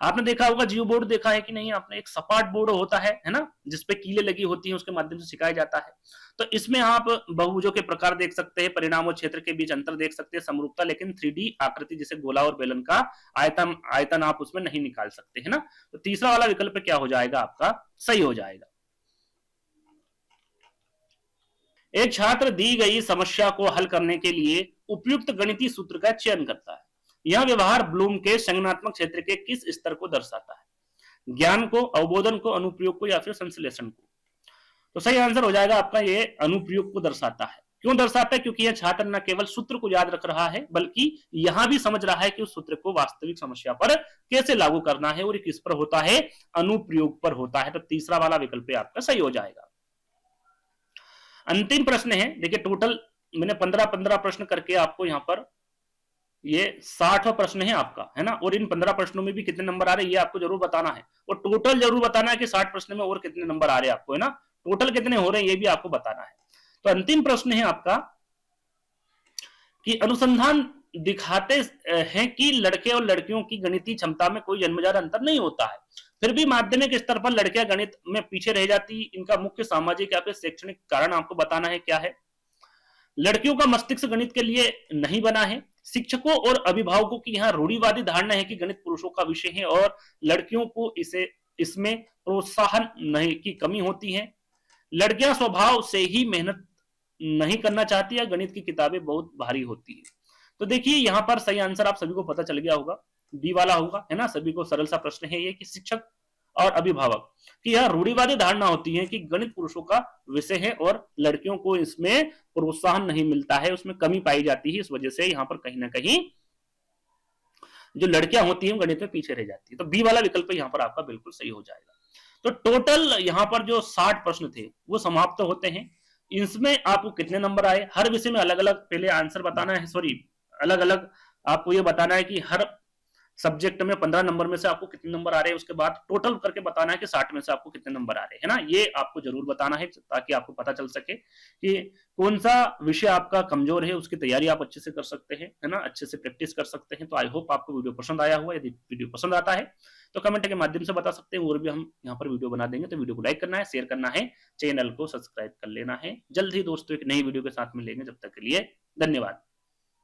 आपने देखा होगा जियो बोर्ड, देखा है कि नहीं आपने, एक सपाट बोर्ड होता है ना, जिसपे कीलें लगी होती हैं, उसके माध्यम से सिखाया जाता है। तो इसमें आप बहुभुजों के प्रकार देख सकते हैं, परिणाम और क्षेत्र के बीच अंतर देख सकते हैं, समरूपता, लेकिन 3D आकृति जैसे गोला और बेलन का आयतन आप उसमें नहीं निकाल सकते, है ना। तो तीसरा वाला विकल्प क्या हो जाएगा आपका, सही हो जाएगा। एक छात्र दी गई समस्या को हल करने के लिए उपयुक्त गणितीय सूत्र का चयन करता है। यह व्यवहार ब्लूम के संज्ञानात्मक क्षेत्र के किस स्तर को दर्शाता है, ज्ञान को, अवबोधन को, अनुप्रयोग को, या फिर संश्लेषण को। तो सही आंसर हो जाएगा आपका ये अनुप्रयोग को दर्शाता है। क्यों दर्शाता है, क्योंकि यह छात्र न केवल सूत्र को याद रख रहा है, बल्कि यहां भी समझ रहा है कि उस सूत्र को वास्तविक समस्या पर कैसे लागू करना है, और किस पर होता है, अनुप्रयोग पर होता है। तो तीसरा वाला विकल्प आपका सही हो जाएगा। अंतिम प्रश्न है, देखिए टोटल मैंने 15 प्रश्न करके आपको यहाँ पर ये 60वां प्रश्न है आपका, है ना। और इन 15 प्रश्नों में भी कितने नंबर आ रहे हैं ये आपको जरूर बताना है, और टोटल जरूर बताना है कि 60 प्रश्न में और कितने नंबर आ रहे हैं आपको, है ना। टोटल कितने हो रहे हैं ये भी आपको बताना है। तो अंतिम प्रश्न है आपका कि अनुसंधान दिखाते हैं कि लड़के और लड़कियों की गणितीय क्षमता में कोई जन्मजात अंतर नहीं होता है, फिर भी माध्यमिक स्तर पर लड़कियां गणित में पीछे रह जाती, इनका मुख्य सामाजिक या फिर शैक्षणिक कारण आपको बताना है क्या है। लड़कियों का मस्तिष्क गणित के लिए नहीं बना है। शिक्षकों और अभिभावकों की यहाँ रूढ़िवादी धारणा है कि गणित पुरुषों का विषय है और लड़कियों को इसमें प्रोत्साहन नहीं की कमी होती है। लड़कियां स्वभाव से ही मेहनत नहीं करना चाहती है, गणित की किताबें बहुत भारी होती है। तो देखिए यहाँ पर सही आंसर आप सभी को पता चल गया होगा, बी वाला होगा, है ना। सभी को सरल सा प्रश्न है ये कि शिक्षक और अभिभावक की यह रूढ़िवादी धारणा होती है कि गणित पुरुषों का विषय है और लड़कियों को इसमें प्रोत्साहन नहीं मिलता है, उसमें कमी पाई जाती है। इस वजह से यहाँ पर कहीं ना कहीं जो लड़कियां होती हैं गणित में पीछे रह जाती है। तो बी वाला विकल्प यहाँ पर आपका बिल्कुल सही हो जाएगा। तो टोटल यहाँ पर जो 60 प्रश्न थे वो समाप्त होते हैं। इसमें आपको कितने नंबर आए, हर विषय में अलग अलग पहले आंसर बताना है, सॉरी अलग अलग आपको ये बताना है कि हर सब्जेक्ट में 15 नंबर में से आपको कितने नंबर आ रहे हैं, उसके बाद टोटल करके बताना है कि 60 में से आपको कितने नंबर आ रहे हैं, है ना। ये आपको जरूर बताना है ताकि आपको पता चल सके कि कौन सा विषय आपका कमजोर है, उसकी तैयारी आप अच्छे से कर सकते हैं, है ना, अच्छे से प्रैक्टिस कर सकते हैं। तो आई होप आपको वीडियो पसंद आया हुआ। यदि वीडियो पसंद आता है तो कमेंट के माध्यम से बता सकते हैं और भी हम यहाँ पर वीडियो बना देंगे। तो वीडियो को लाइक करना है, शेयर करना है, चैनल को सब्सक्राइब कर लेना है। जल्द ही दोस्तों एक नई वीडियो के साथ मिलेंगे, जब तक के लिए धन्यवाद।